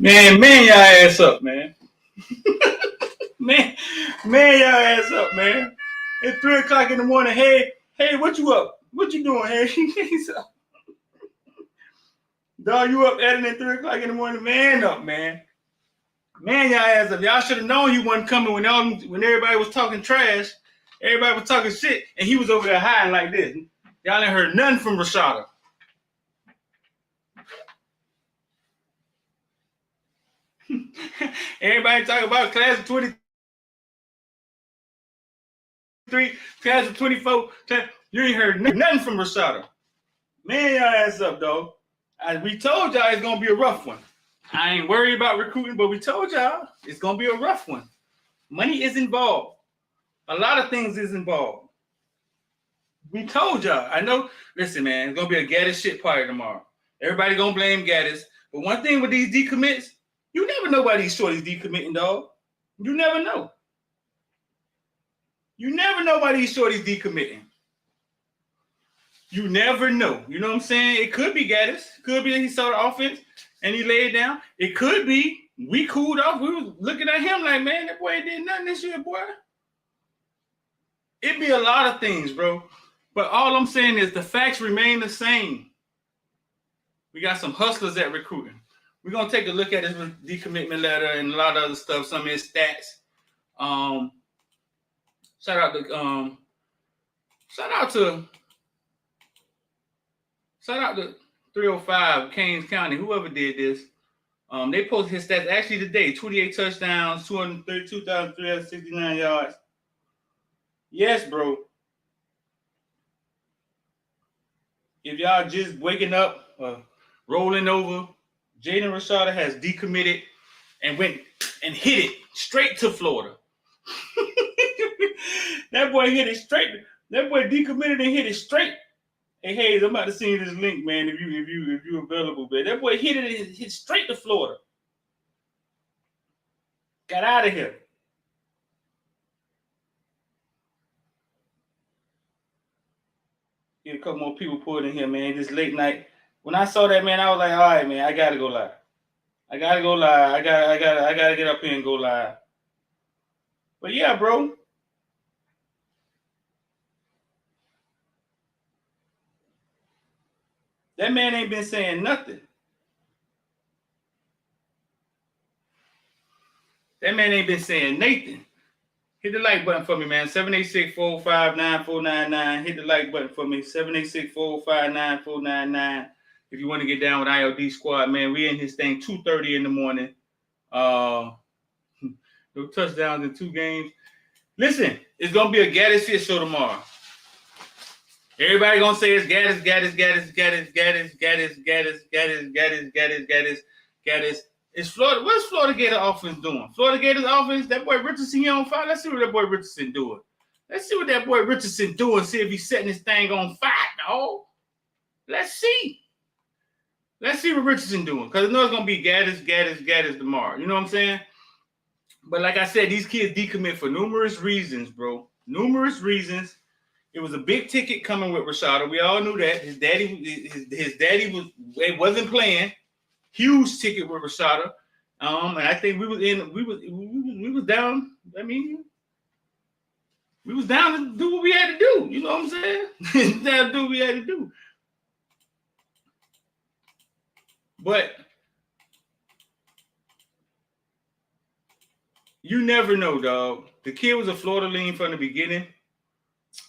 Man, y'all ass up, man. man, man, y'all ass up, man. It's 3 o'clock in the morning. Hey, what you up? What you doing? Hey, he's up. Dog, you up editing at 3 o'clock in the morning? Man up, man. Man, y'all ass up. Y'all should have known he wasn't coming when everybody was talking trash. Everybody was talking shit, and he was over there hiding like this. Y'all ain't heard nothing from Rashada. Everybody talking about class of 23, class of 24. You ain't heard nothing from Rashada. Man, y'all ass up, dog. We told y'all it's gonna be a rough one. I ain't worried about recruiting, but we told y'all it's gonna be a rough one. Money is involved. A lot of things is involved. We told y'all. I know. Listen, man, it's gonna be a Gaddis shit party tomorrow. Everybody gonna blame Gaddis. But one thing with these decommits, you never know why these shorties decommitting, dog. You never know. You never know why these shorties decommitting. You never know. You know what I'm saying? It could be Gaddis. It could be that he saw the offense and he laid down. It could be we cooled off. We was looking at him like, man, that boy ain't did nothing this year, boy. It'd be a lot of things, bro. But all I'm saying is the facts remain the same. We got some hustlers at recruiting. We're gonna take a look at his decommitment letter and a lot of other stuff, some of his stats. Shout out to 305 Kings County, whoever did this. They posted his stats actually today: 28 touchdowns, 232,369 yards. Yes, bro. If y'all just waking up, rolling over, Jaden Rashada has decommitted and went and hit it straight to Florida. That boy hit it straight. That boy decommitted and hit it straight. Hey Hayes, I'm about to send you this link, man. If you available, man. That boy hit it and hit straight to Florida. Got out of here. Get a couple more people pulled in here, man. This late night. When I saw that, man, I was like, all right, man, I gotta go live. I gotta get up here and go live. But yeah, bro. That man ain't been saying nothing. That man ain't been saying nothing. Hit the like button for me, man. 786-459-499. Hit the like button for me. 786-459-499. If you want to get down with IOD Squad, man, we in this thing 2:30 in the morning. No touchdowns in 2 games. Listen, it's gonna be a Gaddis shit show tomorrow. Everybody gonna say it's Gaddis. It's Florida. What's Florida Gator offense doing? Florida Gators offense, that boy Richardson here on fire. Let's see what that boy Richardson doing. Let's see what that boy Richardson doing. See if he's setting this thing on fire, dog. Let's see. Let's see what Richardson doing. Because I know it's going to be Gaddis tomorrow. You know what I'm saying? But like I said, these kids decommit for numerous reasons, bro. Numerous reasons. It was a big ticket coming with Rashada. We all knew that. His daddy wasn't playing. Huge ticket with Rashada. And I think we was down. I mean, we was down to do what we had to do. You know what I'm saying? Down to do what we had to do. But you never know, dog. The kid was a Florida lean from the beginning.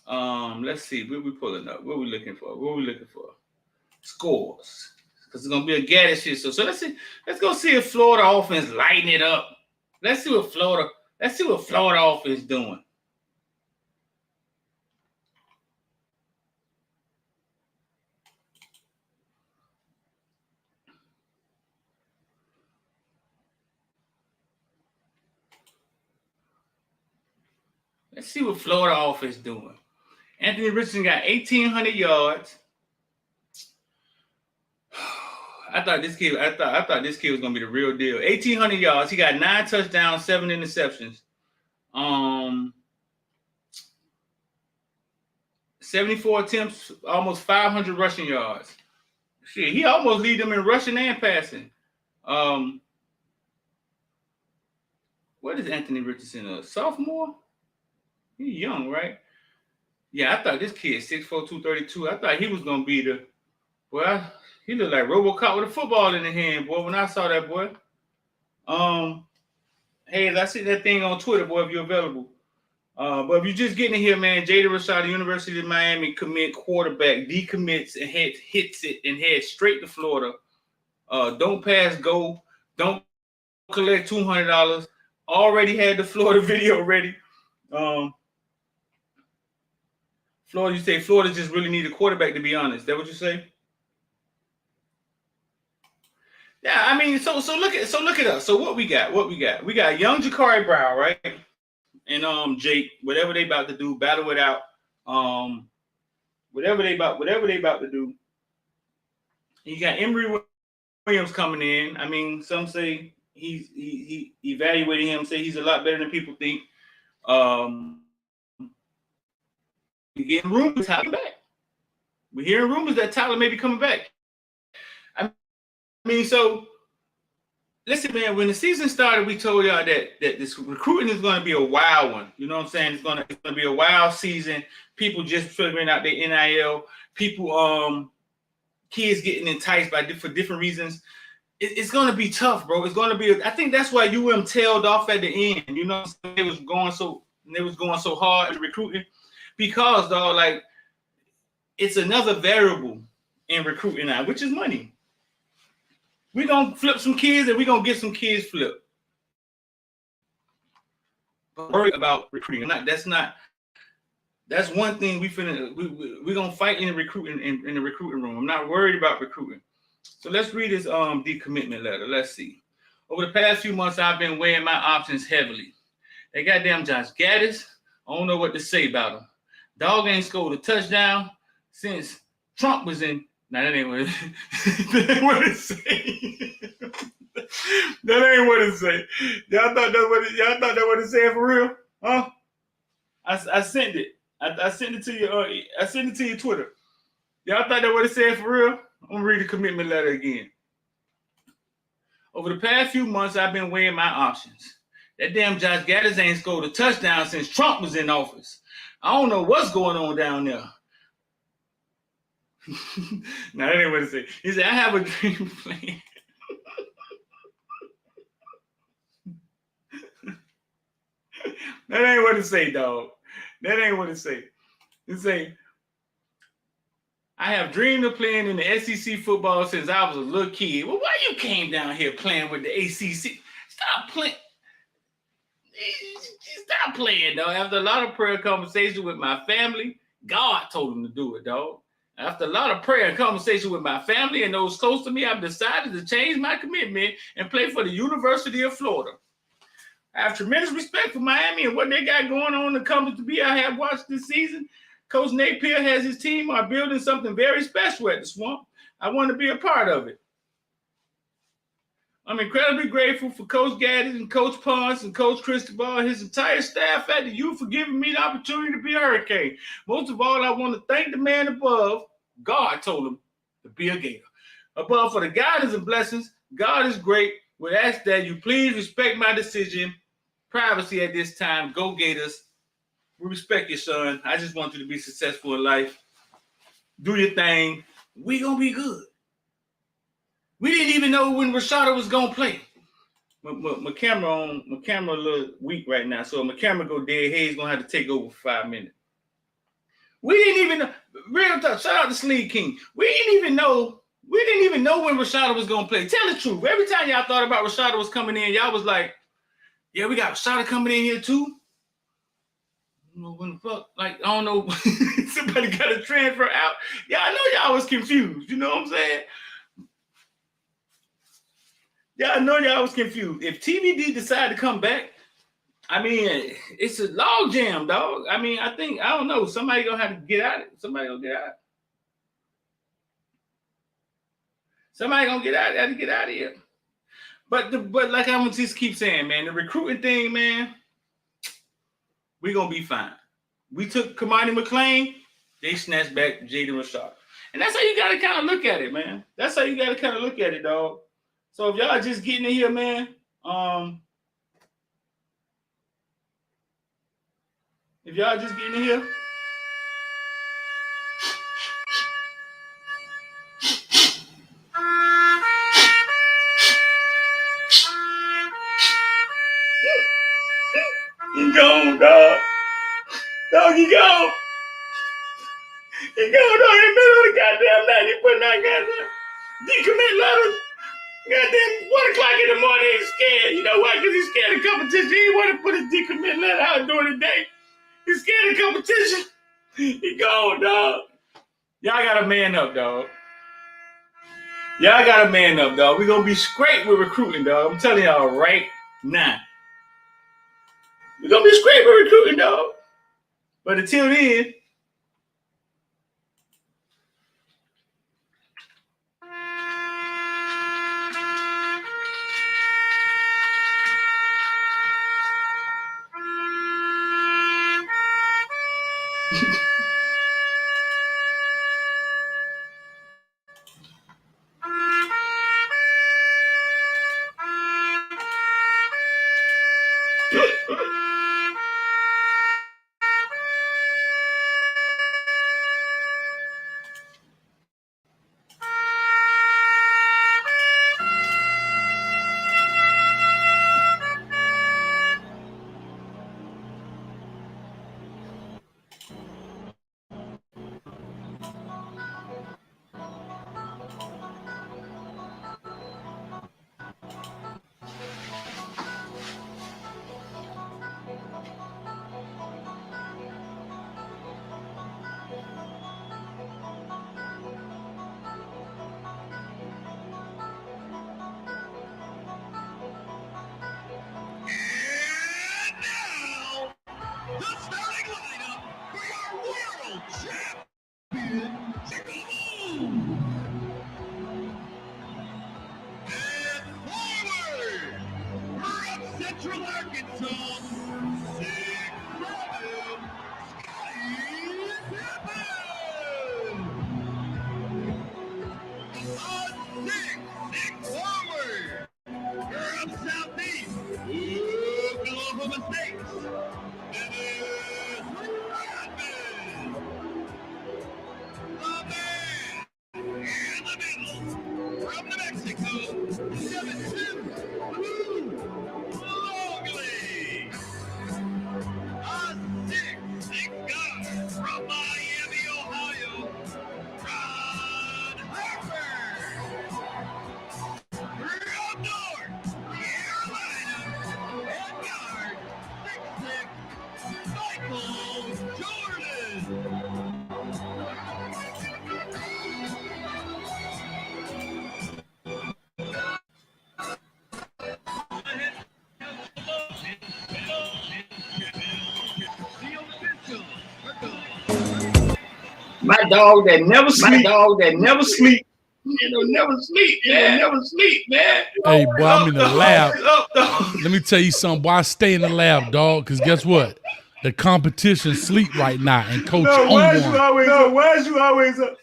Let's see. What we pulling up? What we looking for? Scores. Because it's gonna be a Gaddis shit. So let's see. Let's go see if Florida offense lighting it up. Let's see what Florida offense doing. Let's see what Florida offense doing. Anthony Richardson got 1,800 yards. I thought this kid was gonna be the real deal. 1,800 yards. He got 9 touchdowns, 7 interceptions. 74 attempts, almost 500 rushing yards. Shit, he almost lead them in rushing and passing. What is Anthony Richardson? A sophomore? He's young, right? Yeah, I thought this kid 6'4", 232. I thought he was gonna be the boy. He looked like RoboCop with a football in the hand, boy. When I saw that boy. Hey, I see that thing on Twitter, boy. If you're available. But if you're just getting in here, man, Jaden Rashada, University of Miami commit quarterback, decommits and hits it and heads straight to Florida. Don't pass go. Don't collect $200. Already had the Florida video ready. Florida, you say Florida just really need a quarterback, to be honest. Is that what you say? Yeah, I mean, so look at us. So what we got? We got young Jakari Brown, right? And Jake, whatever they about to do, battle it out. Whatever they about to do. You got Emory Williams coming in. I mean, some say he evaluating him, say he's a lot better than people think. We're getting rumors Tyler back. We're hearing rumors that Tyler may be coming back. I mean, so listen, man. When the season started, we told y'all that this recruiting is going to be a wild one. You know what I'm saying? It's going to be a wild season. People just figuring out their NIL. People, kids getting enticed for different reasons. It's going to be tough, bro. It's going to be. I think that's why UM tailed off at the end. You know, it was going so hard in recruiting because, dog, like it's another variable in recruiting now, which is money. We're going to flip some kids and we're going to get some kids flipped. But worry about recruiting. That's one thing we're going to fight in the recruiting in the recruiting room. I'm not worried about recruiting. So let's read this decommitment letter. Let's see. Over the past few months, I've been weighing my options heavily. That goddamn Josh Gaddis, I don't know what to say about him. Dog ain't scored a touchdown since Trump was in. Nah, that ain't what it say. That ain't what it say. Y'all thought that what it said for real? Huh? I sent it. I sent it to you. I sent it to your Twitter. Y'all thought that what it said for real? I'm gonna read the commitment letter again. Over the past few months, I've been weighing my options. That damn Josh Gaddis ain't scored a touchdown since Trump was in office. I don't know what's going on down there. Now that ain't what it say. He said, I have a dream plan. That ain't what it say, dog. That ain't what it say. It say, I have dreamed of playing in the SEC football since I was a little kid. Well, why you came down here playing with the ACC? Stop playing. Stop playing, dog. After a lot of prayer conversation with my family, God told him to do it, dog. After a lot of prayer and conversation with my family and those close to me, I've decided to change my commitment and play for the University of Florida. I have tremendous respect for Miami and what they got going on to come to be. I have watched this season. Coach Napier has his team are building something very special at the Swamp. I want to be a part of it. I'm incredibly grateful for Coach Gaddis and Coach Ponce and Coach Cristobal and his entire staff at the U for giving me the opportunity to be a Hurricane. Most of all, I want to thank the man above. God told him to be a Gator. Above for the guidance and blessings, God is great. We ask that you please respect my decision. Privacy at this time. Go Gators. We respect you, son. I just want you to be successful in life. Do your thing. We gonna be good. We didn't even know when Rashada was gonna play. My camera a little weak right now, so my camera go dead. Hayes gonna have to take over for 5 minutes. We didn't even know. Real talk. Shout out to Sleeve King. We didn't even know when Rashada was gonna play. Tell the truth. Every time y'all thought about Rashada was coming in, y'all was like, "Yeah, we got Rashada coming in here too." I don't know when the fuck. Like, I don't know. Somebody got to transfer out. Yeah, I know y'all was confused. You know what I'm saying? Yeah, I know y'all was confused. If TVD decided to come back, I mean, it's a log jam, dog. I mean, I don't know. Somebody gonna have to get out of it. Somebody gonna get out. Somebody gonna get out. Have to get out of here. But like I'm gonna just keep saying, man, the recruiting thing, man, we gonna be fine. We took Kamani McLean, they snatched back Jaden Rashad. And that's how you gotta kind of look at it, man. That's how you gotta kind of look at it, dog. So if y'all just getting in here, man, If y'all just getting in here. He gone, dog. Dog, he gone. He gone, dog. In the middle of the goddamn night, he putting out goddamn decommit letters. Goddamn, 1 o'clock in the morning, he's scared. You know why? Because he's scared of competition. He didn't want to put his decommit letter out during the day. He's scared of competition. He gone, dog. Y'all got to man up, dog. Y'all got to man up, dog. We're going to be straight with recruiting, dog. I'm telling y'all right now. We're going to be straight with recruiting, dog. But until then, my dog that never sleep. It'll never sleep, man. Hey, boy, I'm in the lab. Let me tell you something, boy. I stay in the lab, dog, because guess what? The competition sleep right now, and coach on one. Why is you always up?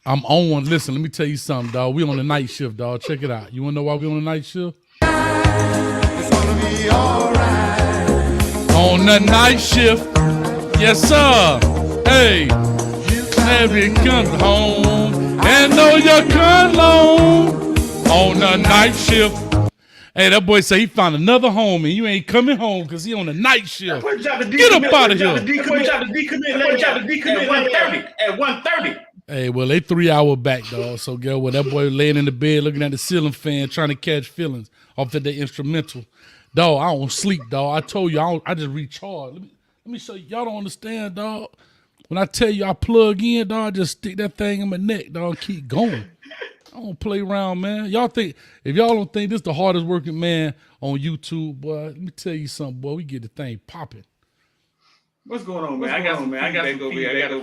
I'm on one. Listen, let me tell you something, dog. We on the night shift, dog. Check it out. You want to know why we on the night shift? It's gonna be all right. On the night shift. Yes, sir. Hey, every comes home and know your cologne on the night shift. Hey, that boy say he found another home and you ain't coming home because he on the night shift. Get up out of here. At 1:30. Hey, well, they 3 hours back, dog. So, girl, well, that boy laying in the bed looking at the ceiling fan trying to catch feelings off of the instrumental. Dog, I don't sleep, dog. I told you, I just recharge. Let me show you. Y'all don't understand, dog. When I tell you I plug in, dog, I just stick that thing in my neck, dog, and keep going. I don't play around, man. Y'all think, if y'all don't think this the hardest working man on YouTube, boy, let me tell you something, boy. We get the thing popping. What's going on, man? I got some feedback over here. I got to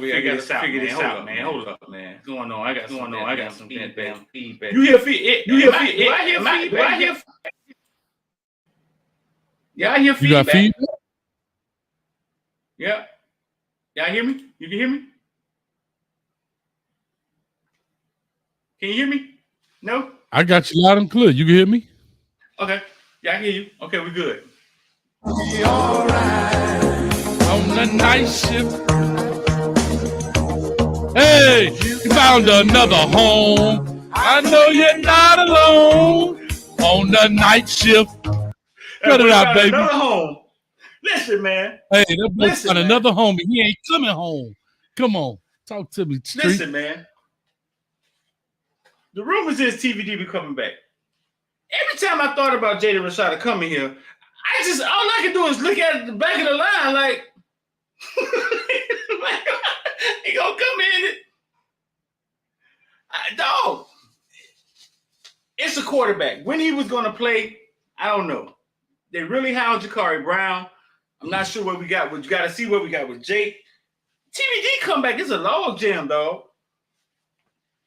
figure this out, man. Hold up, man. What's going on? I got some feedback. You hear feedback? Do I hear feedback? Yeah, I hear feedback. You got feedback? Yeah. Y'all hear me? You can hear me? Can you hear me? No? I got you loud and clear. You can hear me? Okay. Yeah, I hear you. Okay, we're good. Be all right. On the night shift. Hey, you found another home. I know you're not alone on the night shift. Cut it out, baby. Another home. Listen, man. Hey, that boy found another home. He ain't coming home. Come on, talk to me. Street. Listen, man. The rumors is TVD be coming back. Every time I thought about Jaden Rashada coming here, all I can do is look at the back of the line like, he gonna come in. Dog, it's a quarterback. When he was gonna play, I don't know. They really hound Jakari Brown. I'm not sure what we got. You got to see what we got with Jake. TVD comeback is a log jam, dog.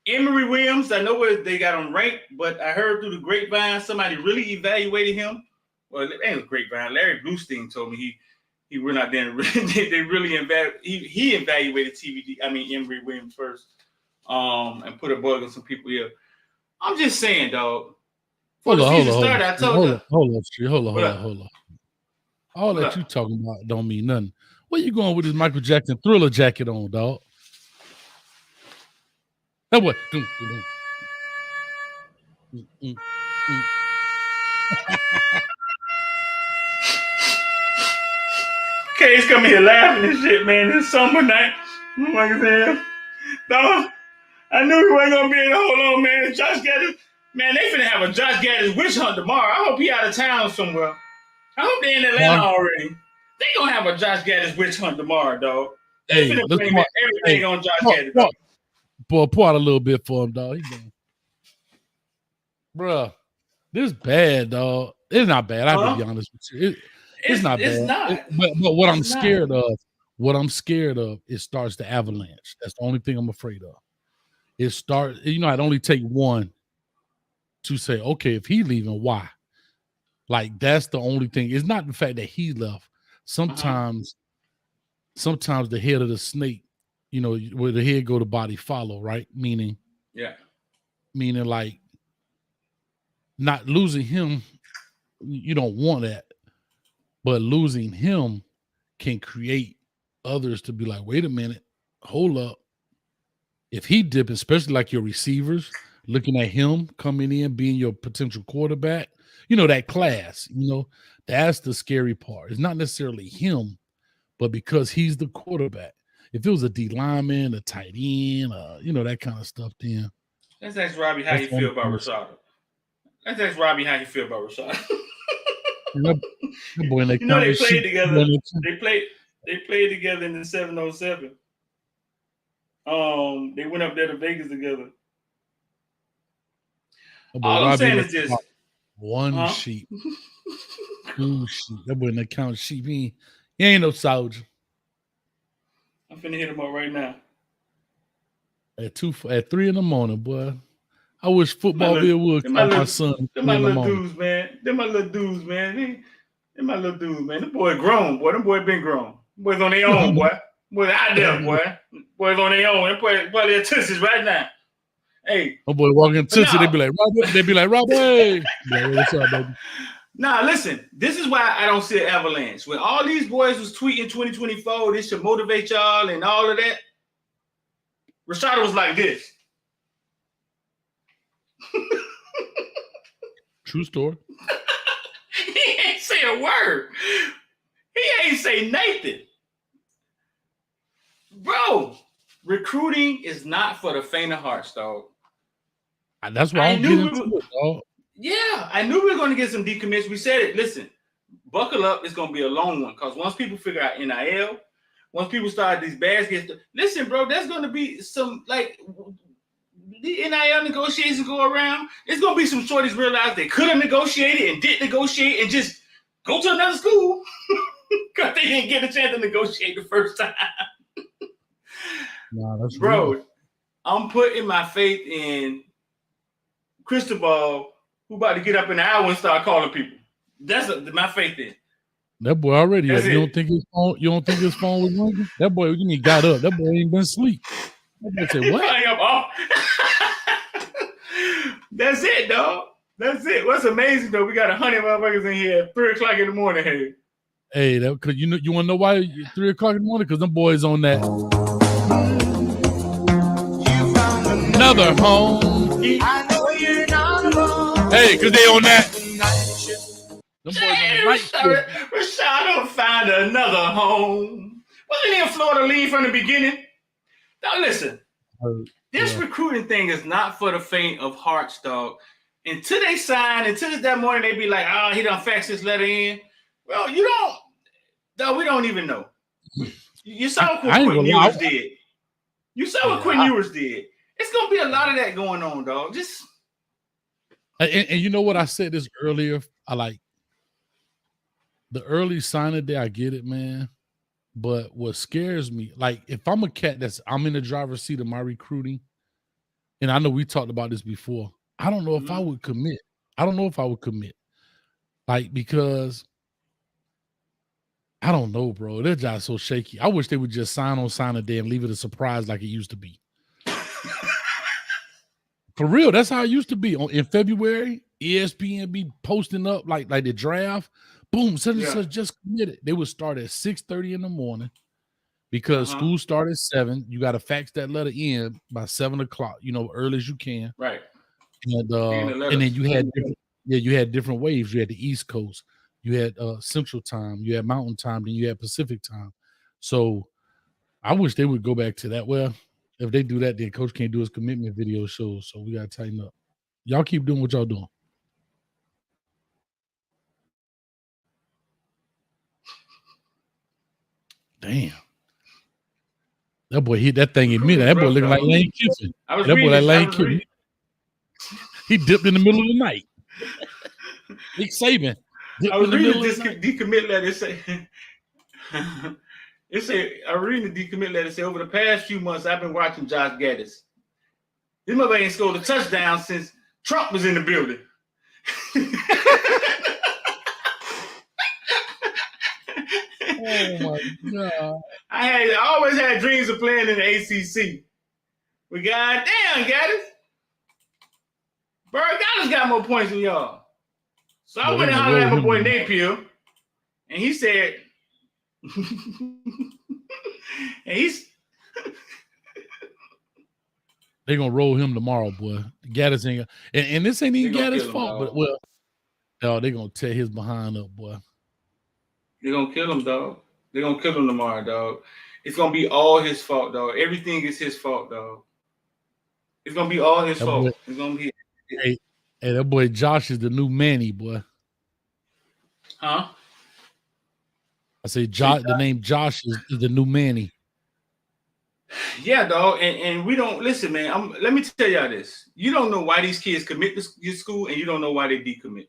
Emory Williams, I know where they got him ranked, but I heard through the grapevine somebody really evaluated him. Well, it ain't a grapevine. Larry Bluestein told me he went out there and they really he evaluated Emory Williams first, and put a bug on some people here. I'm just saying, dog. Hold on. All that you talking about don't mean nothing. Where you going with this Michael Jackson Thriller jacket on, dog? That what? K's coming here laughing and shit, man. This summer night. Like I said, dog, I knew he wasn't gonna be able to hold on, man. Josh Gaddis, man, they finna have a Josh Gaddis witch hunt tomorrow. I hope he out of town somewhere. I hope they in Atlanta already. They gonna have a Josh Gaddis witch hunt tomorrow, dog. They finna blame everything on Josh Gaddis. Boy, pour out a little bit for him, dog. Bruh, this bad, dog. It's not bad. I'll be honest with you. It's not bad. It's not. But what I'm scared of, it starts the avalanche. That's the only thing I'm afraid of. I'd only take one to say, okay, if he leaving, why? Like, that's the only thing. It's not the fact that he left. Sometimes the head of the snake, where the head go, the body follow, right? Meaning like not losing him, you don't want that. But losing him can create others to be like, wait a minute, hold up. If he dip, especially like your receivers, looking at him coming in, being your potential quarterback, that class, that's the scary part. It's not necessarily him, but because he's the quarterback. If it was a D lineman, a tight end, that kind of stuff, then. Let's ask Robbie how you feel about Rashada. That boy, they played together. They played together in the 707. They went up there to Vegas together. All I'm saying is this: one sheep, 2 sheep. That boy in the count sheep. He ain't no soldier. I'm finna hit him up right now. At 3 in the morning, boy. I wish Footballville would call my son. They're my little dudes, man. They're my little dudes, man. The boy grown, boy. Them boy been grown. Boys on their own, boy. Boys out there, boy. Boys on their own. Them boy their tussies right now. Hey. My boy walking Tootsie, they be like, Robbie. Yeah, what's up, baby? Nah, listen. This is why I don't see an avalanche. When all these boys was tweeting 2024, this should motivate y'all and all of that. Rashada was like this. True story. He ain't say a word. He ain't say nothing. Bro, recruiting is not for the faint of heart, dog. That's why I'm getting into it, dog. Yeah, I knew we were going to get some decommits. We said it. Listen, buckle up. It's going to be a long one because once people figure out NIL, once people start these baskets, listen, bro, there's going to be some, like, the NIL negotiations go around. There's going to be some shorties realize they could have negotiated and didn't negotiate and just go to another school because they didn't get a chance to negotiate the first time. Nah, that's bro, real. I'm putting my faith in Cristobal, who about to get up in the hour and start calling people. That's my faith in. That boy already. You don't think his phone was ringing? That boy, when he got up, that boy ain't been asleep. That boy said, what? That's it, dog. That's it. What's amazing though, we got 100 motherfuckers in here at 3:00 in the morning. Hey, Hey, that because you want to know why 3 o'clock in the morning? Because them boys on that. Another home. I know you're not alone. Hey, because they on that. Them boys on the night shift. Rashada find another home. Wasn't he in Florida leave from the beginning? Now listen, this recruiting thing is not for the faint of hearts, dog. Until they sign, until that morning, they be like, oh, he done faxed his letter in. Well, you don't, dog, we don't even know. You saw what Quinn Ewers did. You saw what Quinn Ewers did. It's going to be a lot of that going on, dog. Just. And you know what? I said this earlier. I like the early signing day. I get it, man. But what scares me, like if I'm a cat I'm in the driver's seat of my recruiting, and I know we talked about this before, I don't know if I would commit. I don't know if I would commit. Like, because I don't know, bro. Their job's so shaky. I wish they would just sign on signing day and leave it a surprise like it used to be. For real, that's how it used to be. In February, ESPN be posting up like the draft. Boom, such and such just committed. They would start at 6:30 in the morning because school started at 7. You got to fax that letter in by 7 o'clock, early as you can. Right. And then you had different waves. You had the East Coast, you had Central Time, you had Mountain Time, then you had Pacific Time. So I wish they would go back to that. Well, if they do that, then coach can't do his commitment video shows. So we got to tighten up. Y'all keep doing what y'all doing. Damn. That boy hit that thing in mid. That boy looking like Lane Kiffin. That boy like Lane Kiffin. He dipped in the middle of the night. Nick Saban. I was reading this decommit letter. I was reading the decommit letter. Say over the past few months, I've been watching Josh Gaddis. This mother ain't scored a touchdown since Trump was in the building. Oh my God! I always had dreams of playing in the ACC. But goddamn, Gaddis. Bro, Gaddis got more points than y'all. So I went and hollered at my boy Napier, and he said, they're gonna roll him tomorrow, boy. Gaddis ain't, and this ain't even Gaddis' fault, but they're gonna tear his behind up, boy. They're going to kill him, dog. They're going to kill him tomorrow, dog. It's going to be all his fault, dog. Everything is his fault, dog. It's going to be all his fault. Boy, it's going to be. Hey, that boy Josh is the new Manny, boy. Huh? I say the name Josh is the new Manny. Yeah, dog. And we don't, listen, man. Let me tell y'all this. You don't know why these kids commit to your school, and you don't know why they decommit.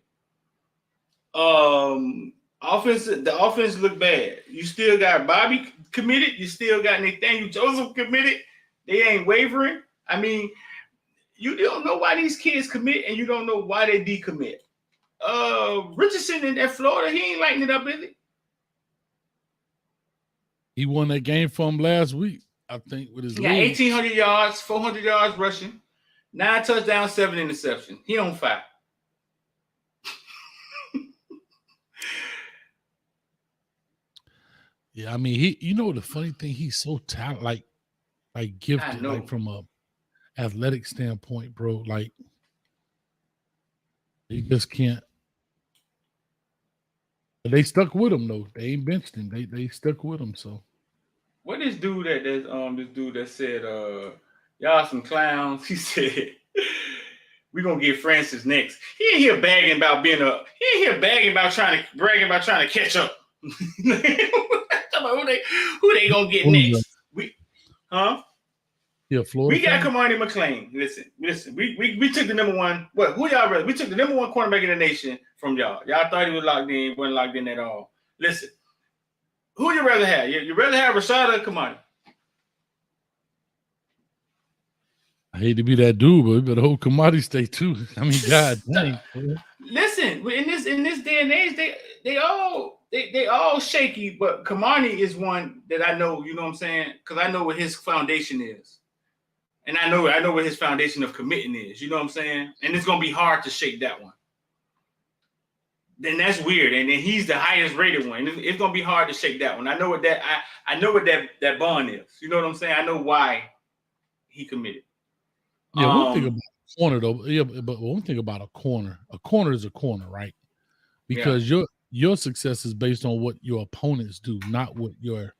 The offense look bad. You still got Bobby committed. You still got Nathaniel Joseph committed. They ain't wavering. I mean, you don't know why these kids commit, and you don't know why they decommit. Richardson in Florida, he ain't lighting it up, is he? He won that game from last week, I think, with his 1,800 yards, 400 yards rushing, 9 touchdowns, 7 interceptions. He on fire. Yeah, I mean, the funny thing, he's so talented, like gifted, like from a athletic standpoint, bro. Like, he just can't. But they stuck with him though. They ain't benched him. They stuck with him. So, what this dude that said, y'all some clowns. He said, we're gonna get Francis next. He ain't here bragging about trying to catch up. Who they gonna get next? Yeah, Florida. We got Kamani McLean. Listen. We took the number one. What? Who y'all rather? We took the number one cornerback in the nation from y'all. Y'all thought he was locked in. Wasn't locked in at all. Listen. Who you rather have? You rather have Rashada or Kamani? I hate to be that dude, but we better hold Kamani stay too. I mean, God dang. Listen, in this day and age, they all shaky, but Kamani is one that I know, you know what I'm saying? Because I know what his foundation is. And I know what his foundation of committing is, you know what I'm saying? And it's gonna be hard to shake that one. then that's weird. And then he's the highest rated one. It's gonna be hard to shake that one. I know what that bond is. You know what I'm saying? I know why he committed. Yeah, one thing about a corner though. Yeah, but one thing about a corner is a corner, right? Because your success is based on what your opponents do, not what your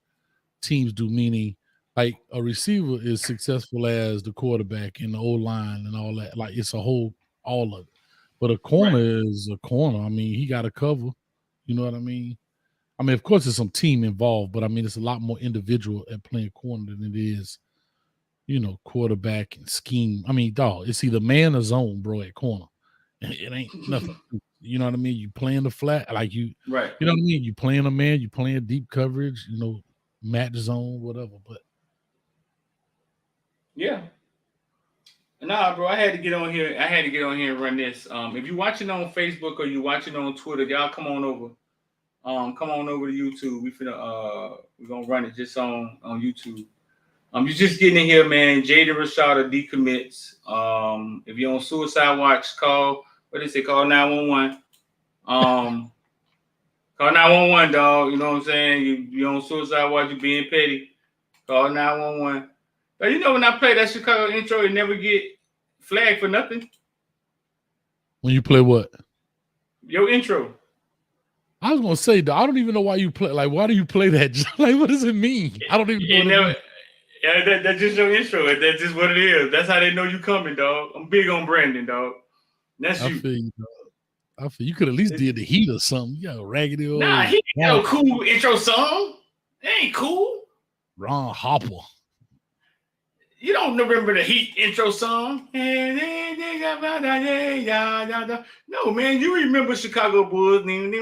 teams do. Meaning, like a receiver is successful as the quarterback and the O-line and all that. Like it's a whole all of it. But a corner is a corner. I mean, he got to cover. You know what I mean? I mean, of course, there's some team involved, but I mean, it's a lot more individual at playing corner than it is, you know, quarterback and scheme. I mean, dog, it's either man or zone, bro, at corner. It ain't nothing. You know what I mean? You playing the flat, like you know what I mean? You playing a man, you playing deep coverage, you know, match zone, whatever. But yeah. Nah, bro, I had to get on here. I had to get on here and run this. If you're watching on Facebook or you're watching on Twitter, y'all come on over. Come on over to YouTube. We're gonna run it just on YouTube. You're just getting in here, man. Jaden Rashada decommits. If you're on suicide watch, call 911. Call 911, dog. You know what I'm saying? You're on suicide watch, you're being petty. Call 911. But you know when I play that Chicago intro, it never get flagged for nothing. When you play what? Your intro. I was gonna say, I don't even know why you play. Like, why do you play that? Like, what does it mean? I don't even know. Yeah, that's just your intro. That's just what it is. That's how they know you coming, dog. I'm big on branding, dog. That's you. I feel you, dog. I feel you could at least did the heat or something. You got a raggedy old. Nah, he ain't no cool intro song. It ain't cool. Ron Hopper. You don't remember the Heat intro song? No, man, you remember Chicago Bulls. Everybody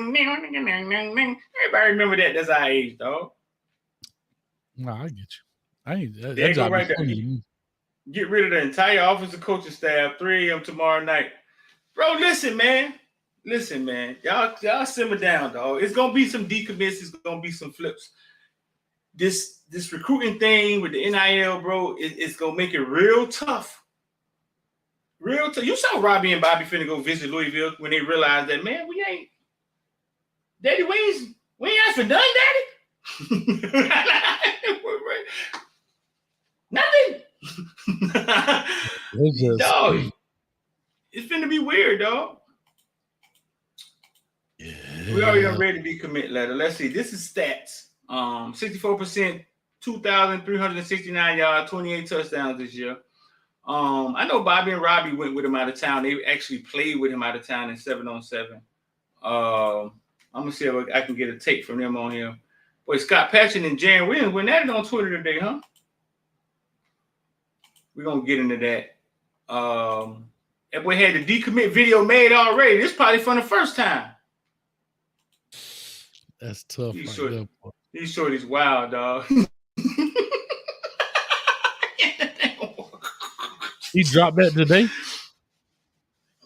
remember that. That's our age, dog. Nah, I get you. I ain't that job right there. Get rid of the entire offensive coaching staff, 3 a.m. tomorrow night. Bro, listen, man. Y'all simmer down, dog. It's gonna be some decommits, it's gonna be some flips. This recruiting thing with the NIL, bro, it's gonna make it real tough. Real tough. You saw Robbie and Bobby finna go visit Louisville when they realized that, man, we ain't asked for done, Daddy. Nothing. Dog. It's finna be weird, dog. Yeah. We already ready to decommit letter. Let's see. This is stats. 64%, 2,369 yards, 28 touchdowns this year. I know Bobby and Robbie went with him out of town. They actually played with him out of town in 7-on-7. I'm gonna see if I can get a tape from them on here. Boy, Scott Patchen and Jaron Williams went at it on Twitter today, huh? We're gonna get into that. That boy had the decommit video made already. This probably from the first time. That's tough. These shorties wild, dog. He dropped that today?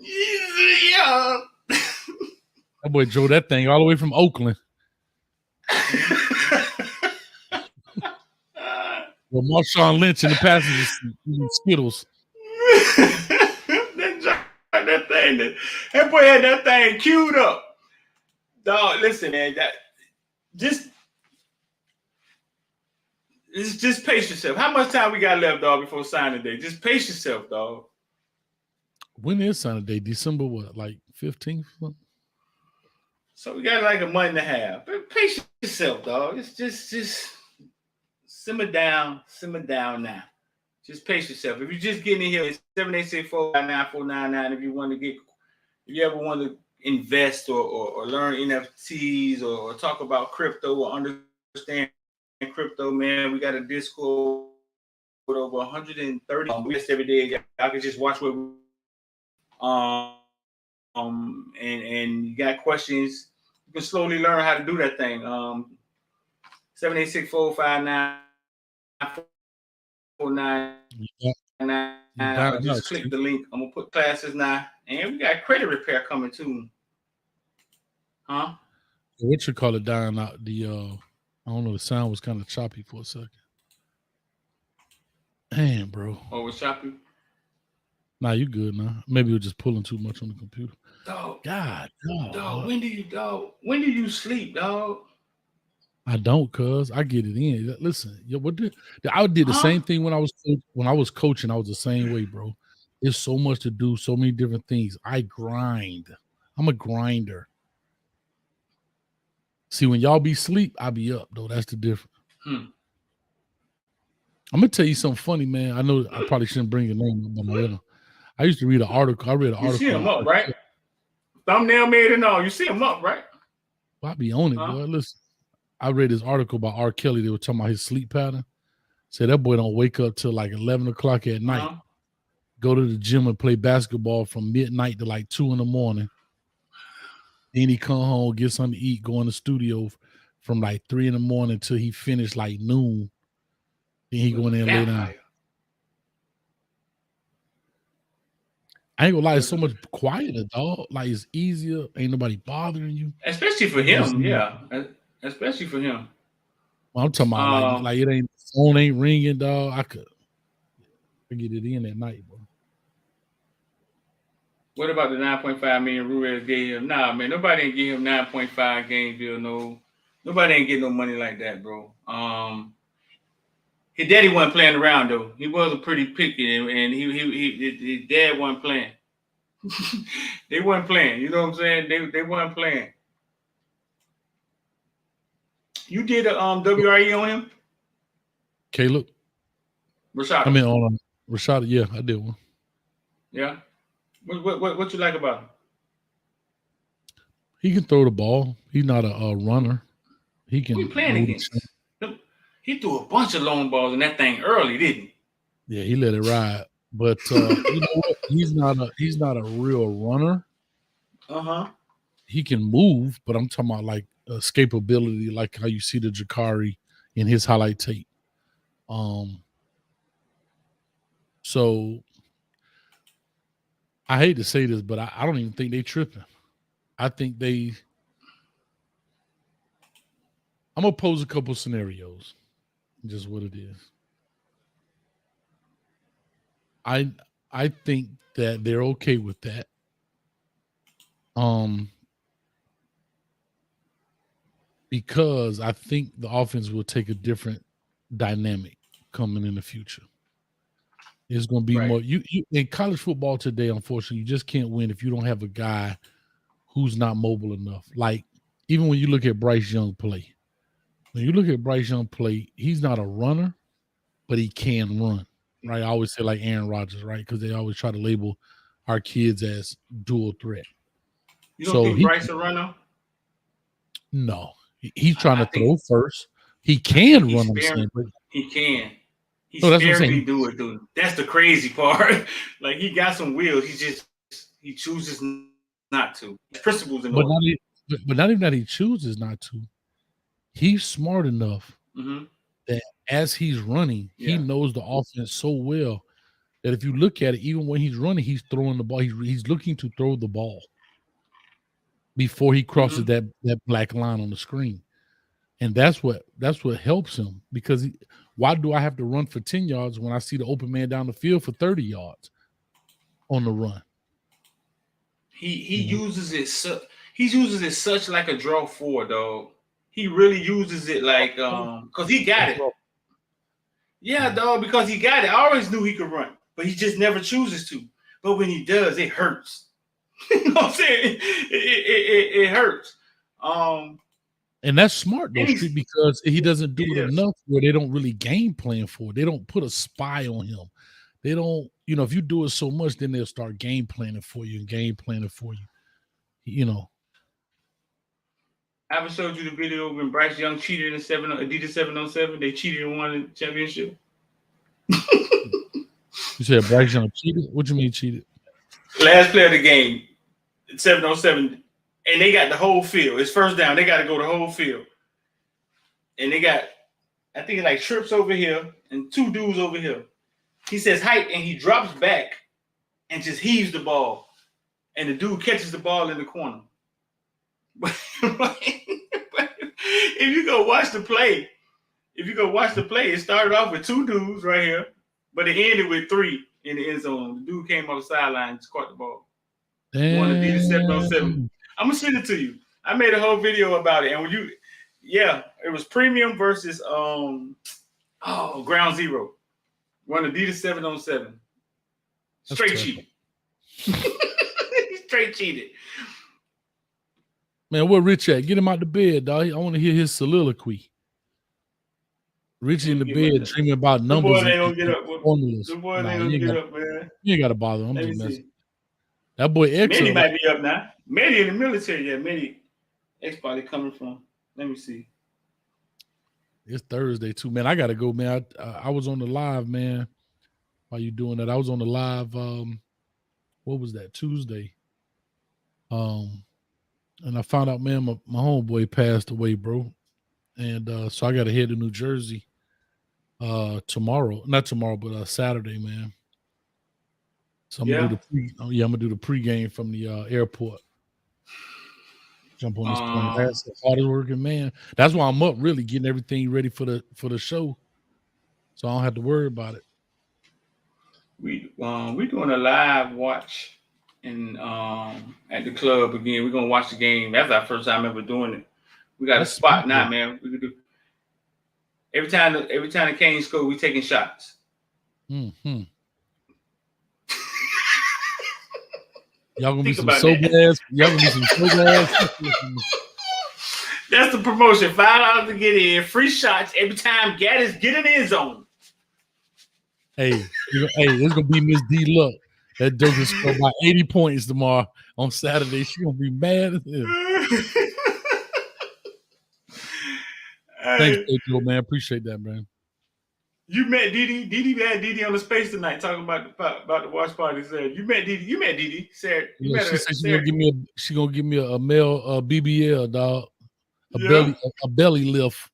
Yeah. That boy drove that thing all the way from Oakland. Well, Marshawn Lynch in the passenger seat eating Skittles. That boy had that thing queued up. Dog, listen, man. Just pace yourself. How much time we got left, dog, before signing day? Just pace yourself, dog. When is signing day? December what? Like 15th? So we got like a month and a half. But pace yourself, dog. It's just simmer down now. Just pace yourself. If you're just getting in here, it's 786-459-499. If you ever want to invest or learn NFTs or talk about crypto or understand crypto, man, we got a Discord with over 130 every day. Y'all can just watch what and you got questions, you can slowly learn how to do that thing. 786-459-499. Just click the link. I'm gonna put classes now, and we got credit repair coming too. Huh? What you call it dying out? I don't know. The sound was kind of choppy for a second. Damn, bro. Oh, it's choppy. Nah, you good now. Maybe you're just pulling too much on the computer. Dog. God, Dog, when do you sleep, dog? I don't, cuz I get it in. Listen, I did the same thing when I was coaching. I was the same way, bro. There's so much to do, so many different things. I grind. I'm a grinder. See, when y'all be asleep, I be up, though. That's the difference. I'm gonna tell you something funny, man. I know I probably shouldn't bring your name up, but I used to read an article. I read an article. You see him up, right? Thumbnail made and all. You see him up, right? Well, I be on it, boy. Listen, I read this article by R. Kelly. They were talking about his sleep pattern. Said that boy don't wake up till like 11 o'clock at night. Go to the gym and play basketball from midnight to like 2 in the morning. Then he come home, get something to eat, go in the studio from like 3 in the morning till he finished like noon. Then he go in there and lay down. I ain't gonna lie, it's so much quieter, dog. Like it's easier. Ain't nobody bothering you. Especially for him, yeah. Especially for him. Well, I'm talking about like it ain't phone ain't ringing, dog. I could get it in at night, bro. What about the 9.5 million Ruiz gave him? Nah, man, nobody ain't give him 9.5 game deal. No, nobody ain't getting no money like that, bro. His daddy wasn't playing around though. He wasn't pretty picky, and his dad wasn't playing. They weren't playing. You know what I'm saying? They weren't playing. You did a WRE on him, Caleb Rashada. I mean on Rashada. Yeah, I did one. Yeah. What you like about him? He can throw the ball. He's not a runner. He can. Who he playing against? He threw a bunch of long balls in that thing early, didn't he? Yeah, he let it ride. But you know what? He's not a real runner. He can move, but I'm talking about like escapability, like how you see the Jakari in his highlight tape. So I hate to say this, but I don't even think they tripping. I think I'm gonna pose a couple scenarios. Just what it is. I think that they're okay with that. Because I think the offense will take a different dynamic coming in the future. It's going to be more you in college football today. Unfortunately, you just can't win if you don't have a guy who's not mobile enough. Like even when you look at Bryce Young play, he's not a runner, but he can run. Right? I always say like Aaron Rodgers, right? Because they always try to label our kids as dual threat. You don't think Bryce a runner? No, he's trying to throw first. He can run on the same. He can. He sparingly do it, dude. That's the crazy part. Like he got some wheels. He chooses not to. His principles in but not even that he chooses not to. He's smart enough that as he's running, he knows the offense so well that if you look at it, even when he's running, he's throwing the ball. He's looking to throw the ball before he crosses that black line on the screen. And that's what helps him, because why do I have to run for 10 yards when I see the open man down the field for 30 yards on the run? He uses it such like a draw four, dog. He really uses it like because he got it. Yeah, dog, because he got it. I always knew he could run, but he just never chooses to. But when he does, it hurts. You know what I'm saying? It hurts. And that's smart though, because he doesn't do it enough where they don't really game plan for it. They don't put a spy on him. They don't, if you do it so much, then they'll start game planning for you. I haven't showed you the video when Bryce Young cheated in Adidas 707. They cheated and won the championship. You said Bryce Young cheated? What you mean cheated? Last play of the game, 707, and they got the whole field. It's first down. They got to go the whole field. And they got, I think, like trips over here and two dudes over here. He says height, and he drops back and just heaves the ball. And the dude catches the ball in the corner. But if you go watch the play, it started off with two dudes right here, but it ended with three. in the end zone. The dude came off the sideline and caught the ball. Won the Adidas 7-on-7. I'm gonna send it to you. I made a whole video about it, and it was premium versus Ground Zero. Won Adidas 7-on-7. Straight cheated. Straight cheated. Man, where Rich at? Get him out the bed, dog. I want to hear his soliloquy. Richie in the bed dreaming about numbers. The boy ain't gonna get up. The boy ain't gonna get up, man. You ain't gotta bother him. I'm just messing. That boy X. Manny might be up now. Manny in the military. Yeah, Manny. X body coming from. Let me see. It's Thursday too, man. I gotta go, man. I was on the live, man. While you doing that, I was on the live. What was that? Tuesday. And I found out, man, my homeboy passed away, bro. And so I gotta head to New Jersey tomorrow. Not tomorrow, but Saturday, man. So I'm gonna do the pregame from the airport. Jump on this plane. That's the hardest working man. That's why I'm up really getting everything ready for the show. So I don't have to worry about it. We doing a live watch in at the club again. We're gonna watch the game. That's our first time ever doing it. We got a spot now, man. We can do every time the Canes score, we taking shots. Mm-hmm. Y'all gonna be some sober ass. Y'all gonna be some sober ass. That's the promotion. $5 to get in. Free shots every time Gaddis get in the end zone. Hey, it's gonna be Miss D Luck. That joke is score by 80 points tomorrow on Saturday. She gonna be mad as hell. Thanks, Pedro, man. Appreciate that, man. You met Didi. Didi had Didi on the space tonight talking about the watch party. Said you met Didi. You met Didi. Said you met her. She gonna give me a male BBL, dog. A belly lift.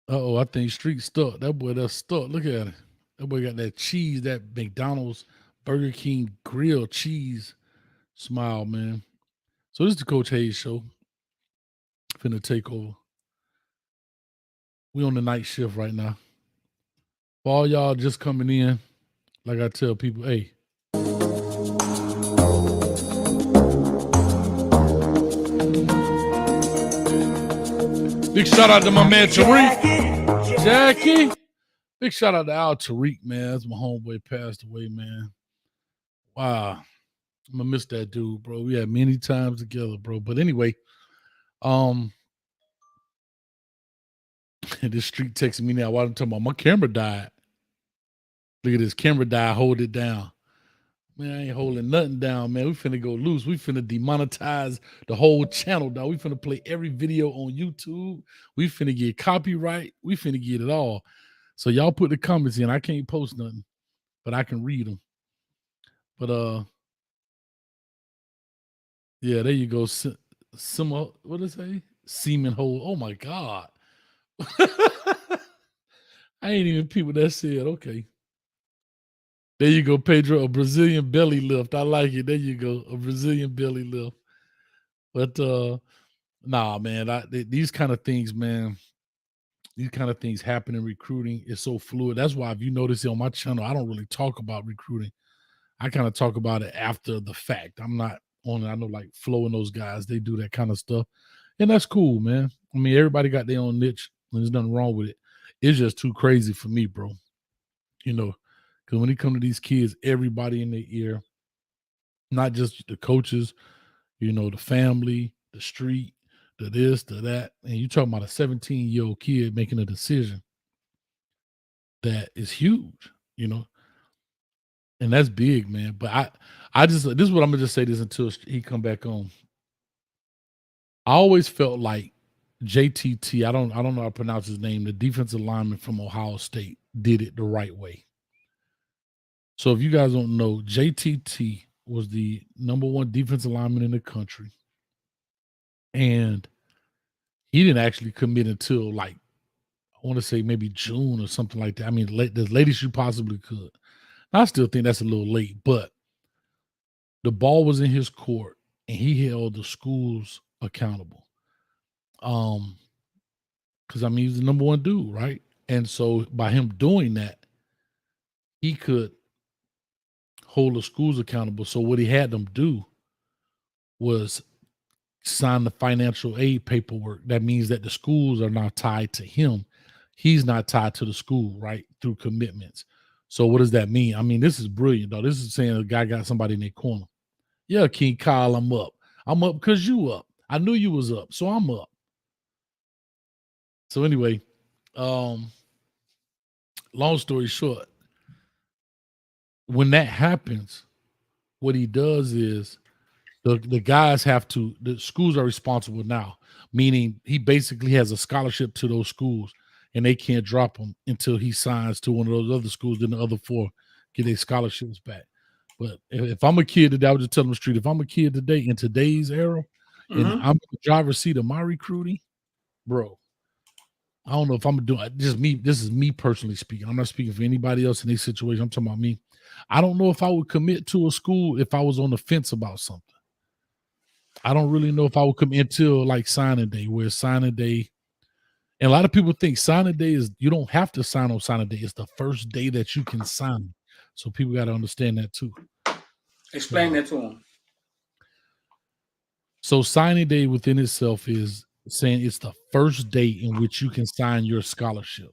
I think Street stuck. That boy that's stuck. Look at it. That boy got that cheese, that McDonald's, Burger King grilled cheese smile, man. So this is the Coach Hayes show. Finna take over. We on the night shift right now. For all y'all just coming in, like I tell people, hey. Big shout out to my man Tariq. Jackie. Big shout out to Al Tariq, man. That's my homeboy passed away, man. Wow. I'm gonna miss that dude, bro. We had many times together, bro. But anyway, this street texting me now while I'm talking about my camera died. Look at this camera died, hold it down. Man, I ain't holding nothing down, man. We finna go loose. We finna demonetize the whole channel, dog. We finna play every video on YouTube. We finna get copyright. We finna get it all. So y'all put the comments in. I can't post nothing, but I can read them. But yeah, there you go. What did it say? Semen hole. Oh my God. I ain't even people that said, okay. There you go, Pedro, a Brazilian belly lift. I like it. There you go, a Brazilian belly lift. But nah, man, these kind of things, man, these kind of things happen in recruiting. It's so fluid. That's why if you notice on my channel, I don't really talk about recruiting. I kind of talk about it after the fact. I'm not on it. I know like Flo and those guys, they do that kind of stuff. And that's cool, man. I mean, everybody got their own niche. And there's nothing wrong with it. It's just too crazy for me, bro. You know, because when it comes to these kids, everybody in their ear, not just the coaches, you know, the family, the street, the this, the that. And you talking about a 17-year-old kid making a decision that is huge, you know. And that's big, man. But this is what I'm gonna just say this until he come back on. I always felt like JTT, I don't know how to pronounce his name, the defensive lineman from Ohio State, did it the right way. So if you guys don't know, JTT was the #1 defensive lineman in the country. And he didn't actually commit until like, I want to say maybe June or something like that. I mean, the latest you possibly could. I still think that's a little late, but the ball was in his court and he held the schools accountable. Because I mean, he's the number one dude, right? And so by him doing that, he could hold the schools accountable. So what he had them do was sign the financial aid paperwork. That means that the schools are now tied to him. He's not tied to the school, right? Through commitments. So what does that mean? I mean, this is brilliant, though. This is saying a guy got somebody in their corner. Yeah, King Kyle, I'm up. I'm up because you up. I knew you was up, so I'm up. So anyway, long story short, when that happens, what he does is the guys have to, the schools are responsible now, meaning he basically has a scholarship to those schools and they can't drop him until he signs to one of those other schools. Then the other four get their scholarships back. But if I'm a kid today, I would just tell them straight, if I'm a kid today in today's era and I'm in the driver's seat of my recruiting, bro, I don't know if I'm doing just me. This is me personally speaking. I'm not speaking for anybody else in this situation. I'm talking about me. I don't know if I would commit to a school if I was on the fence about something. I don't really know if I would commit until like signing day, where signing day, and a lot of people think signing day is you don't have to sign on signing day. It's the first day that you can sign. So people got to understand that too. Explain that to them. So signing day within itself is saying it's the first day in which you can sign your scholarship.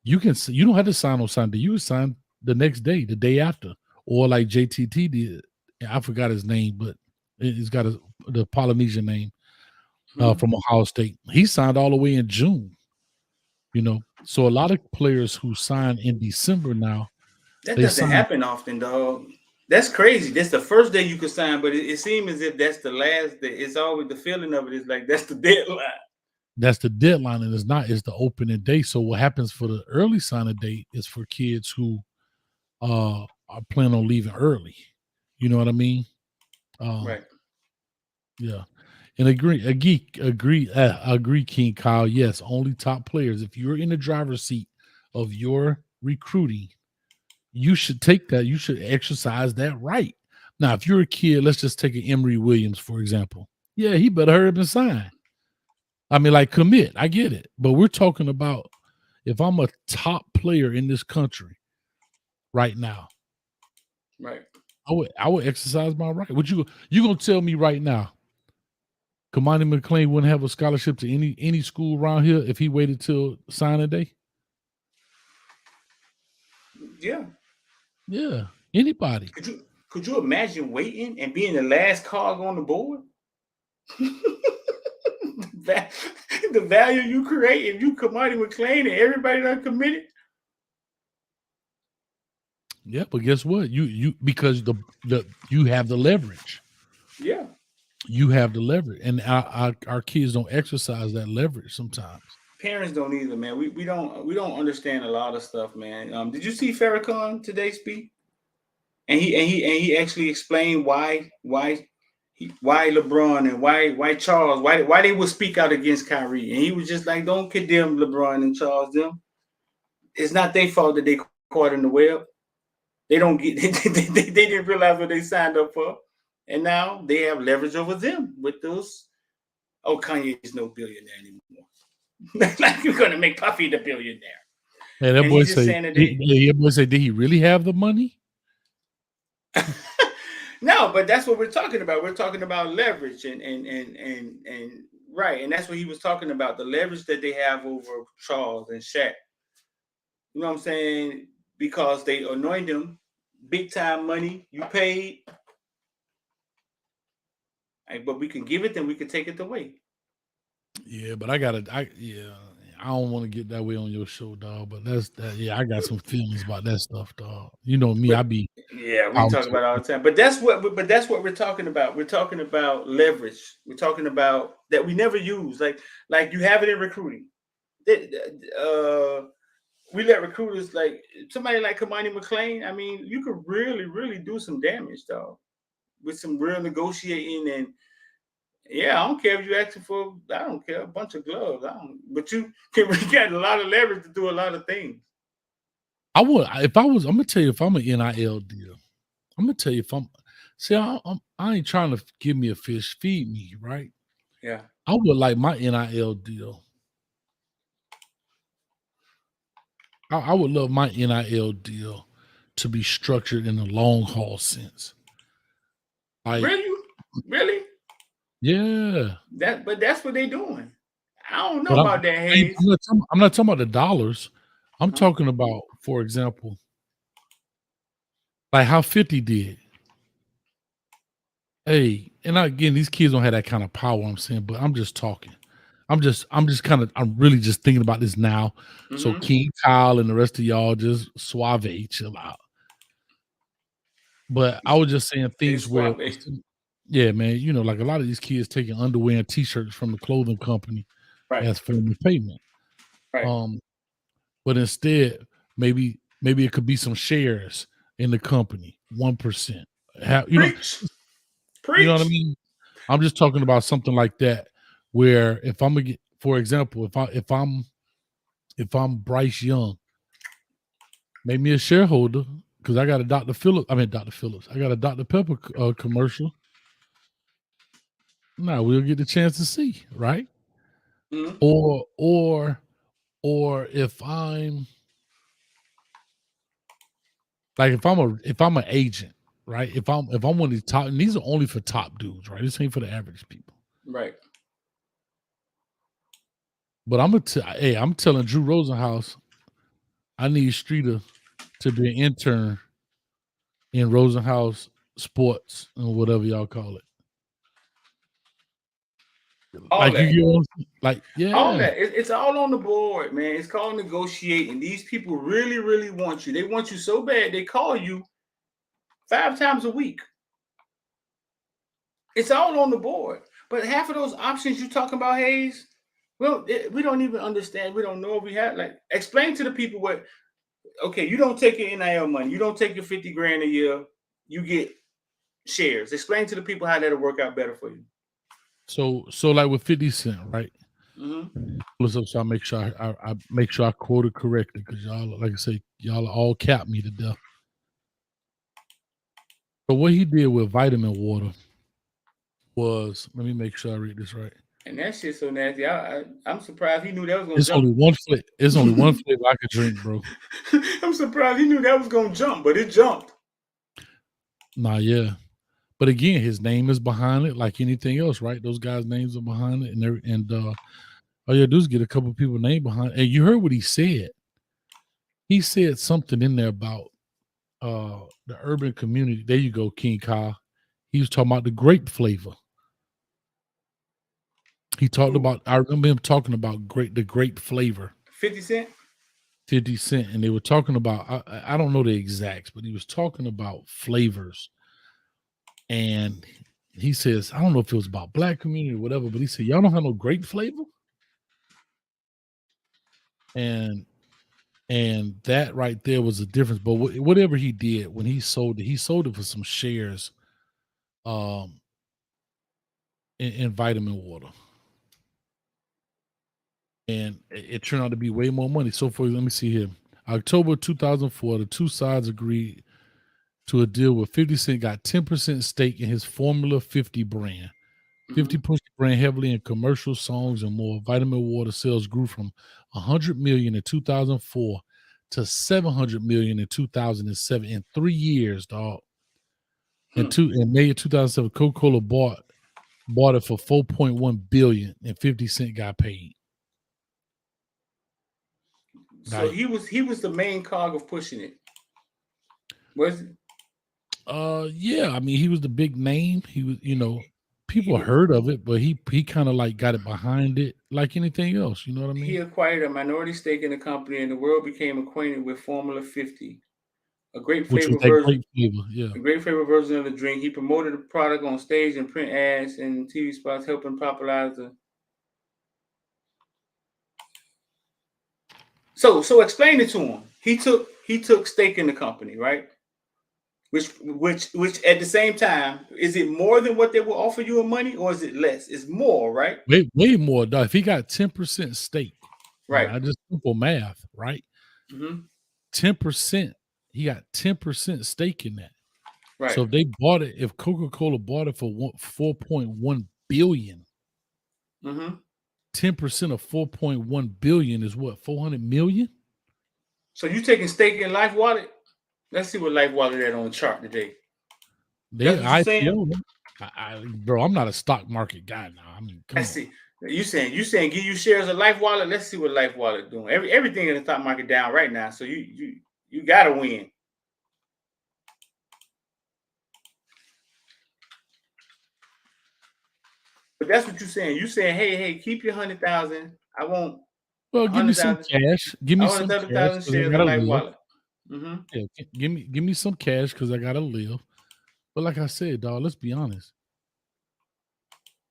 You don't have to sign on Sunday. You can sign the next day, the day after, or like JTT did. I forgot his name, but he's got the Polynesian name from Ohio State. He signed all the way in June. So a lot of players who sign in December now. That doesn't happen often, dog. That's crazy. That's the first day you could sign, but it seems as if that's the last day. It's always the feeling of it is like that's the deadline. That's the deadline, and it's not. It's the opening day. So what happens for the early signing date is for kids who are planning on leaving early. You know what I mean? Right. Yeah. And agree, King Kyle. Yes, only top players. If you're in the driver's seat of your recruiting, you should take that. You should exercise that right. Now, if you're a kid, let's just take an Emory Williams, for example. Yeah, he better hurry up and sign. I mean, like commit. I get it. But we're talking about if I'm a top player in this country right now. Right. I would exercise my right. Would you gonna tell me right now Kamani McLean wouldn't have a scholarship to any school around here if he waited till signing day? Yeah. Yeah. Anybody. Could you imagine waiting and being the last cog on the board? The value you create if you Kamani McLean and everybody not committed. Yeah, but guess what? You because you have the leverage. Yeah. You have the leverage, and our kids don't exercise that leverage sometimes. Parents don't either, man. We don't understand a lot of stuff, man. Did you see Farrakhan today speak? And he actually explained why LeBron and why Charles why they would speak out against Kyrie, and he was just like, don't condemn LeBron and Charles. Them, it's not their fault that they caught in the web. They don't get they didn't realize what they signed up for, and now they have leverage over them with those. Oh, Kanye's no billionaire anymore. Like you're gonna make Puffy the billionaire. And that boy say, did he really have the money? No, but that's what we're talking about. We're talking about leverage and right, and that's what he was talking about, the leverage that they have over Charles and Shaq. You know what I'm saying? Because they anoint them, big time money, you paid. But we can give it, then we can take it away. Yeah, but I don't want to get that way on your show, dog. But I got some feelings about that stuff, dog. You know me, we talk about it all the time. But that's what we're talking about. We're talking about leverage. We're talking about that we never use. Like you have it in recruiting. We let recruiters like somebody like Kamani McLean. I mean, you could really, really do some damage, dog, with some real negotiating and. Yeah, I don't care if you asking for. I don't care, a bunch of gloves. But you got a lot of leverage to do a lot of things. I would if I was. I'm gonna tell you if I'm an NIL deal. I'm gonna tell you if I'm. See, I ain't trying to give me a fish, feed me, right? Yeah. I would like my NIL deal I would love my NIL deal to be structured in a long haul sense. Really? Yeah. But that's what they're doing. I don't know But about that, Hayes. I'm not talking about the dollars. I'm talking about, for example, like how 50 did. Hey, and again, these kids don't have that kind of power. I'm saying, but I'm just talking. I'm really just thinking about this now. So King Kyle and the rest of y'all just suave, chill out. But I was just saying things where, yeah, man, you know, like a lot of these kids taking underwear and t-shirts from the clothing company as form of payment. Right. But instead, maybe it could be some shares in the company, 1%. Preach. You know what I mean? I'm just talking about something like that, where if I'm gonna for example, if I'm Bryce Young, make me a shareholder because I got a Dr. Phillips. I got a Dr. Pepper commercial. Now we'll get the chance to see, right? Mm-hmm. Or if I'm like if I'm an agent, right? If I'm one of these top, and these are only for top dudes, right? This ain't for the average people. Right. But I'm telling Drew Rosenhaus, I need Streeter to be an intern in Rosenhaus Sports or whatever y'all call it. All that. All Yeah. that. It's all on the board, man. It's called negotiating. These people really, really want you. They want you so bad they call you 5 times a week. It's all on the board. But half of those options you're talking about, Hayes, well, we don't even understand. We don't know if we have. Like, explain to the people what. Okay, you don't take your NIL money. You don't take your 50 grand a year. You get shares. Explain to the people how that'll work out better for you. So like with 50 Cent, right? So I make sure I make sure I quote it correctly because y'all, like I say, y'all all cap me to death. But what he did with vitamin water was, let me make sure I read this right. And that shit's so nasty. I'm surprised he knew that was going to jump. It's only one flavor I could drink, bro. I'm surprised he knew that was going to jump, but it jumped. Nah, yeah. But again, his name is behind it, like anything else, right? Those guys' names are behind it, and all you do is get a couple of people's name behind it. And you heard what he said. He said something in there about the urban community. There you go, King Kyle. He was talking about the grape flavor. He talked about. I remember him talking about the grape flavor. 50 Cent. 50 Cent, and they were talking about. I don't know the exacts, but he was talking about flavors. And he says, I don't know if it was about black community or whatever, but he said, y'all don't have no grape flavor? And that right there was a difference. But whatever he did when he sold it for some shares in vitamin water. And it turned out to be way more money. So let me see here. October 2004, the two sides agreed to a deal where 50 Cent got 10% stake in his Formula 50 brand. 50 pushed the brand heavily in commercial songs and more. Vitamin water sales grew from 100 million in 2004 to 700 million in 2007 in 3 years, dog. In May of 2007, Coca-Cola bought it for 4.1 billion, and 50 Cent got paid. So he was the main cog of pushing it. Was it? Yeah, I mean, he was the big name. He was, people heard of it, but he kind of like got it behind it like anything else. You know what I mean? He acquired a minority stake in the company, and the world became acquainted with Formula 50, a great flavor version. A great flavor version of the drink. He promoted the product on stage and print ads and TV spots, helping popularize the. So explain it to him. He took stake in the company, right? Which at the same time, is it more than what they will offer you in money, or is it less? It's more, right? Way more, dog. If he got 10% stake, right? I just simple math, right? 10%, he got 10% stake in that. Right. So if they bought it, if Coca-Cola bought it for 4.1 billion, 10% of 4.1 billion is what, 400 million? So you taking stake in Life Wallet? Let's see what Life Wallet at on the chart today. They That's what you're saying? bro, I'm not a stock market guy now. I mean, come Let's on. see. You saying give you shares of Life Wallet? Let's see what Life Wallet doing. Everything in the stock market down right now. So you gotta win. But that's what you're saying. You saying, hey, keep your 100,000. I won't. Well, give me some cash. Give me some cash 100,000 because I shares gotta of Life live. Wallet. Mm-hmm. Yeah, give me some cash because I gotta live. But like I said, dog, let's be honest.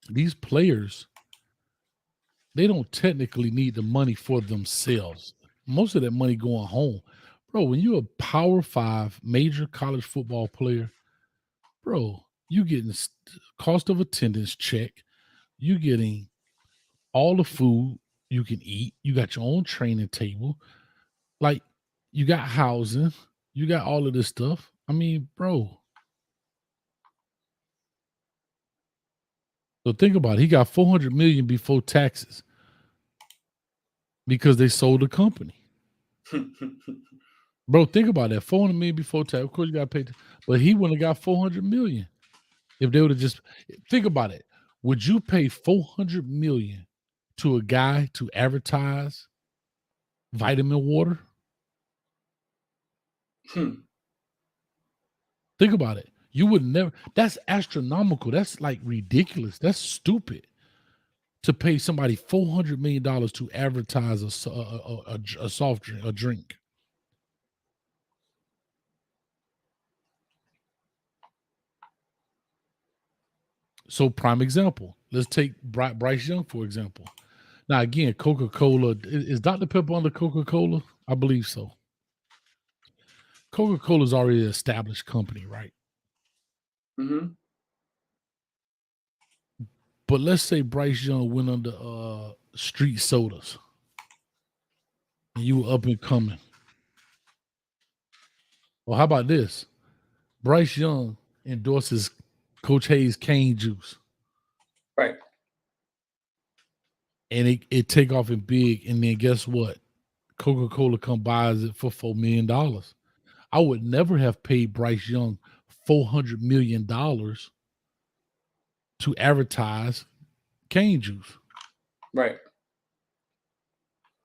These players, they don't technically need the money for themselves. Most of that money going home. Bro, when you're a Power 5 major college football player, bro, you getting cost of attendance check. You getting all the food you can eat. You got your own training table. Like, you got housing. You got all of this stuff. I mean, bro. So think about it. He got $400 million before taxes because they sold the company. Bro, think about that. $400 million before tax. Of course, you got to pay. But he wouldn't have got $400 million if they would have just. Think about it. Would you pay $400 million to a guy to advertise vitamin water? Think about it. You would never. That's astronomical. That's like ridiculous. That's stupid to pay somebody $400 million to advertise a soft drink, a drink. So, prime example. Let's take Bryce Young, for example. Now, again, Coca-Cola. Is Dr. Pepper under Coca-Cola? I believe so. Coca-Cola is already an established company, right? Mm-hmm. But let's say Bryce Young went under Street Sodas and you were up and coming. Well, how about this? Bryce Young endorses Coach Hayes cane juice. Right. And it take off in big, and then guess what? Coca-Cola buys it for $4 million. I would never have paid Bryce Young $400 million to advertise cane juice. Right.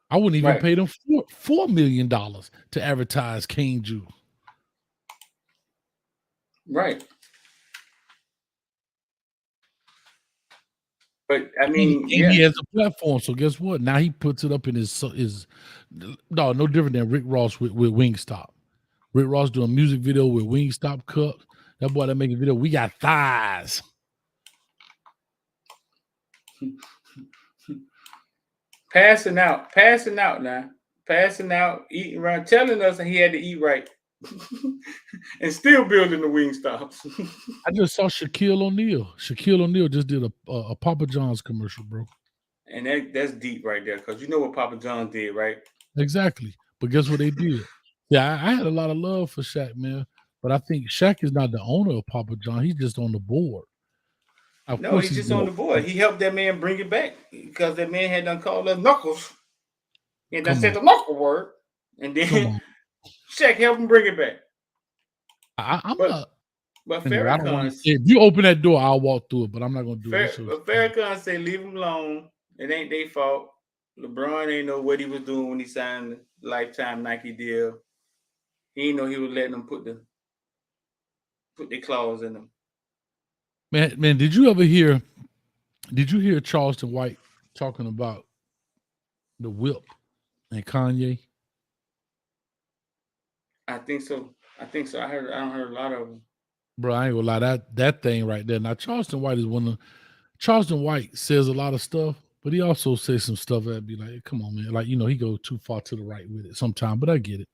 I wouldn't even pay them $4 million to advertise cane juice. Right. But I mean, he has a platform. So guess what? Now he puts it up in his no different than Rick Ross with Wingstop. Rick Ross doing a music video with Wingstop cups. That boy that making video. We got thighs. Passing out now. Passing out, eating right, telling us that he had to eat right. And still building the Wingstops. I just saw Shaquille O'Neal. Shaquille O'Neal just did a Papa John's commercial, bro. And that's deep right there, because you know what Papa John did, right? Exactly. But guess what they did? Yeah, I had a lot of love for Shaq, man. But I think Shaq is not the owner of Papa John. He's just on the board. No, he's just on the board. He helped that man bring it back because that man had done called us knuckles. And done said the knuckle word. And then Shaq helped him bring it back. But Farrakhan, if you open that door, I'll walk through it, but I'm not going to do it. But Farrakhan said, leave him alone. It ain't their fault. LeBron ain't know what he was doing when he signed the lifetime Nike deal. He didn't know he was letting them put their claws in them. Man, did you hear Charleston White talking about the whip and Kanye? I think so. I don't heard a lot of them. Bro, I ain't gonna lie, that thing right there. Now, Charleston White says a lot of stuff, but he also says some stuff that be like, come on, man. Like, he go too far to the right with it sometimes, but I get it.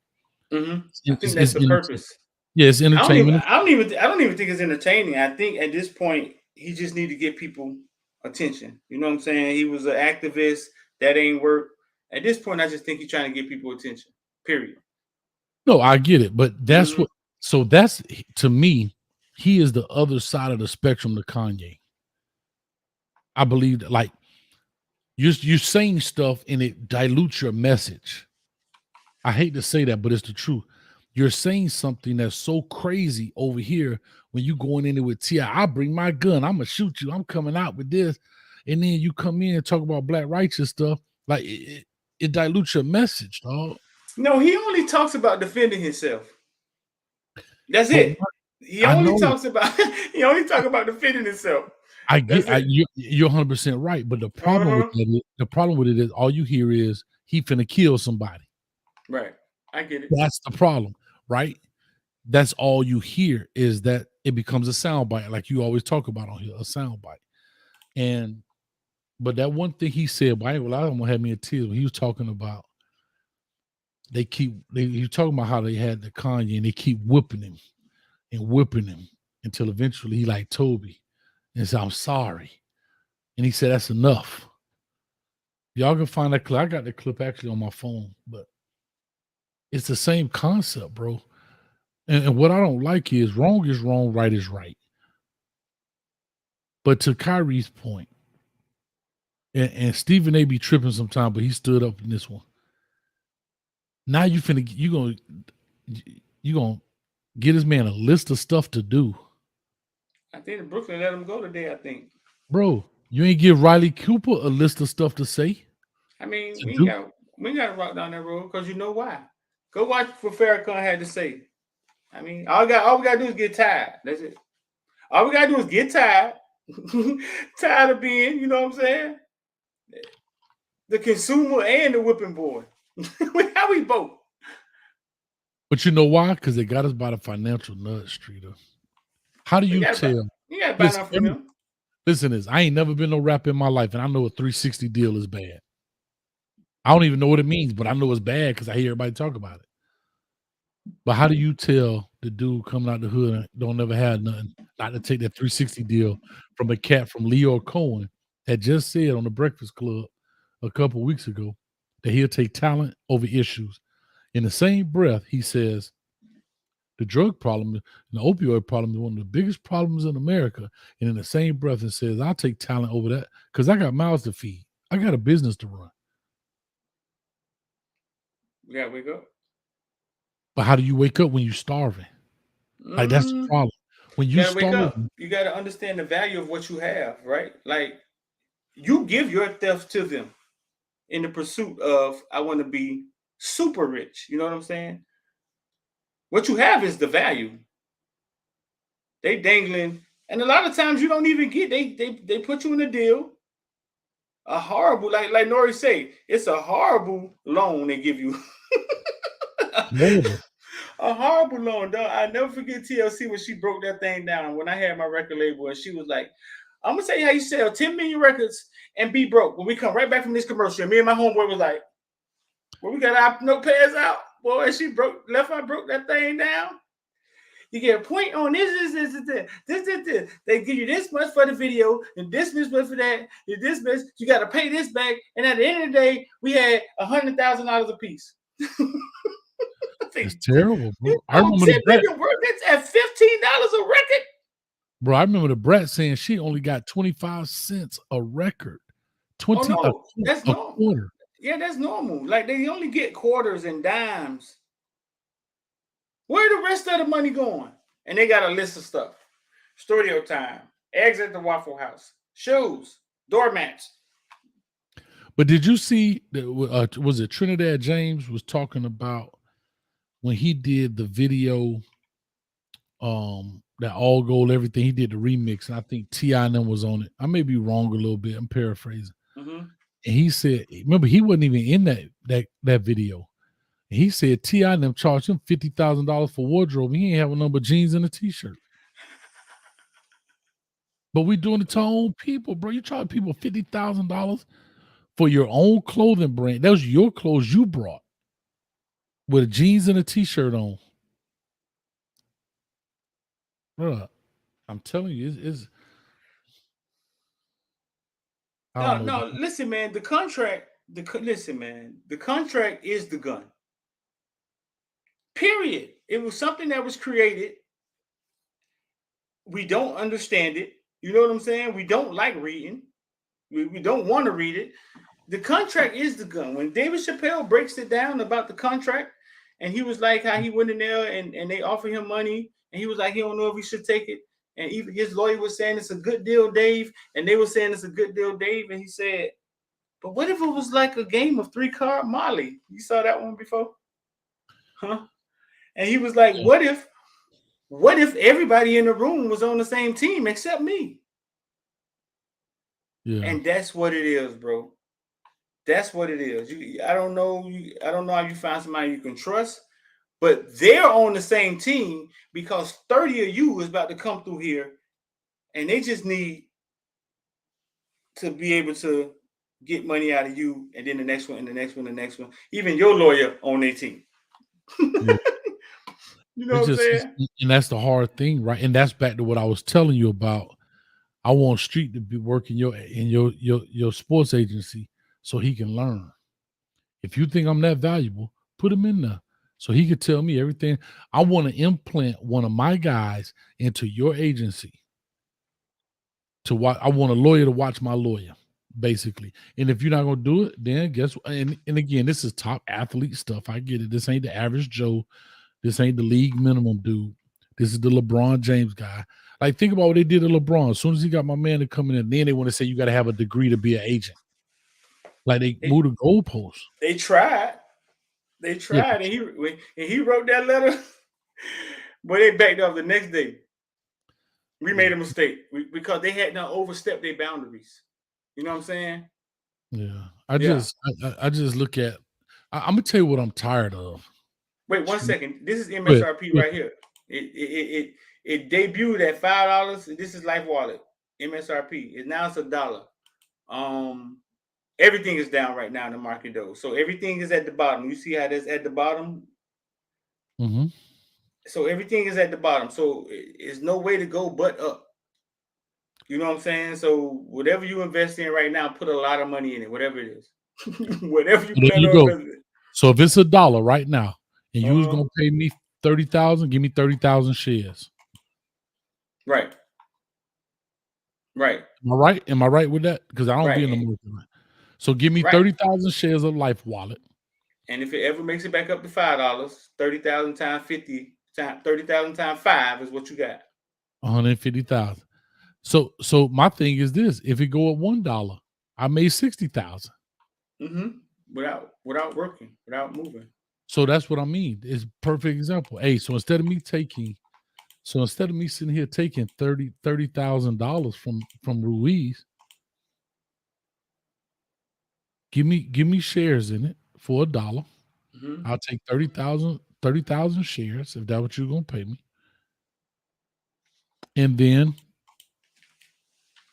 Mm-hmm. I think that's the purpose. Yeah, it's entertainment. I don't even think it's entertaining. I think at this point, he just need to get people attention. You know what I'm saying? He was an activist. That ain't work. At this point, I just think he's trying to get people attention. Period. No, I get it. But that's that's, to me, he is the other side of the spectrum to Kanye. I believe that, like, you're saying stuff and it dilutes your message. I hate to say that, but it's the truth. You're saying something that's so crazy over here when you going in there with T.I. I bring my gun. I'm gonna shoot you. I'm coming out with this, and then you come in and talk about black righteous stuff. Like it dilutes your message, dog. No, he only talks about defending himself. That's But it. He I only know talks about defending himself. I That's get it. you're 100% right, but the problem with it is all you hear is he finna kill somebody. Right. I get it. That's the problem, right? That's all you hear is that it becomes a soundbite, like you always talk about on here, a soundbite. But that one thing he said, but I almost had me in tears when he was talking about he was talking about how they had the Kanye and they keep whipping him until eventually he like Toby and said, I'm sorry. And he said, that's enough. Y'all can find that clip. I got the clip actually on my phone, but it's the same concept, bro. And what I don't like is wrong, right is right. But to Kyrie's point, and Stephen A be tripping sometime, but he stood up in this one. Now you gonna get this man a list of stuff to do. I think Brooklyn let him go today, I think. Bro, you ain't give Riley Cooper a list of stuff to say? I mean, we ain't got to rock down that road because you know why. Go watch what Farrakhan had to say. I mean, all we gotta do is get tired. That's it. All we gotta do is get tired. Tired of being, you know what I'm saying? The consumer and the whipping boy. How we both? But you know why? Because they got us by the financial nut, Streeter. How do you tell? You got to buy enough from them. Listen to this. I ain't never been no rapper in my life, and I know a 360 deal is bad. I don't even know what it means, but I know it's bad because I hear everybody talk about it. But how do you tell the dude coming out the hood and don't never have nothing not to take that 360 deal from a cat from Leo Cohen that just said on the Breakfast Club a couple weeks ago that he'll take talent over issues? In the same breath, he says the drug problem and the opioid problem is one of the biggest problems in America. And in the same breath, it says, I'll take talent over that because I got mouths to feed. I got a business to run. We got to wake up. But how do you wake up when you're starving? Like, that's the problem. When you wake up, you got to understand the value of what you have, right? Like, you give your stuff to them in the pursuit of, I want to be super rich. You know what I'm saying? What you have is the value. They dangling, and a lot of times you don't even get. They put you in a deal. A horrible, like Nori say, it's a horrible loan they give you. A horrible loan, dog. I never forget TLC when she broke that thing down. When I had my record label, and she was like, "I'm gonna tell you how you sell 10 million records and be broke." When we come right back from this commercial, me and my homeboy was like, "Well, we got our notepads out, boy." And she broke that thing down. You get a point on this. They give you this much for the video, and this much for that, and this much. You got to pay this back, and at the end of the day, we had $100,000 a piece. It's terrible, bro. I remember that's at $15 a record. Bro, I remember the Brat saying she only got 25 cents a record. 20 that's a normal. quarter. Yeah, that's normal. Like, they only get quarters and dimes. Where the rest of the money going? And they got a list of stuff. Studio time, eggs at the Waffle House, shoes, doormats. But did you see that? Was it Trinidad James was talking about when he did the video, that all gold everything? He did the remix, and I think T.I. and them was on it. I may be wrong a little bit. I'm paraphrasing. Mm-hmm. And he said, remember, he wasn't even in that video. And he said T.I. and them charged him $50,000 for wardrobe. He ain't have a number of jeans and a t-shirt. But we doing it to our own people, bro. You charge people $50,000 for your own clothing brand. That was your clothes you brought with jeans and a t-shirt on. Bro, I'm telling you, it's no, listen, man. The contract is the gun. Period. It was something that was created. We don't understand it. You know what I'm saying? We don't like reading. We don't want to read it. The contract is the gun. When David Chappelle breaks it down about the contract, And he was like how he went in there and they offered him money, and he was like he don't know if he should take it. And even his lawyer was saying it's a good deal, Dave, and they were saying it's a good deal, Dave. And he said, but what if it was like a game of 3-card Molly? You saw that one before? Huh? And he was like, what if everybody in the room was on the same team except me? Yeah. And that's what it is, bro. That's what it is. I don't know how you find somebody you can trust, but they're on the same team because 30 of you is about to come through here, and they just need to be able to get money out of you, and then the next one, and the next one, the next one. Even your lawyer on their team. Yeah. You know what I'm saying? And that's the hard thing, right? And that's back to what I was telling you about. I want Street to be working your sports agency so he can learn. If you think I'm that valuable, put him in there so he could tell me everything. I want to implant one of my guys into your agency to watch. I want a lawyer to watch my lawyer, basically. And if you're not going to do it, then guess what? And again, this is top athlete stuff. I get it. This ain't the average Joe. This ain't the league minimum dude. This is the LeBron James guy. Like, think about what they did to LeBron. As soon as he got my man to come in, then they want to say you got to have a degree to be an agent. Like, they moved the goalposts. They tried. Yeah. And he wrote that letter, but they backed up the next day. We made a mistake because they had not overstepped their boundaries. You know what I'm saying? Yeah. I just look at. I'm gonna tell you what I'm tired of. Wait 1 second. This is MSRP right here. It debuted at $5. This is Life Wallet MSRP. Now it's $1. Everything is down right now in the market though. So everything is at the bottom. You see how that's at the bottom? Mm-hmm. So everything is at the bottom. So it's no way to go but up. You know what I'm saying? So whatever you invest in right now, put a lot of money in it, whatever it is. Whatever you plan on investing. So if it's $1 right now, and you was gonna pay me 30,000, give me 30,000 shares. Right. Am I right with that? Because I don't be in the market. So give me 30,000 shares of Life Wallet. And if it ever makes it back up to $5, 30,000 times 50 times 30,000 times 5 is what you got. 150,000. So my thing is this: if it go at $1, I made 60,000. Mm-hmm. Without working, without moving. So that's what I mean. It's a perfect example. Hey, so instead of me sitting here taking $30,000 from Ruiz, give me shares in it for $1. Mm-hmm. I'll take 30,000 shares if that's what you're gonna pay me. And then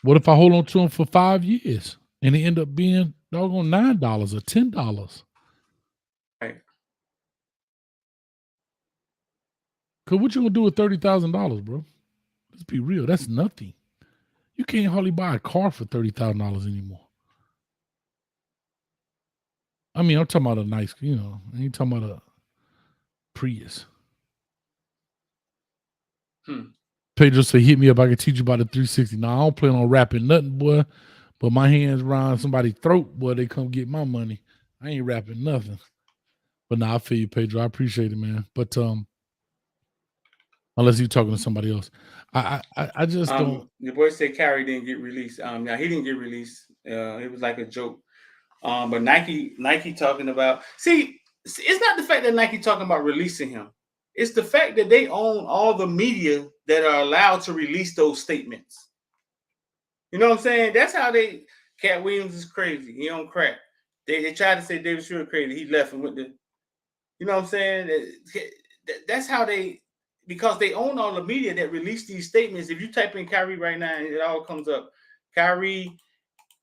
what if I hold on to them for 5 years and they end up being doggone $9 or $10? Right. Cause what you gonna do with $30,000, bro? Let's be real. That's nothing. You can't hardly buy a car for $30,000 anymore. I mean, I'm talking about a nice, I ain't talking about a Prius. Pedro said, hit me up. I can teach you about the 360. Now, I don't plan on rapping nothing, boy. But my hands around somebody's throat, boy, they come get my money. I ain't rapping nothing. But I feel you, Pedro. I appreciate it, man. But unless you're talking to somebody else. I just don't. The boy said Kyrie didn't get released. Now he didn't get released. It was like a joke. But Nike talking about, see, it's not the fact that Nike talking about releasing him. It's the fact that they own all the media that are allowed to release those statements. You know what I'm saying? That's how Cat Williams is crazy. He on crack. They tried to say David Stewart crazy. He left and went to, you know what I'm saying? That's how because they own all the media that release these statements. If you type in Kyrie right now, it all comes up. Kyrie,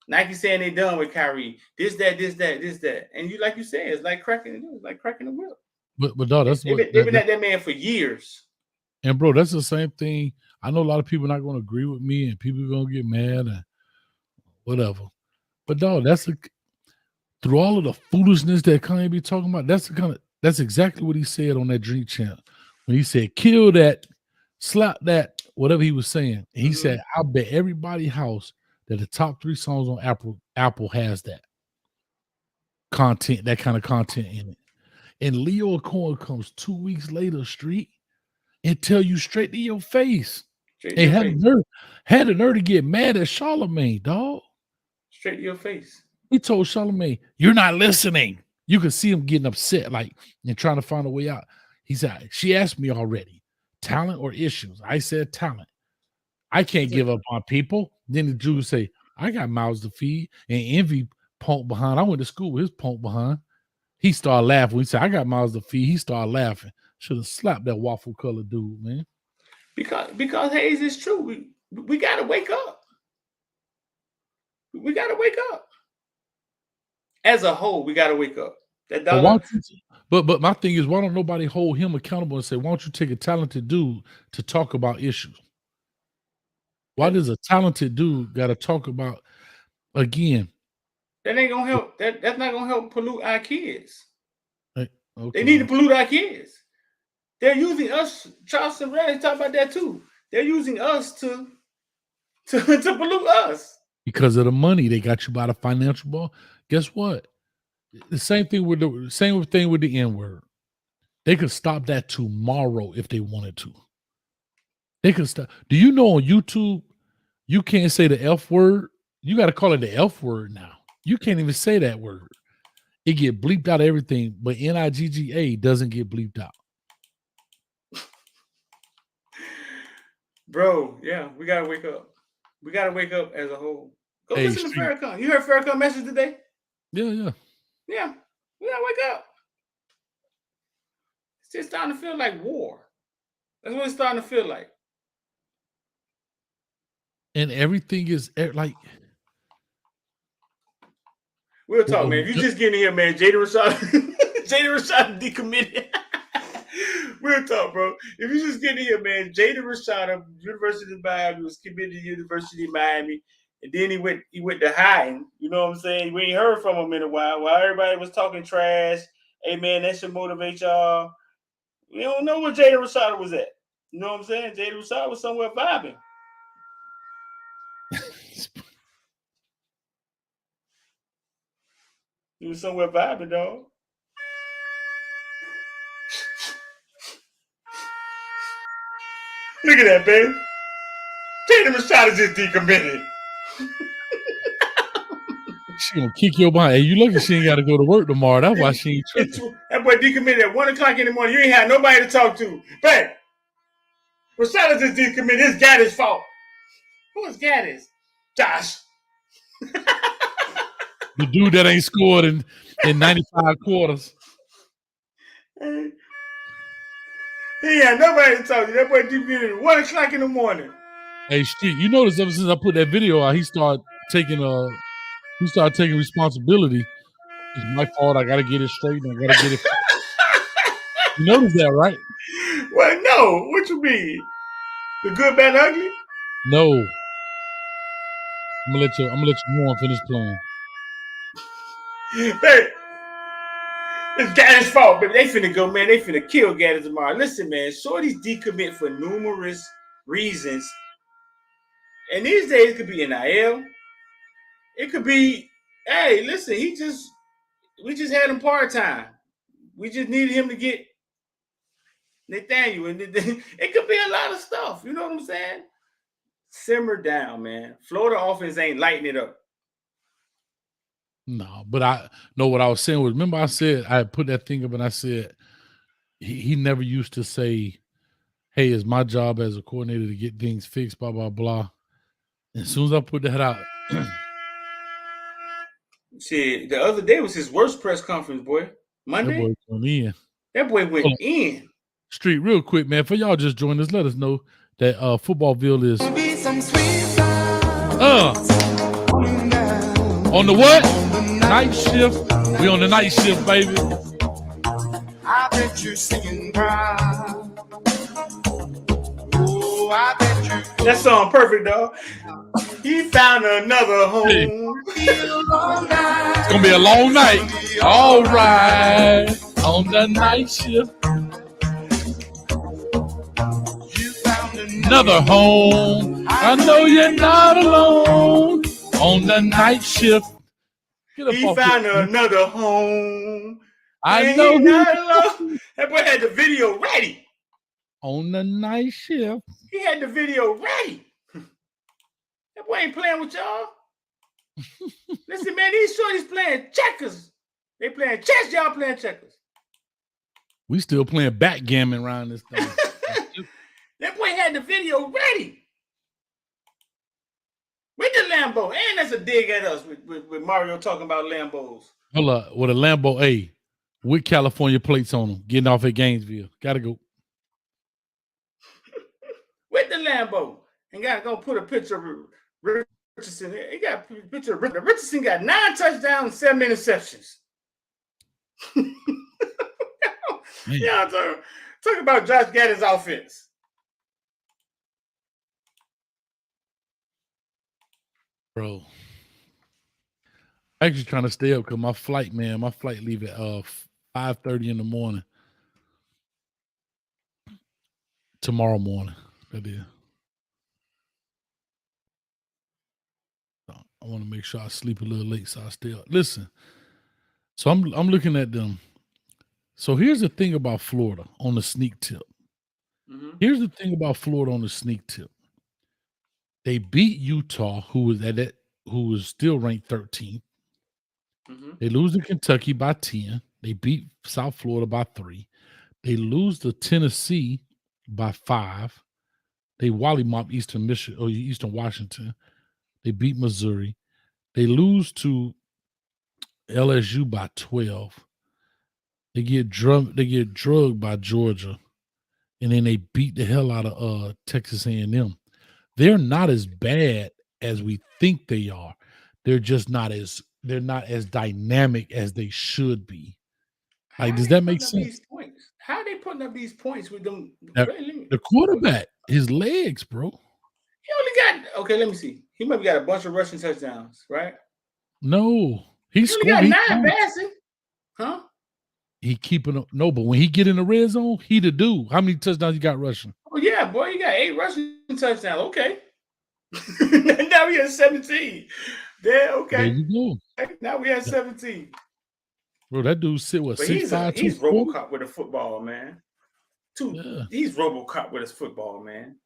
Nike saying they done with Kyrie. This, that. And you, like you said, it's like cracking the whip. But dog, they've been at that man for years. And bro, that's the same thing. I know a lot of people are not going to agree with me, and people are going to get mad and whatever. But dog, through all of the foolishness that Kanye be talking about, that's exactly what he said on that Drink Champ when he said, "Kill that, slap that," whatever he was saying. And he said, "I bet everybody's house that the top 3 songs on Apple has that content, that kind of content in it." And Leo Cohen comes 2 weeks later, street, and tell you straight to your face. Straight to And your face. had the nerve to get mad at Charlemagne, dog. Straight to your face. He told Charlemagne, "You're not listening." You could see him getting upset, like, and trying to find a way out. He said, "She asked me already, talent or issues?" I said, "Talent. I can't give up on people." Then the Jew would say, "I got mouths to feed." And Envy punk behind. I went to school with his punk behind. He started laughing. He said, "I got mouths to feed." He started laughing. Should have slapped that waffle colored dude, man. Because Hayes, is true. We gotta wake up. We gotta wake up. As a whole, we gotta wake up. That dollar. But my thing is, why don't nobody hold him accountable and say, "Why don't you take a talented dude to talk about issues?" Why does a talented dude got to talk about, again? That ain't gonna help. That's not gonna help pollute our kids. Okay. They need to pollute our kids. They're using us. Charleston Raleigh talk about that too. They're using us to pollute us. Because of the money, they got you by the financial ball. Guess what? The same thing with the N-word. They could stop that tomorrow if they wanted to. They could stop. Do you know on YouTube, you can't say the F word? You got to call it the F word now. You can't even say that word. It get bleeped out of everything, but NIGGA doesn't get bleeped out. Bro, yeah, we got to wake up. We got to wake up as a whole. Go listen to Farrakhan. You heard Farrakhan message today? Yeah. Yeah, we got to wake up. It's just starting to feel like war. That's what it's starting to feel like. And everything is like... We'll talk, man. If you just get in here, man, Jaden Rashada decommitted. We'll talk, bro. If you just get in here, man, Jaden Rashada, University of Miami, was committed to University of Miami, and then he went to hiding. You know what I'm saying? We ain't heard from him in a while. While everybody was talking trash, hey man, that should motivate y'all. We don't know where Jaden Rashada was at. You know what I'm saying? Jaden Rashada was somewhere vibing. He was somewhere vibing, dog. Look at that, baby. Jaden Rashada just decommitted. She gonna kick your behind. Hey, you lucky she ain't got to go to work tomorrow. That's why she ain't tripping. That boy decommitted at 1 o'clock in the morning. You ain't had nobody to talk to. Bang! Rashada just decommitted. It's Gaddis' fault. Who is Gaddis? Josh. The dude that ain't scored in 95 quarters. He ain't had nobody to talk to. That boy decommitted at 1 o'clock in the morning. Hey, shit, you notice ever since I put that video out, he started taking responsibility. It's my fault. I got to get it straight. I got to get it. You notice that, right? Well, no. What you mean? The good, bad, ugly? No. I'm gonna let you go on finish playing. Hey, it's Gaddis' fault, baby. They finna go, man. They finna kill Gaddis tomorrow. Listen, man. Shorty's decommit for numerous reasons. And these days, it could be NIL. It could be, hey, listen, we just had him part-time. We just needed him to get Nathaniel. And it could be a lot of stuff. You know what I'm saying? Simmer down, man. Florida offense ain't lighting it up. No, but I know what I was saying was, remember I said, I put that thing up and I said, he never used to say, hey, it's my job as a coordinator to get things fixed, blah, blah, blah. And as soon as I put that out. See, the other day was his worst press conference, boy. Monday? That boy went in. That boy went in. Street, real quick, man, for y'all just joined us, let us know that Footballville is on the what? Night shift. We on the night shift, baby. I bet you're singing proud. Oh, I bet you. That song perfect, dog. He found another home. Hey. It's gonna be a long night. All right. On the night shift. Another home. I know you're not alone. On the night shift. He found another home. I know. That boy had the video ready. On the night shift. He had the video ready. That boy ain't playing with y'all. Listen, man, these shorties playing checkers. They playing chess, y'all playing checkers. We still playing backgammon around this thing. That boy had the video ready. With the Lambo. And that's a dig at us with Mario talking about Lambos. Hold up. With a Lambo A with California plates on them, getting off at Gainesville. Gotta go. With the Lambo. And gotta go put a picture of Richardson. He got a picture of Richardson got 9 touchdowns and 7 interceptions. Yeah, talk about Josh Gadden's offense. Bro. I'm actually trying to stay up because my flight leave at 5:30 in the morning. Tomorrow morning. That is. So I want to make sure I sleep a little late so I stay up. Listen. So I'm looking at them. So here's the thing about Florida on the sneak tip. Mm-hmm. Here's the thing about Florida on the sneak tip. They beat Utah, who was still ranked 13th. Mm-hmm. They lose to Kentucky by 10. They beat South Florida by 3. They lose to Tennessee by 5. They mopped Eastern Washington. They beat Missouri. They lose to LSU by 12. They get drugged by Georgia, and then they beat the hell out of Texas A&M. They're not as bad as we think they are. They're not as dynamic as they should be. Like, does that make sense? How are they putting up these points with them? The quarterback, his legs, bro. He only got, okay, let me see. He might have got a bunch of rushing touchdowns, right? No. He only got 9 passing. Huh? He keeping up. No, but when he get in the red zone, he the dude. How many touchdowns you got rushing? Oh, yeah, boy. You got 8 rushing touchdowns. Okay. Now we at 17. There, okay. There you go. Now we at 17. Bro, that dude sit with 6'5", he's RoboCop with a football, man. He's RoboCop with his football, man.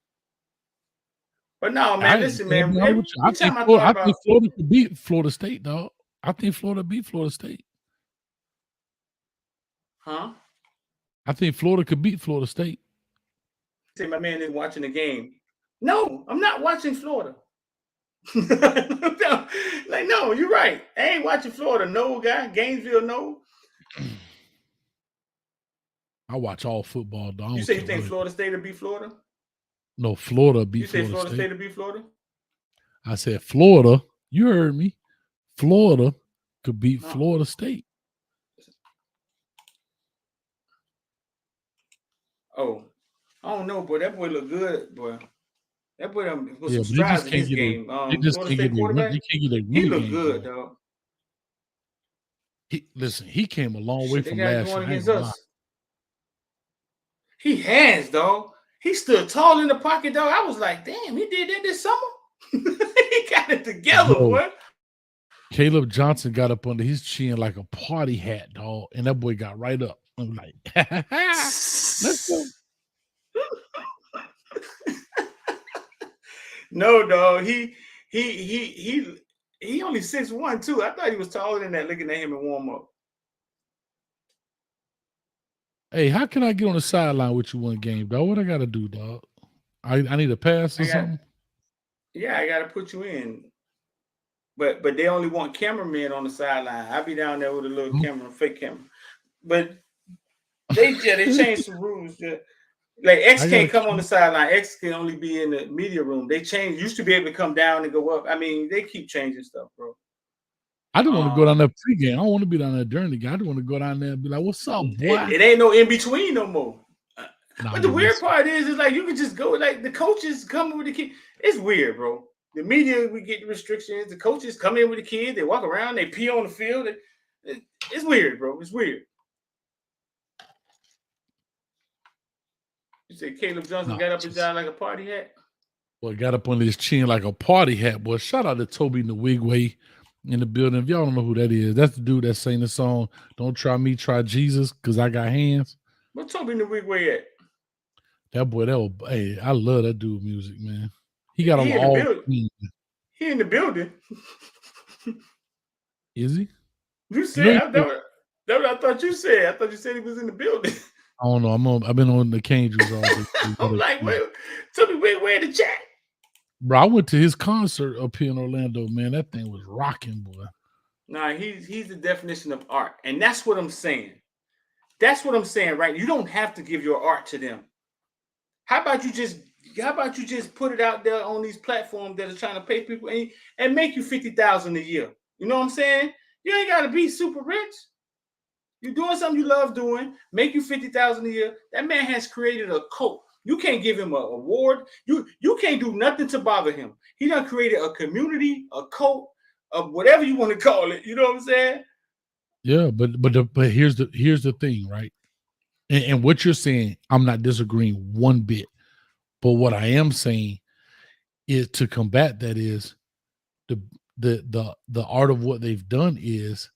But no, man, listen, man. I think Florida could beat Florida State, dog. I think Florida beat Florida State. Huh? I think Florida could beat Florida State. Say my man is watching the game. No, I'm not watching Florida. No, you're right. I ain't watching Florida. No, guy. Gainesville, no. I watch all football, dog. You say you think Florida State will beat Florida? No, Florida beat Florida State. You say Florida State will beat Florida? I said Florida. You heard me. Florida could beat Florida State. Oh, I don't know, boy. That boy look good, boy. That boy put some strides in his game. Florida State quarterback, he look good, dog. He came a long way from last year. Against us. He has, dog. He stood tall in the pocket, dog. I was like, damn, he did that this summer. He got it together, boy. Caleb Johnson got up under his chin like a party hat, dog, and that boy got right up. I'm like, let's go. No, dog. He only 6'1", too. I thought he was taller than that. Looking at him in warm up. Hey, how can I get on the sideline with you one game, dog? What I got to do, dog? I need a pass or something. Yeah, I got to put you in. But they only want cameramen on the sideline. I'll be down there with a little camera, fake camera. But they changed some rules. Like X can't come on the sideline. X can only be in the media room. They changed. Used to be able to come down and go up. I mean, they keep changing stuff, bro. I don't want to go down there pregame. I don't want to be down there during the game. I just want to go down there and be like, "What's up, boy?" It ain't no in between no more. But the weird part is like you can just go. Like the coaches come with the kid. It's weird, bro. The media, we get restrictions. The coaches come in with the kid. They walk around. They pee on the field. It's weird, bro. It's weird. You said Caleb Johnson got up his down like a party hat? Boy, got up on his chin like a party hat, boy. Shout out to Toby Nwigwe. in the building. If y'all don't know who that is, that's the dude that sang the song "Don't Try Me, Try Jesus," because I got hands. What Toby in the week where at? That boy, hey, I love that dude music, man. He got He on in the all. building. He in the building. Is he? You said that's what I thought you said. I thought you said he was in the building. I don't know. I've been on the cane juice all day. I'm like, wait, tell me where the chat. Bro, I went to his concert up here in Orlando, man. That thing was rocking, boy. Nah, he's the definition of art. And that's what I'm saying. That's what I'm saying, right? You don't have to give your art to them. How about you just put it out there on these platforms that are trying to pay people and make you $50,000 a year? You know what I'm saying? You ain't gotta be super rich. You're doing something you love doing, make you $50,000 a year. That man has created a cult. You can't give him an award. You can't do nothing to bother him. He done created a community, a cult, of whatever you want to call it. You know what I'm saying? Yeah, but here's the thing, right? And what you're saying, I'm not disagreeing one bit. But what I am saying is to combat that is the art of what they've done is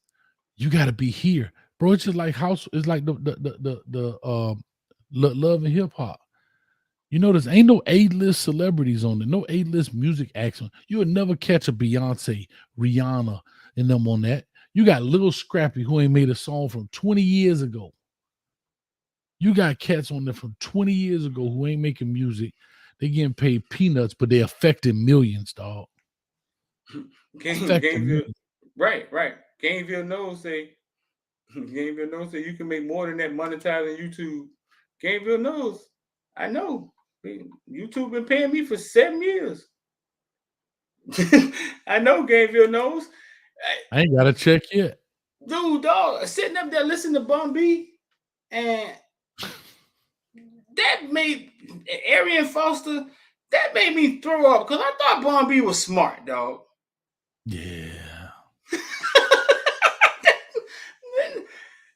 you got to be here, bro. It's just like house. It's like the love and hip hop. You notice ain't no A-list celebrities on there, no A-list music acts on. You would never catch a Beyonce, Rihanna, and them on that. You got Little Scrappy who ain't made a song from 20 years ago. You got cats on there from 20 years ago who ain't making music. They getting paid peanuts, but they affecting millions, dog. Right. Gameville knows say you can make more than that monetizing YouTube. Gameville knows. I know. YouTube been paying me for 7 years. I know Gameville knows. I ain't got a check yet. Dude, dog, sitting up there listening to Bun B, and that made Arian Foster, that made me throw up because I thought Bun B was smart, dog. Yeah.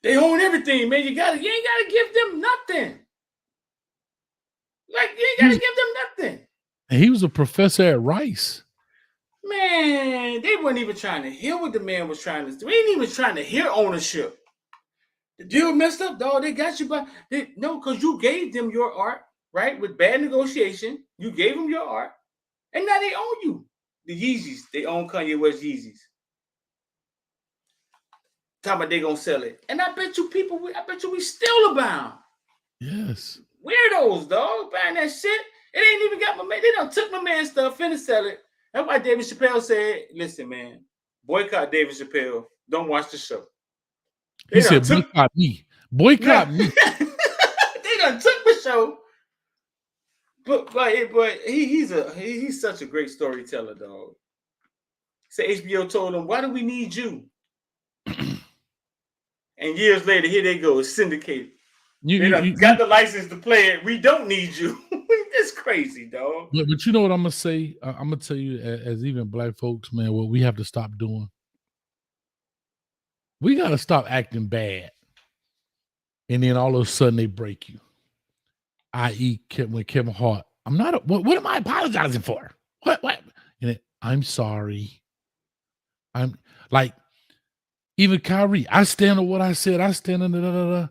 They own everything, man. You ain't gotta give them nothing. Like, you ain't gotta give them nothing. And he was a professor at Rice. Man, they weren't even trying to hear what the man was trying to do. They ain't even trying to hear ownership. The deal messed up, dog. They got you by no, because you gave them your art, right? With bad negotiation. You gave them your art, and now they own you. The Yeezys, they own Kanye West Yeezys. Talking about they gonna sell it. And I bet you we still abound. Yes. Weirdos, dog, buying that shit. It ain't even got my man. They done took my man's stuff, finna sell it. That's why David Chappelle said, listen, man, boycott David Chappelle. Don't watch the show. He said, boycott me. Boycott me. They done took the show. But he's such a great storyteller, dog. So HBO told him, why do we need you? And years later, here they go, it's syndicated. They got the license to play it. We don't need you. It's crazy, dog. But you know what I'm gonna say? I'm gonna tell you, as even black folks, man, what we have to stop doing. We gotta stop acting bad, and then all of a sudden they break you. I.e., when Kevin Hart, I'm not. What am I apologizing for? What? And I'm sorry. I'm like, even Kyrie. I stand on what I said. I stand on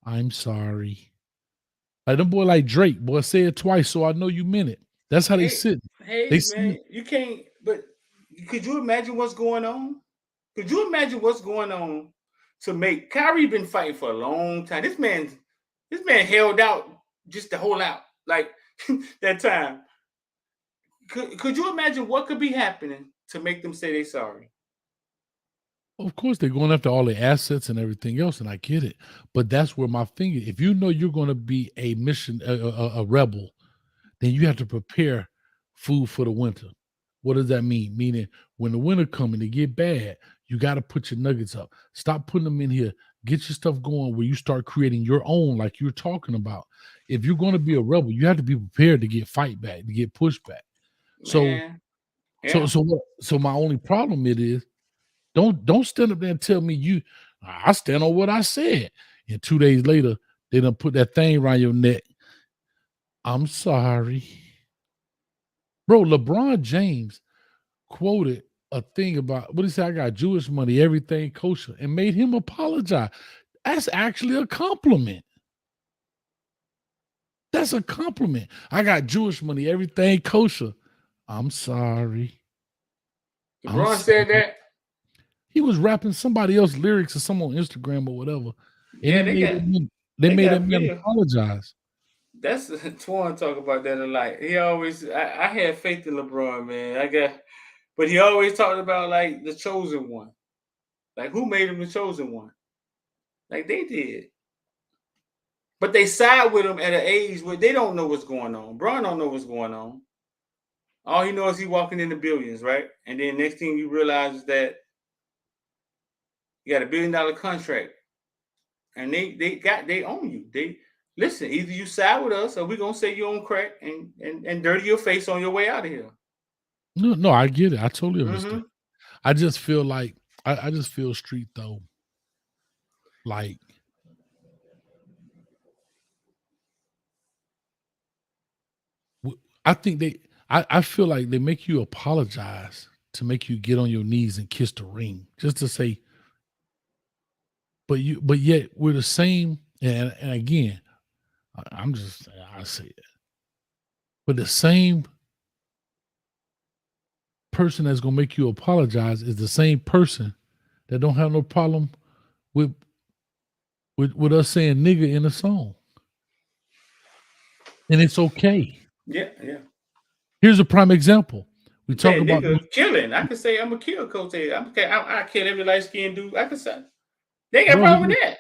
I'm sorry. Like them boy like Drake, boy, say it twice so I know you meant it. That's how they sit. Hey, man, you can't, but could you imagine what's going on? Could you imagine what's going on to make Kyrie been fighting for a long time? This man held out just to hold out like that time. Could you imagine what could be happening to make them say they sorry? Of course, they're going after all the assets and everything else, and I get it. But that's where my finger. If you know you're going to be a rebel, then you have to prepare food for the winter. What does that mean? Meaning, when the winter comes and they get bad, you got to put your nuggets up. Stop putting them in here. Get your stuff going where you start creating your own, like you're talking about. If you're going to be a rebel, you have to be prepared to get fight back, to get pushback. So, yeah. So my only problem is. Don't stand up there and tell me I stand on what I said. And 2 days later, they done put that thing around your neck. I'm sorry. Bro, LeBron James quoted a thing about what he said. I got Jewish money, everything kosher, and made him apologize. That's actually a compliment. That's a compliment. I got Jewish money, everything kosher. I'm sorry. LeBron said that. He was rapping somebody else's lyrics or some on Instagram or whatever. And Yeah, they made got him video. apologize. That's Twan talk about that a lot. He always I had faith in LeBron, man. But he always talked about like the chosen one. Like who made him the chosen one? Like they did. But they side with him at an age where they don't know what's going on. Bron don't know what's going on. All he knows is he walking in the billions, right? And then next thing you realize is that you got $1 billion contract. And they own you. They listen, either you side with us or we're gonna say you on crack and dirty your face on your way out of here. No, I get it. I totally understand. I just feel like I just feel street though. Like I think I feel like they make you apologize to make you get on your knees and kiss the ring just to say, but yet we're the same. And again, I say it, but the same person that's gonna make you apologize is the same person that don't have no problem with us saying nigga in a song, and it's okay. Yeah. Here's a prime example. We talk about killing. I could say I'm a kill coach. I kill every light skinned dude. I could say they ain't got a problem with that.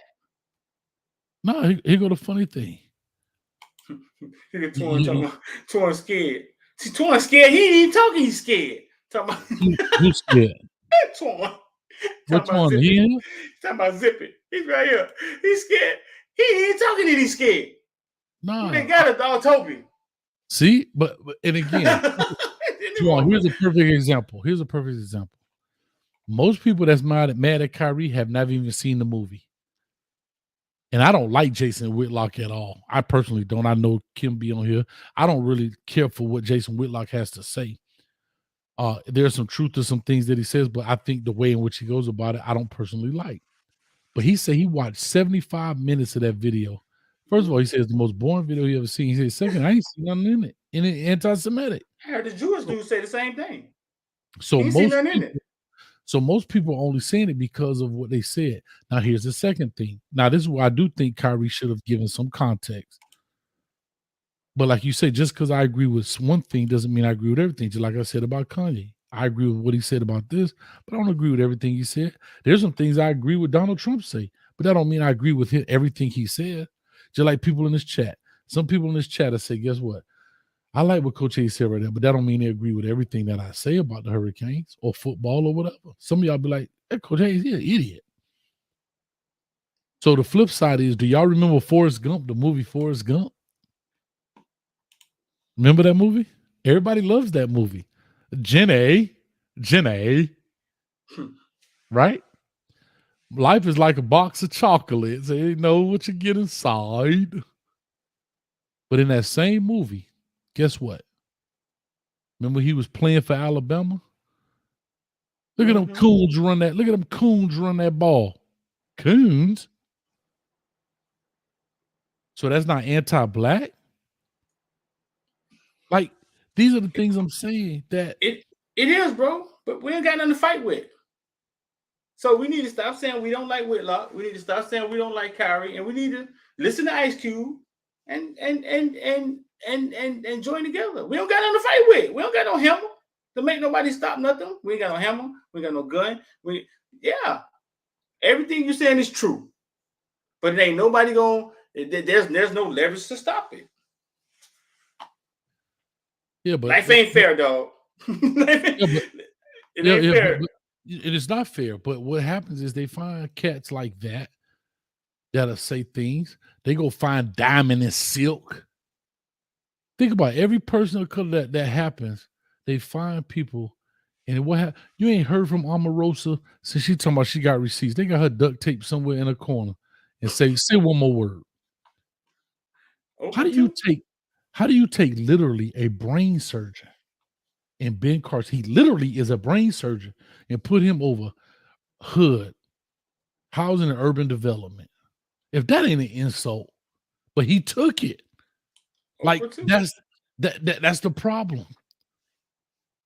No, here go the funny thing. Look at Torn scared. See, Torn scared. He ain't even talking. He's scared. Talking about who's scared? Torn. What's on? Talking about zipping. He's right here. He's scared. He ain't talking. And he's scared. No, they got it. Dog Toby. See, but and again, here's a perfect example. Most people that's mad at Kyrie have never even seen the movie. And I don't like Jason Whitlock at all. I personally don't. I know Kim be on here. I don't really care for what Jason Whitlock has to say. There's some truth to some things that he says, but I think the way in which he goes about it, I don't personally like. But he said he watched 75 minutes of that video. First of all, he says the most boring video he ever seen. He said, second, I ain't seen nothing in it. And it's anti-Semitic. I heard the Jewish dude say the same thing. So most people are only saying it because of what they said. Now, here's the second thing. Now, this is why I do think Kyrie should have given some context. But like you say, just because I agree with one thing doesn't mean I agree with everything. Just like I said about Kanye. I agree with what he said about this, but I don't agree with everything he said. There's some things I agree with Donald Trump say, but that don't mean I agree with everything he said. Just like people in this chat. Some people in this chat have said, guess what? I like what Coach A said right there, but that don't mean they agree with everything that I say about the Hurricanes or football or whatever. Some of y'all be like, hey, Coach A, he's an idiot. So the flip side is, do y'all remember Forrest Gump, the movie Forrest Gump? Remember that movie? Everybody loves that movie. Jenny, right? Life is like a box of chocolates. You know what you get inside. But in that same movie, guess what? Remember he was playing for Alabama? Look at them coons run that. Look at them coons run that ball. Coons? So that's not anti-black? Like, these are the things I'm saying that it is, bro. But we ain't got nothing to fight with. So we need to stop saying we don't like Whitlock. We need to stop saying we don't like Kyrie, and we need to listen to Ice Cube and join together. We don't got nothing to fight with. We don't got no hammer to make nobody stop nothing. We ain't got no hammer. We ain't got no gun. Everything you're saying is true, but it ain't nobody going. There's no leverage to stop it. Yeah, but life ain't fair, dog. It ain't fair. It is not fair. But what happens is they find cats like that'll say things. They go find diamond and silk. Think about it. Every person of color that happens. They find people, and what you ain't heard from Omarosa since she talking about she got receipts. They got her duct tape somewhere in a corner and say one more word. How do you take literally a brain surgeon and Ben Carson, he literally is a brain surgeon, and put him over HUD, housing and urban development. If that ain't an insult, but he took it. Like that's the problem.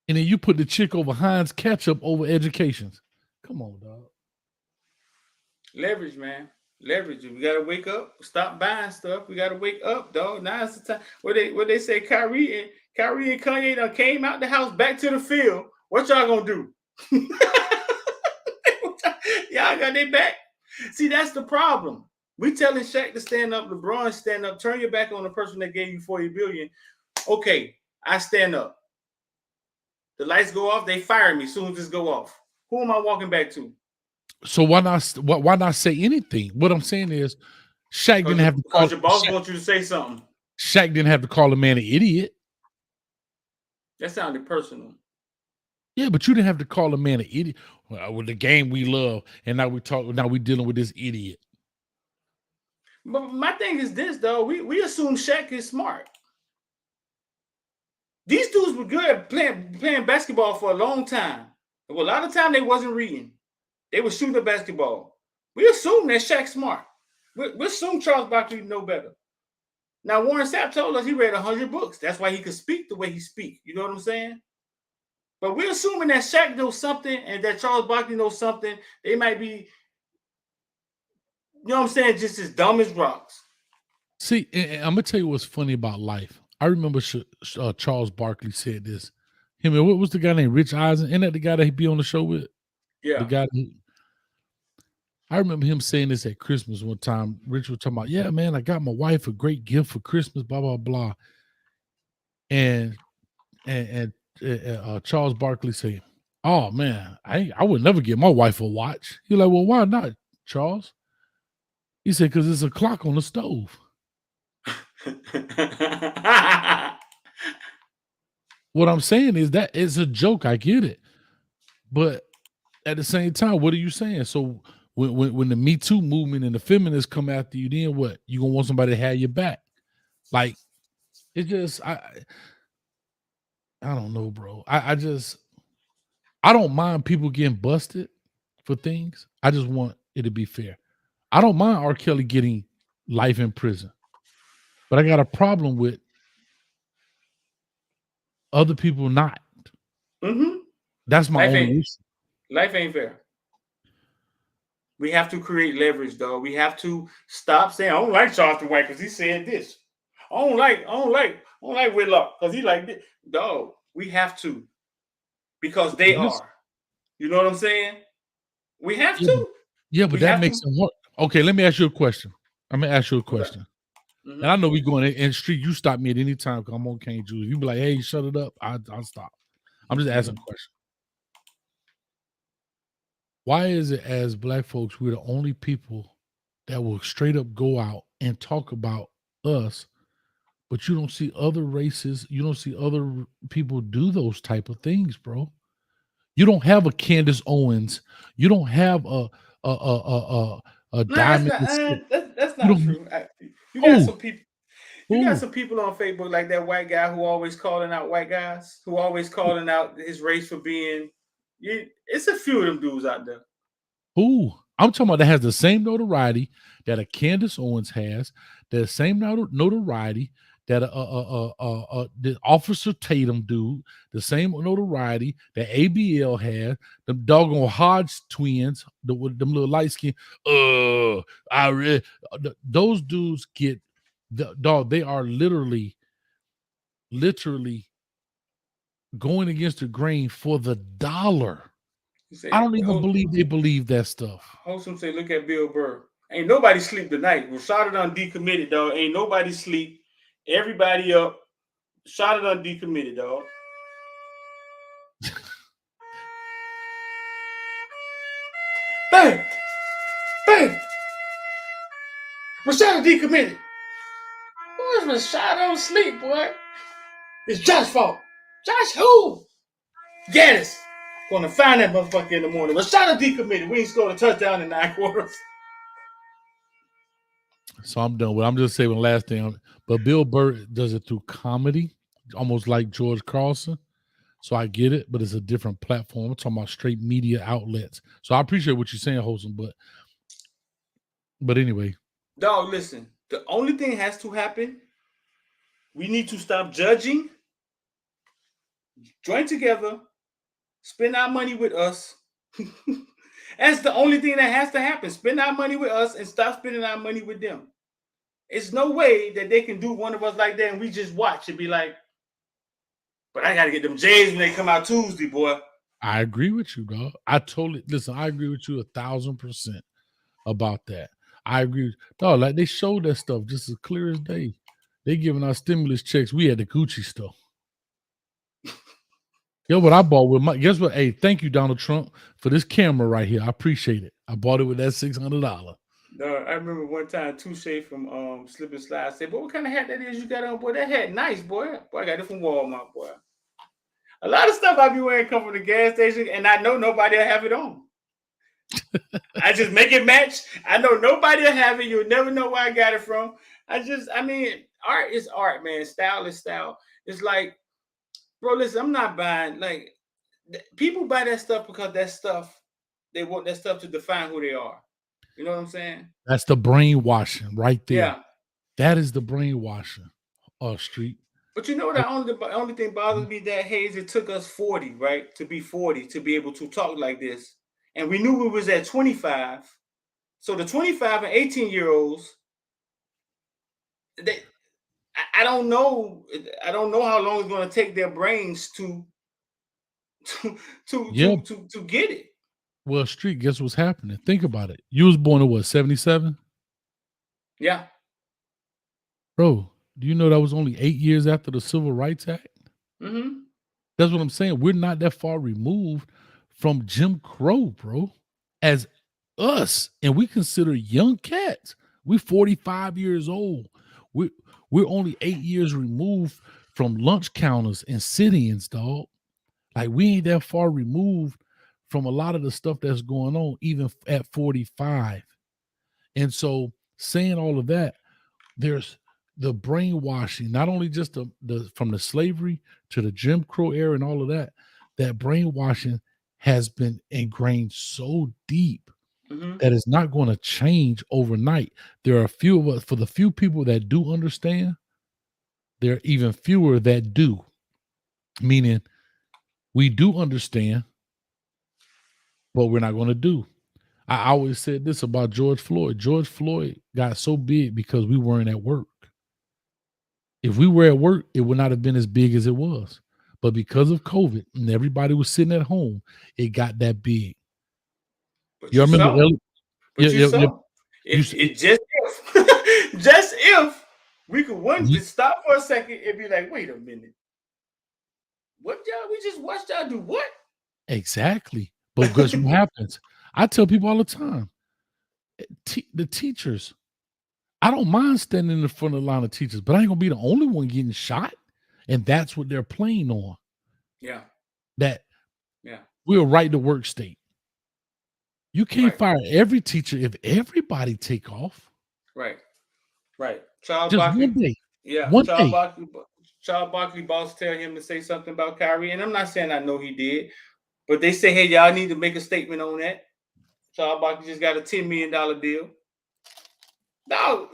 And then you put the chick over Heinz ketchup over educations. Come on, dog. Leverage, man. Leverage. We gotta wake up. Stop buying stuff. We gotta wake up, dog. Now it's the time. What they say, Kyrie and Kanye done came out the house back to the field. What y'all gonna do? Y'all got their back. See, that's the problem. We telling Shaq to stand up, LeBron stand up, turn your back on the person that gave you $40 billion. Okay, I stand up. The lights go off, they fire me as soon as this go off. Who am I walking back to? So why not say anything? What I'm saying is, Shaq didn't have to call. Because your boss wants you to say something. Shaq didn't have to call a man an idiot. That sounded personal. Yeah, but you didn't have to call a man an idiot. Well, with the game we love, and now we dealing with this idiot. But my thing is this, though. We assume Shaq is smart. These dudes were good at playing basketball for a long time. Well, a lot of time they wasn't reading. They were shooting the basketball. We assume that Shaq's smart. We assume Charles Barkley know better. Now, Warren Sapp told us he read 100 books. That's why he could speak the way he speaks. You know what I'm saying? But we're assuming that Shaq knows something and that Charles Barkley knows something. They might be, you know what I'm saying, just as dumb as rocks. See, and I'm going to tell you what's funny about life. I remember Charles Barkley said this. What was the guy named Rich Eisen? Isn't that the guy that he'd be on the show with? Yeah. The guy I remember him saying this at Christmas one time. Rich was talking about, yeah, man, I got my wife a great gift for Christmas, blah, blah, blah. And Charles Barkley said, oh, man, I would never get my wife a watch. He's like, well, why not, Charles? He said, because it's a clock on the stove. What I'm saying is that it's a joke. I get it. But at the same time, what are you saying? So when the Me Too movement and the feminists come after you, then what? You gonna want somebody to have your back? Like, it just I don't know, bro. I don't mind people getting busted for things. I just want it to be fair. I don't mind R. Kelly getting life in prison, but I got a problem with other people not. Mm-hmm. That's my only issue. Life ain't fair. We have to create leverage, though. We have to stop saying, I don't like Charleston White because he said this. I don't like Whitlock because he like this. Dog, we have to. Because they are. You know what I'm saying? We have to. Yeah, but that makes it work. Okay, let me ask you a question. I'm going to ask you a question. Okay. Mm-hmm. And I know we going in the street. You stop me at any time because I'm on Cane Juice. You be like, hey, shut it up. I'll stop. I'm just asking a question. Why is it as Black folks, we're the only people that will straight up go out and talk about us, but you don't see other races, you don't see other people do those type of things, bro? You don't have a Candace Owens. You don't have a Diamond. That's not true. You got some people. You got some people on Facebook like that white guy who always calling out white guys, who always calling out his race for being. It's a few of them dudes out there. Who? I'm talking about that has the same notoriety that a Candace Owens has, the same notoriety that the Officer Tatum dude, the same notoriety that ABL had, the doggone Hodge twins, them little light skin. Those dudes get dog. They are literally going against the grain for the dollar. Say, I don't even believe they believe that stuff. Wholesome say, look at Bill Burr. Ain't nobody sleep tonight. Rashada done decommitted, dog. Ain't nobody sleep. Everybody up. Rashada done decommitted, dog. Bang! Bang! Rashada decommitted. Who is Rashada on sleep, boy? It's Josh's fault. Josh who? Gaddis. Gonna find that motherfucker in the morning. Rashada decommitted. We ain't scored a touchdown in 9 quarters. So I'm done with it. I'm just saying the last thing. But Bill Burr does it through comedy, almost like George Carlson. So I get it, but it's a different platform. I'm talking about straight media outlets. So I appreciate what you're saying, Holson, but anyway. Dog, listen. The only thing that has to happen, we need to stop judging, join together, spend our money with us. That's the only thing that has to happen. Spend our money with us and stop spending our money with them. It's no way that they can do one of us like that and we just watch and be like, but I got to get them J's when they come out Tuesday, boy. I agree with you, dog. I agree with you 1,000% about that. I agree. Dog, like they showed that stuff just as clear as day. They giving our stimulus checks. We had the Gucci stuff. Yo, what I bought with my, guess what? Hey, thank you, Donald Trump, for this camera right here. I appreciate it. I bought it with that $600. No, I remember one time Touche from Slip and Slide said, boy, what kind of hat that is you got on, boy? That hat nice, boy. Boy, I got it from Walmart, boy. A lot of stuff I be wearing come from the gas station, and I know nobody will have it on. I just make it match. I know nobody will have it. You'll never know where I got it from. I mean, art is art, man. Style is style. It's like, bro, listen, I'm not buying, like, people buy that stuff because that stuff, they want that stuff to define who they are. You know what I'm saying? That's the brainwashing right there. Yeah. That is the brainwashing, Street. But you know what? The only thing bothers me that Hayes, it took us 40, right, to be 40 to be able to talk like this, and we knew we was at 25. So the 25 and 18-year-olds, I don't know how long it's going to take their brains to get it. Well, Street, guess what's happening? Think about it. You was born in what, 77? Yeah. Bro, do you know that was only 8 years after the Civil Rights Act? Mm-hmm. That's what I'm saying. We're not that far removed from Jim Crow, bro, as us. And we consider young cats. We're 45 years old. We're only 8 years removed from lunch counters and sit-ins, dog. Like, we ain't that far removed from a lot of the stuff that's going on, even at 45. And so saying all of that, there's the brainwashing, not only just the from the slavery to the Jim Crow era and all of that, that brainwashing has been ingrained so deep that it's not going to change overnight. There are a few of us, for the few people that do understand, there are even fewer that do. Meaning we do understand, but we're not going to do. I always said this about George Floyd. George Floyd got so big because we weren't at work. If we were at work, it would not have been as big as it was. But because of COVID and everybody was sitting at home, it got that big. But you remember? Just if we could stop for a second and be like, wait a minute. What y'all? We just watched y'all do what? Exactly. But guess what happens? I tell people all the time, the teachers, I don't mind standing in the front of the line of teachers, but I ain't gonna be the only one getting shot. And that's what they're playing on. Yeah. We're a right to work state. You can't fire every teacher if everybody take off. Right. Charles Just Barkley. one day. Yeah. One Charles day. Barkley boss tell him to say something about Kyrie. And I'm not saying I know he did, but they say, hey, y'all need to make a statement on that. Charles Barkley just got a $10 million deal. Now,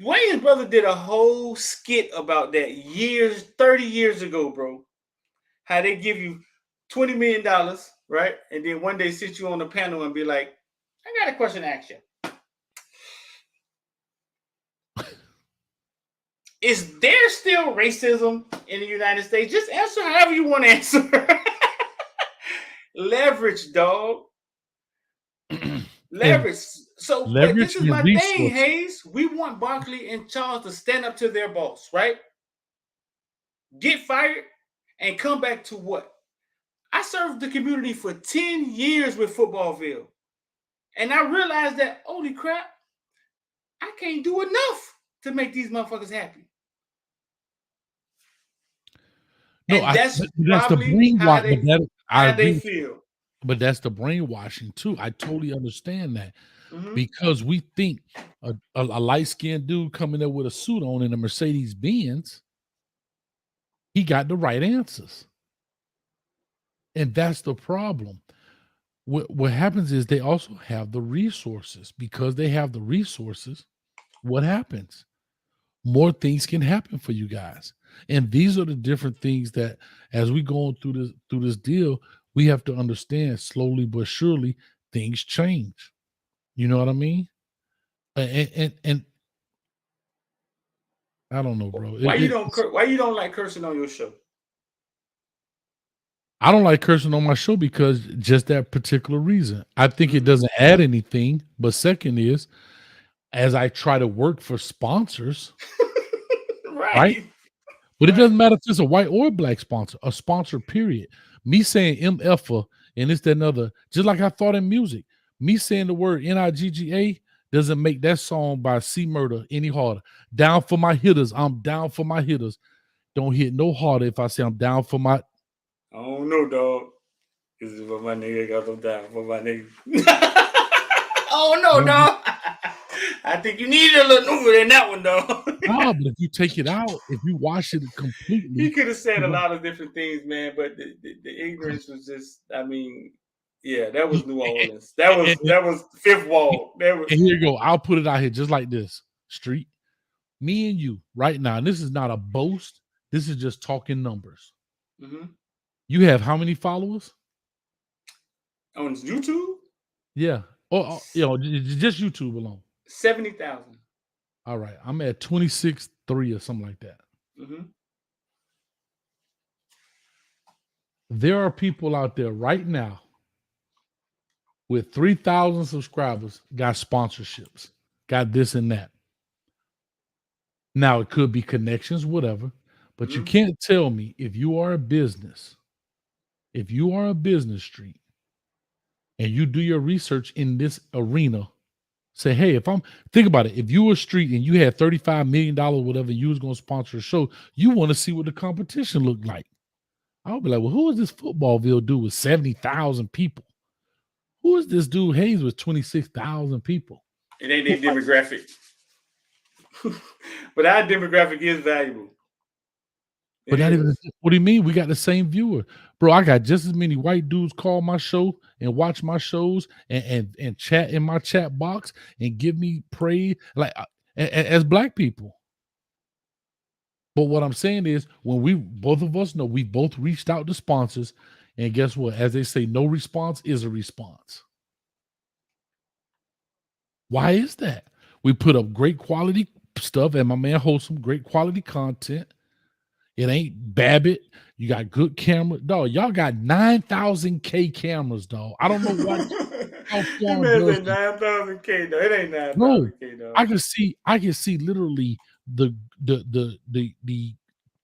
Wayne's brother did a whole skit about that 30 years ago, bro. How they give you $20 million, right? And then one day sit you on the panel and be like, I got a question to ask you. Is there still racism in the United States? Just answer however you want to answer. Leverage, dog. Leverage. So this is my thing, Hayes. We want Barkley and Charles to stand up to their boss, right? Get fired and come back to what? I served the community for 10 years with FOOTBALLVILLE. And I realized that, holy crap, I can't do enough to make these motherfuckers happy. No, that's the brainwashing. How they feel. But that's the brainwashing too. I totally understand that. Because we think a light-skinned dude coming there with a suit on in a Mercedes-Benz, he got the right answers. And that's the problem. What happens is they also have the resources. Because they have the resources, what happens? More things can happen for you guys. And these are the different things that as we go through this deal, we have to understand slowly but surely things change. You know what I mean? And I don't know, bro. Why you don't like cursing on your show? I don't like cursing on my show because just that particular reason. I think it doesn't add anything. But second is, as I try to work for sponsors, right? But it doesn't matter if it's a white or black sponsor, a sponsor, period. Me saying MFA and this, that, and other, just like I thought in music, me saying the word NIGGA doesn't make that song by C Murder any harder. Down for my hitters. I'm down for my hitters. Don't hit no harder if I say I'm down for my. I don't know, dog. This is what my nigga got them down for my nigga. Oh no, dog. I think you needed a little newer than that one, though. No, but if you take it out, if you wash it completely. He could have said a lot of different things, man, but the ignorance was just, I mean, yeah, that was New Orleans. That was fifth wall. And here you go. I'll put it out here just like this. Street. Me and you right now, and this is not a boast. This is just talking numbers. Mm-hmm. You have how many followers? On YouTube? Yeah. Or just YouTube alone. 70,000. All right. I'm at 26.3 or something like that. Mm-hmm. There are people out there right now with 3,000 subscribers, got sponsorships, got this and that. Now, it could be connections, whatever, but you can't tell me if you are a business, street, and you do your research in this arena, say, hey, think about it. If you were street and you had $35 million, whatever, you was going to sponsor a show, you want to see what the competition looked like. I'll be like, well, who is this Footballville dude with 70,000 people? Who is this dude Hayes with 26,000 people? It ain't their demographic. But our demographic is valuable. But not even, what do you mean? We got the same viewer. Bro, I got just as many white dudes call my show and watch my shows and chat in my chat box and give me praise like as black people. But what I'm saying is when both of us know we both reached out to sponsors, and guess what? As they say, no response is a response. Why is that? We put up great quality stuff, and my man Wholesome, great quality content. It ain't Babbitt. You got good camera. Dog, y'all got 9,000K cameras, dog. I don't know why. You meant 9,000K, though. It ain't 9,000K, though. I can see literally the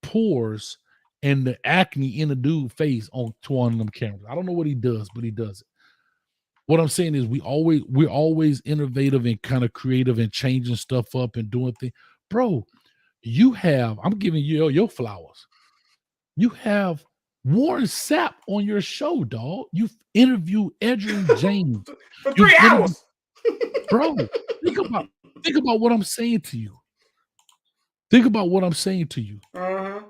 pores and the acne in a dude's face on one of them cameras. I don't know what he does, but he does it. What I'm saying is we're always innovative and kind of creative and changing stuff up and doing things. Bro, I'm giving you your flowers. You have Warren Sapp on your show, dog. You've interviewed Edgerrin James. For 3 hours. Bro, think about what I'm saying to you. Think about what I'm saying to you. Uh-huh.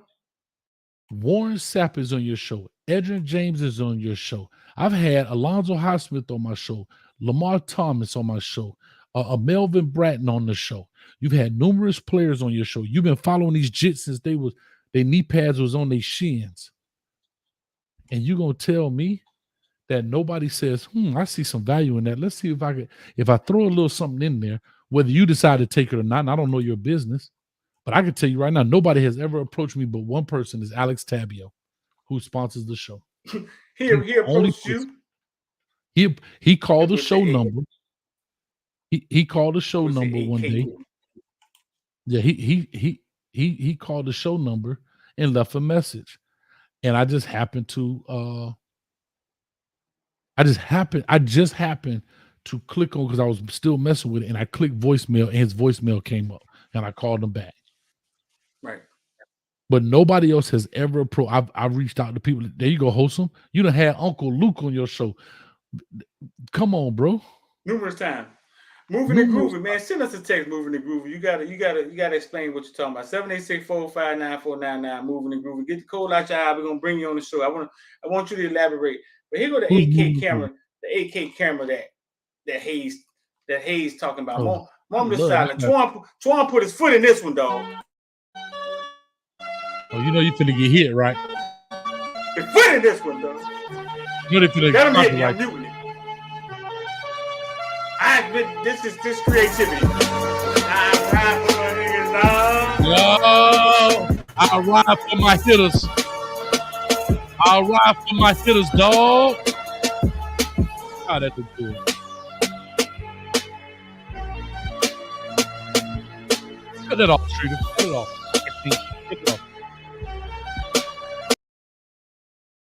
Warren Sapp is on your show. Edgerrin James is on your show. I've had Alonzo Highsmith on my show. Lamar Thomas on my show. Melvin Bratton on the show. You've had numerous players on your show. You've been following these jits since their knee pads was on their shins. And you're going to tell me that nobody says, I see some value in that. Let's see if I throw a little something in there, whether you decide to take it or not, and I don't know your business. But I can tell you right now, nobody has ever approached me but one person is Alex Tabio, who sponsors the show. He approached you? He called the show number. He called the show number one day. Yeah, he called the show number and left a message. And I just happened to I just happened to click on because I was still messing with it, and I clicked voicemail, and his voicemail came up, and I called him back. Right. But nobody else has ever I've reached out to people. There you go, Wholesome. You done had Uncle Luke on your show. Come on, bro. Numerous times. Moving and grooving, man. Send us a text, moving and grooving. You gotta explain what you're talking about. 786-459-499, moving and grooving. Get the code out your eye. We're gonna bring you on the show. I want you to elaborate. But here go the 8K camera, the 8K camera that Hayes talking about. Mom is silent. Twan put his foot in this one, dog. Oh, you know you finna get hit, right? His foot in this one, dog. You know they finna Let him hit me. right. I'm muting it. This creativity. I ride for my niggas, dog. Yo, I ride for my hitters. I ride for my hitters, dog. God, that look good. Cut that off, Streeter. Cut it off. Cut it off.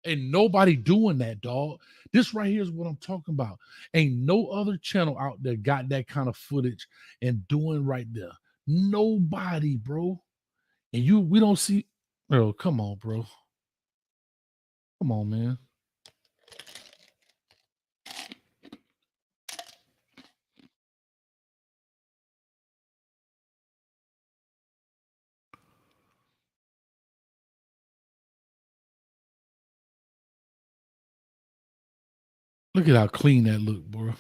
Ain't nobody doing that, dog. This right here is what I'm talking about. Ain't no other channel out there got that kind of footage and doing right there. Nobody, bro. And we don't see, bro. Come on, bro. Come on, man. Look at how clean that look, bro.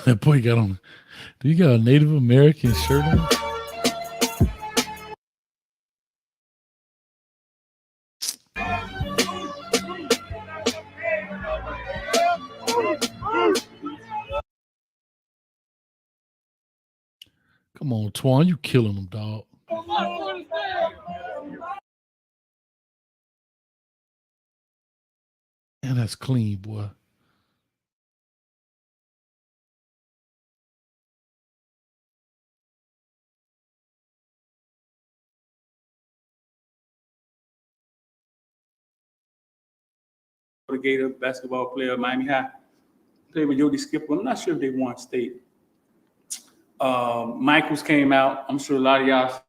That boy got on. Do you got a Native American shirt on? Come on, Twan, you killing them, dog. And that's clean, boy. Gator basketball player, Miami High. Played with IOD Squad. I'm not sure if they won state. Michaels came out. I'm sure a lot of y'all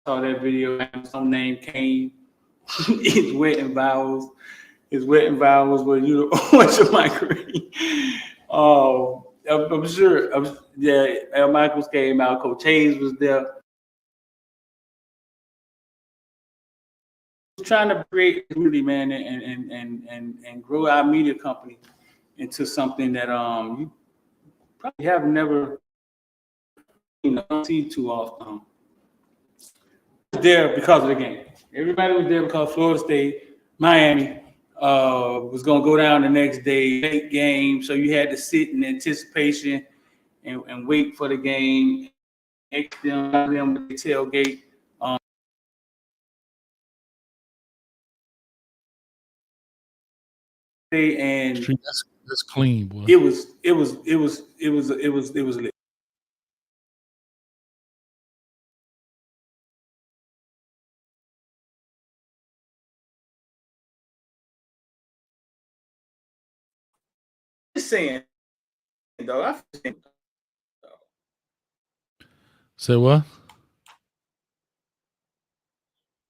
saw that video. Some name came. His wedding vows. His wedding vows were you what's your Michael? I'm sure. Yeah, Al Michaels came out. Coach Hayes was there. Trying to create a community, man, and grow our media company into something that you probably have never seen too often. There because of the game. Everybody was there because Florida State, Miami was going to go down the next day, late game. So you had to sit in anticipation and wait for the game. Them with the tailgate. And that's clean, boy. It was lit. Just saying, though. Say what?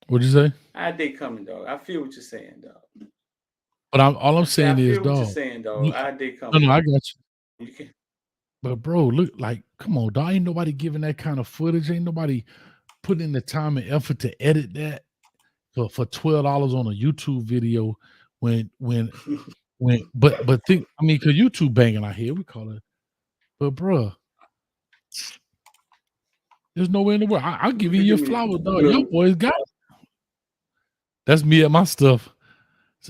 What'd you say? I did coming, dog. I feel what you're saying, dog. But all I'm saying is, dog. What you're saying, dog. I did coming. No, I got you. You can. But bro, look, like, come on, dog. Ain't nobody giving that kind of footage. Ain't nobody putting in the time and effort to edit that for $12 on a YouTube video. But think, I mean, cause YouTube banging out here, we call it. But bro, there's nowhere in the world. I'll give you your flowers, dog. Your boys got it. That's me at my stuff.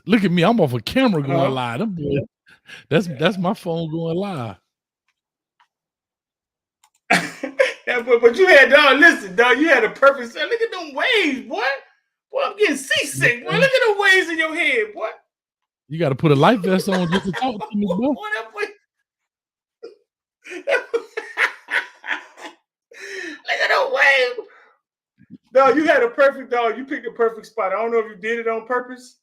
Look at me. I'm off a camera going live. Them boys, that's my phone going live. But you had, dog, listen, dog, you had a perfect set. Look at them waves, boy. Boy, I'm getting seasick, boy. Look at the waves in your head, boy. You got to put a life vest on just to talk to me, boy. Look at the wave. Dog, you had a perfect, dog. You picked a perfect spot. I don't know if you did it on purpose,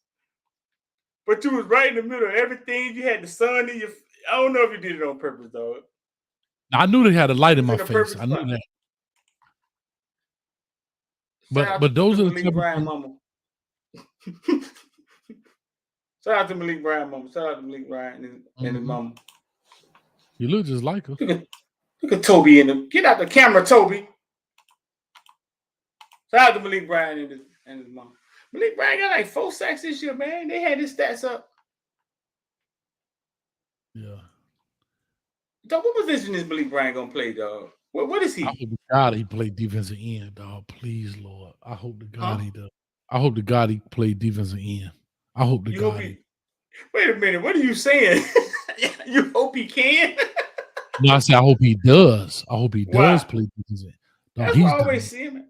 but you was right in the middle of everything. You had the sun in your, I don't know if you did it on purpose, dog. Now, I knew they had a light in my In a face. perfect I knew spot. that. Shout out But those to are the Malik type of Bryan things. mama. Shout out to Malik Bryan mama. Shout out to Malik Bryan and his mama. You look just like her. Look at Toby in the get out the camera, Toby. Shout out to Malik Bryan and his mama. Malik Bryan got like 4 sacks this year, man. They had his stats up. Yeah. Dog, what position is Malik Bryan gonna play, dog? What is he? I hope to God he played defensive end, dog. Please, Lord. I hope to God he does. I hope to God he played defensive end. I hope to God he. Wait a minute. What are you saying? You hope he can? No, I said I hope he does. I hope he does play defensive end. Dog, That's why I always see him.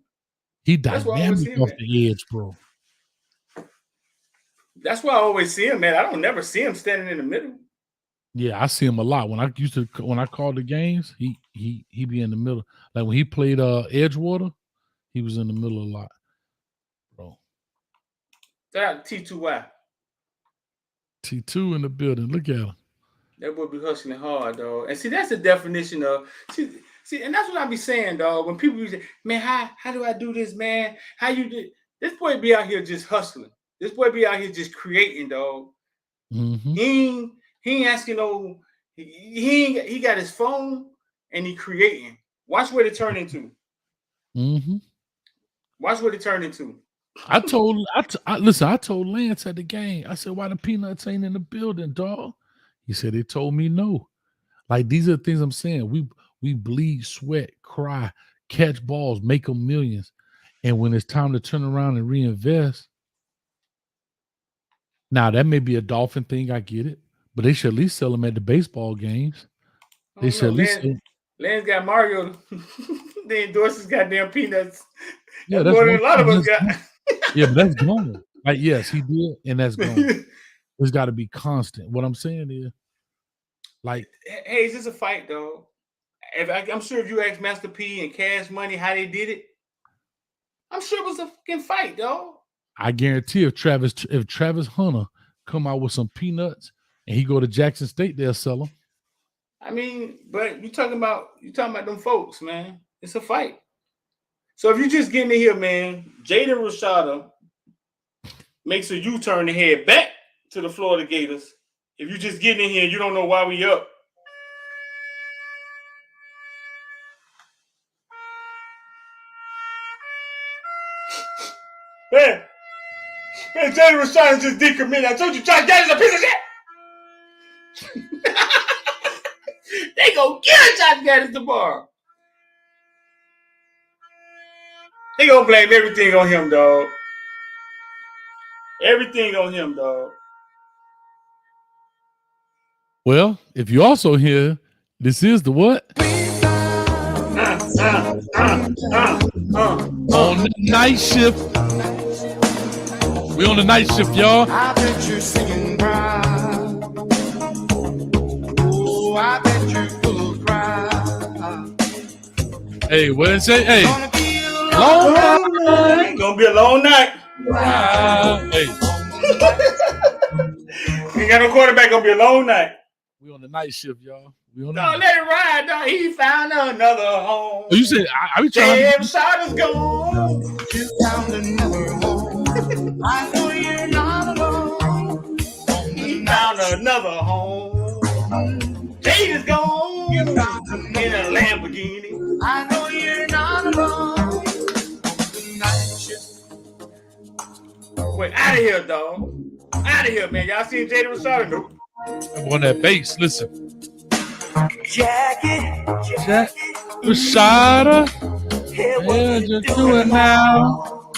He dynamic off the edge, bro. That's why I always see him, man. I don't never see him standing in the middle. Yeah, I see him a lot. When I called the games, he be in the middle. Like when he played Edgewater, he was in the middle a lot, bro. Shout out to T2Y. T2 in the building. Look at him. That boy be hustling hard, dog. And see, that's the definition of see, and that's what I be saying, dog. When people be saying, man, how do I do this, man? How you do this boy be out here just hustling. This boy be out here just creating, dog. Mm-hmm. He ain't asking no. He got his phone and he creating. Watch what it turned into. Mm-hmm. Watch what it turned into. I told Lance at the game. I said, "Why the Peanuts ain't in the building, dog?" He said, "They told me no." Like these are the things I'm saying. We bleed, sweat, cry, catch balls, make them millions, and when it's time to turn around and reinvest. Now that may be a Dolphin thing. I get it. But they should at least sell them at the baseball games. They should at least. Lance got Mario. They endorse his goddamn Peanuts. Yeah, that's more than a lot of us got. Yeah, but that's gone. Like, yes, he did, and that's gone. It's got to be constant. What I'm saying is, like, hey, is this a fight, though? I'm sure if you ask Master P and Cash Money how they did it, I'm sure it was a fucking fight, though. I guarantee if Travis Hunter come out with some peanuts and he go to Jackson State, they'll sell them. I mean, but you talking about them folks, man. It's a fight. So if you just getting in here, man, Jaden Rashada makes a U-turn to head back to the Florida Gators. If you just getting in here, you don't know why we up. Man, Jaden Rashada just decommitted. I told you, Josh Gaddis a piece of shit. They gonna kill Josh Gaddis tomorrow. They gonna blame everything on him, dog. Everything on him, dog. Well, if you also hear, this is the what? On the night shift. We on the night shift, y'all. I bet you're singing proud. Oh, I bet you're full of pride. Hey, what did it say? Hey, Gonna be a long night. It's gonna be a long night. Hey, Ain't got no quarterback. Gonna be a long night. we on the night shift, y'all. We on the No, night. let it ride, dog. He found another home. Oh, you said I be trying. Damn, Shada's gone. You found another home. I know you're not alone. He found another home. Jaden's gone. You found In a Lamborghini. I know you're not alone. The night shift. Wait, out of here, dog. Out of here, man. Y'all seen Jaden Rashada? Nope. On that bass, listen. Jacket. Rashada, what you doing now?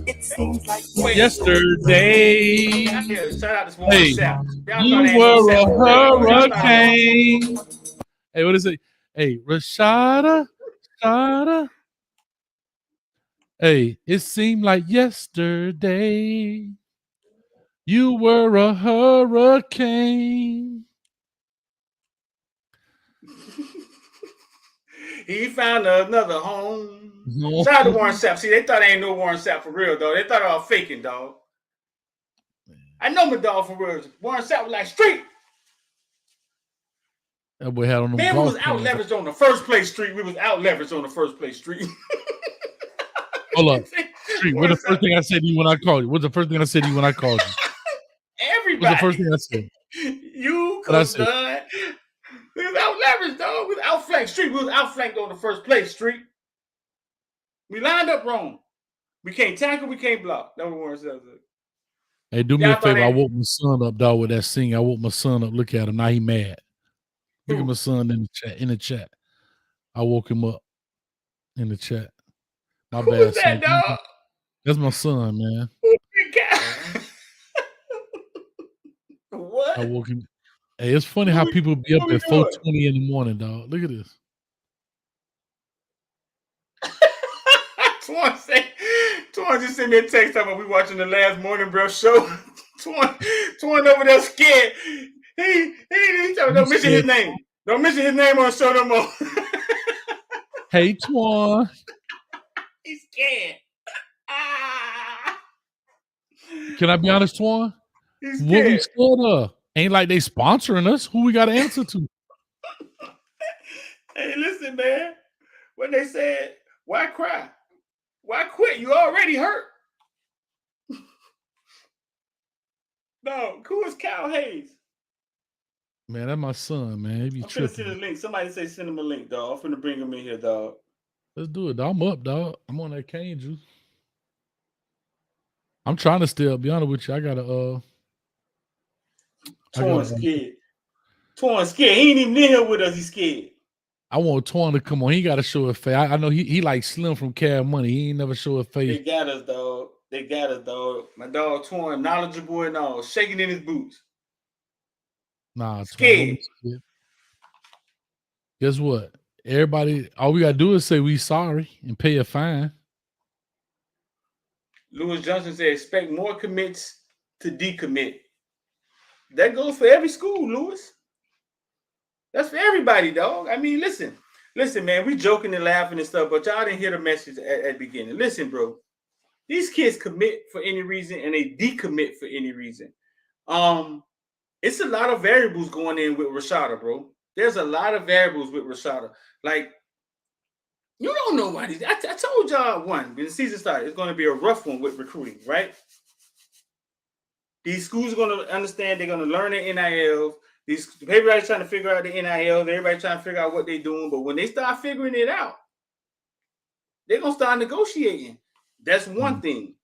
It seems like Yesterday, Shout out to Warren hey, Sapp. you were a hurricane. Hey, what is it? Hey, Rashada. Hey, it seemed like yesterday you were a hurricane. He found another home. No. Shout out to Warren Sapp. See, they thought they ain't no Warren Sapp for real, though. They thought I was faking, dog. I know my dog for real. Warren Sapp was like, street. That boy had on them. Man, we was golf out pants. leveraged on the first place street. We was out leveraged on the first place street. Hold up. Street, what's the first thing I said to you when I called you? What's the first thing I said to you when I called you? Everybody. What's the first thing I said? You, Coach Dunn. We was out leveraged, dog. We was outflanked street. We was outflanked on the first place street. We lined up wrong. We can't tackle, we can't block. That was Warren Sapp said. Hey, do me a favor. I woke my son up, dog, with that singing. I woke my son up. Look at him. Now he mad. Look at my son in the chat. I woke him up in the chat. My Who bad, was that, son. dog? That's my son, man. What? I woke him. Hey, it's funny how people be up at 4:20 in the morning, dog. Look at this. Twan just sent me a text talking about we watching the last Morning Breath show. Twan over there scared. He don't mention his name. Don't mention his name on the show no more. Hey, Twan. He's scared. Can I be honest, Twan? He's What we scared. scared of? Ain't like they sponsoring us. Who we got to answer to? Hey, listen, man. When they said, why cry? Why quit? You already hurt. No, who is Kyle Hayes? Man, that's my son, man. He be I'm finna tripping. send a link. Somebody say send him a link, dog. I'm finna bring him in here, dog. Let's do it, dog. I'm up, dog. I'm on that cane juice. I'm trying to still be honest with you. I gotta Twan's scared. Twan's scared. He ain't even in here with us. He's scared. I want Twan to come on. He got to show a face. I know he like Slim from Cash Money. He ain't never show a face. They got us, dog. They got us, dog. My dog Twan, knowledgeable and all, shaking in his boots. Nah, scared. Twan, guess what? Everybody, all we gotta do is say we sorry and pay a fine. Lewis Johnson said, expect more commits to decommit. That goes for every school, Lewis. That's for everybody, dog. I mean, listen, man, we joking and laughing and stuff, but y'all didn't hear the message at the beginning. Listen, bro, these kids commit for any reason and they decommit for any reason. It's a lot of variables going in with Rashada, bro. There's a lot of variables with Rashada. Like, you don't know why these. I told y'all when the season started, it's going to be a rough one with recruiting, right? These schools are going to understand. They're going to learn the NILs. Everybody's trying to figure out the NILs. Everybody's trying to figure out what they're doing. But when they start figuring it out, they're going to start negotiating. That's one thing.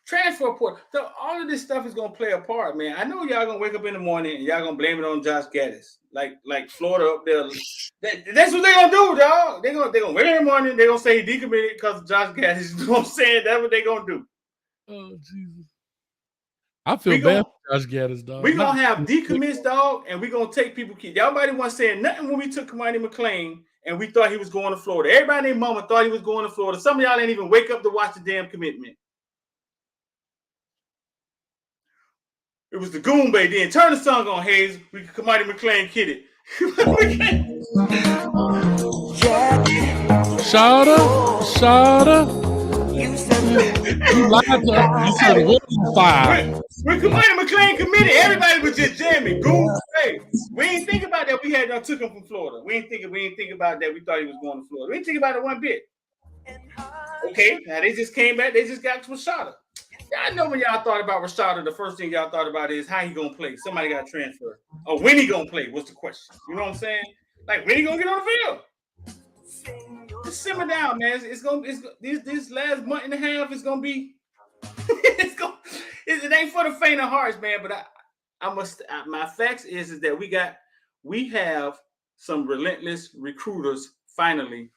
Transfer portal. So all of this stuff is going to play a part, man. I know y'all going to wake up in the morning and y'all going to blame it on Josh Gaddis. Like Florida up there. That's what they're going to do, dog. They're going to wake up in the morning. They're going to say he decommitted because of Josh Gaddis. You know what I'm saying? That's what they're going to do. Oh, Jesus. I feel bad for Josh Gaddis, dog. We're going to have decommits, dog, and we're going to take people. Y'all wasn't saying nothing when we took Kamani McClain and we thought he was going to Florida. Everybody and their mama thought he was going to Florida. Some of y'all didn't even wake up to watch the damn commitment. It was the Goon Bay. Then turn the song on, Hayes. We Kamani McClain kidded. Shada. You lied to us. You said it wasn't fire. When Kamani McClain committed, everybody was just jamming. Goon Bay. We ain't think about that. We had took him from Florida. We ain't think about that. We thought he was going to Florida. We ain't think about it one bit. Okay, now they just came back. They just got Rashada. I know when y'all thought about Rashada, the first thing y'all thought about is how he gonna play. Somebody got transferred. Or when he gonna play was the question. You know what I'm saying? Like when he gonna get on the field? Just simmer down, man. This last month and a half is gonna be. It ain't for the faint of hearts, man. But my facts is that we have some relentless recruiters finally,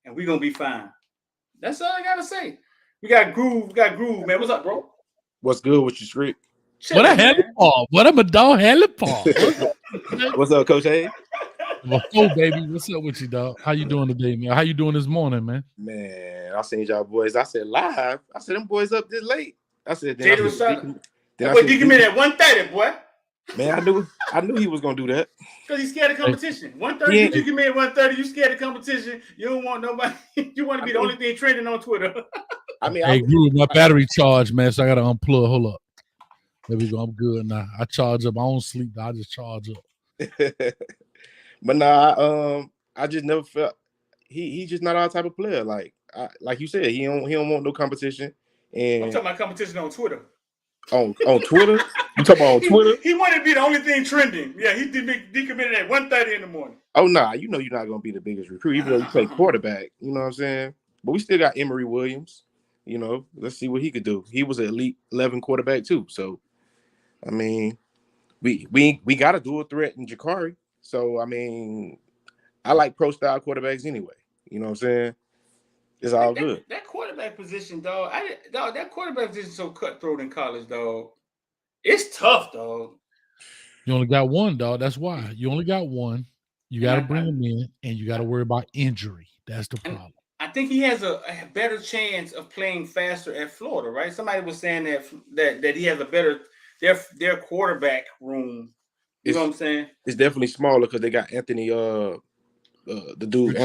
and we're gonna be fine. That's all I gotta say. We got groove, man. What's up, bro? What's good with you, Street? What a hell Paul. What a dog hell Paul. What's up, Coach A? Oh, baby. What's up with you, dog? How you doing today, man? How you doing this morning, man? Man, I seen y'all boys. I said live. I said them boys up this late. I said Jaden Rashada. That boy decommitted at 1:30, boy. Man, I knew he was gonna do that. Because he's scared of competition. 1:30, you decommit at 1:30, you scared of competition. You don't want nobody. You want to be the only thing trending on Twitter. I mean, hey, Groove, my battery charged, man, so I gotta unplug. Hold up. There we go. I'm good now. I charge up. I don't sleep. I just charge up. But nah, I just never felt he's just not our type of player. Like you said, he don't want no competition. I'm And talking about competition on Twitter. on Twitter, you talking about on Twitter? He wanted to be the only thing trending. Yeah, he decommitted at 1:30 in the morning. Oh nah, you know you're not gonna be the biggest recruit, even though you play quarterback. You know what I'm saying? But we still got Emory Williams. You know, let's see what he could do. He was an elite 11 quarterback too. So I mean, we got a dual threat in Jakari. So I mean, I like pro style quarterbacks anyway. You know what I'm saying? It's all good. That quarterback position, dog. That quarterback position is so cutthroat in college, dog. It's tough, dog. You only got one, dog. That's why. You only got one. You got to bring him in, and you got to worry about injury. That's the problem. I think he has a better chance of playing faster at Florida, right? Somebody was saying that he has a better their quarterback room. You know what I'm saying? It's definitely smaller because they got Anthony, the dude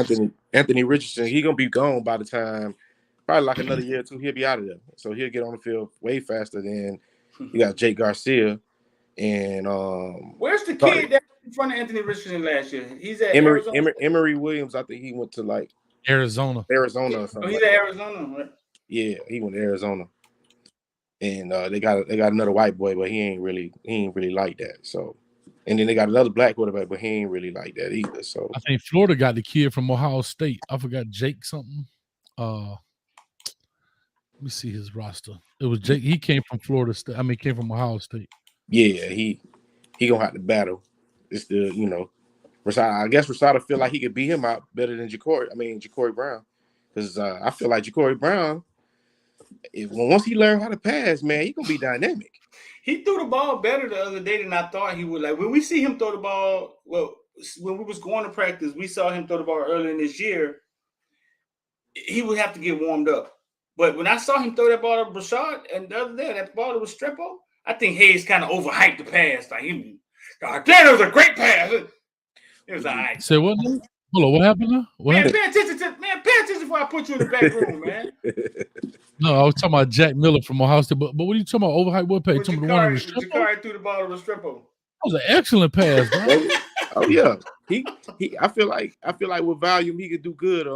Anthony Richardson. He gonna be gone by the time probably like another year or two. He'll be out of there, so he'll get on the field way faster than you got Jake Garcia. And where's the kid that was in front of Anthony Richardson last year? He's at Arizona. Emory Williams. I think he went to like Arizona or something. Oh, he's at Arizona, right? Yeah, he went to Arizona. And they got another white boy, but he ain't really like that. So, and then they got another black quarterback, but he ain't really like that either. So I think Florida got the kid from Ohio State. I forgot Jake something. Let me see his roster. It was Jake. He came from Florida State. I mean, came from Ohio State. Yeah, he gonna have to battle. It's the Rashada. I guess Rashada feel like he could beat him out better than Ja'Cory Brown, because I feel like Ja'Cory Brown, once he learned how to pass, man, he gonna be dynamic. He threw the ball better the other day than I thought he would. Like when we see him throw the ball, well, when we was going to practice, we saw him throw the ball earlier in this year. He would have to get warmed up. But when I saw him throw that ball to Rashad and the other day, that ball that was Strepo, I think Hayes kind of overhyped the pass. Like that was a great pass. It was all right. Say what? Hold on, what happened now? Pay attention before I put you in the back room, man. No, I was talking about Jack Miller from Ohio State. But what are you talking about? Overhyped what pass? Ja'Cory threw the ball to Restrepo. That was an excellent pass, bro. Oh yeah, he. I feel like with volume he could do good.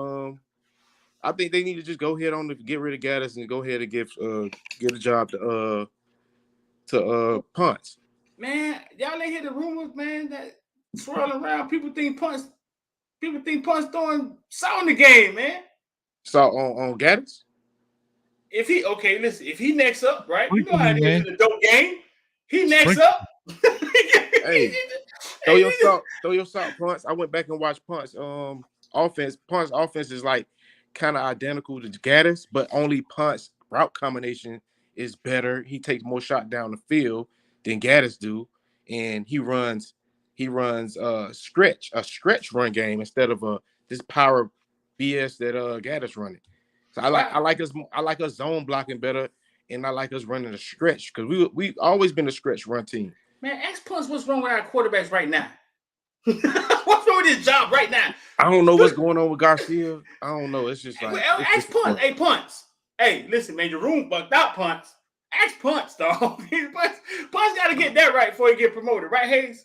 I think they need to just go ahead on to get rid of Gaddis and go ahead and give a job to Punts. Man, y'all ain't hear the rumors, man, that swirling around. People think Punts throwing salt in the game, man. So on Gaddis? If he next up, right? You know how it is in the dope game. He next up. Hey, throw your salt, Punts. I went back and watched Punts offense. Punts offense is like kind of identical to Gaddis, but only Punts route combination is better. He takes more shot down the field than Gaddis do, and he runs a stretch run game instead of this power BS that Gaddis running. So I like us zone blocking better, and I like us running a stretch because we always been a stretch run team. Man, ask Punts what's wrong with our quarterbacks right now. What's wrong with his job right now? I don't know what's going on with Garcia. I don't know. It's just like ask Punts. Hey, Punts. Hey, listen, man, your room bucked out, Punts. Ask Punts, dog. Punts got to get that right before he get promoted, right, Hayes?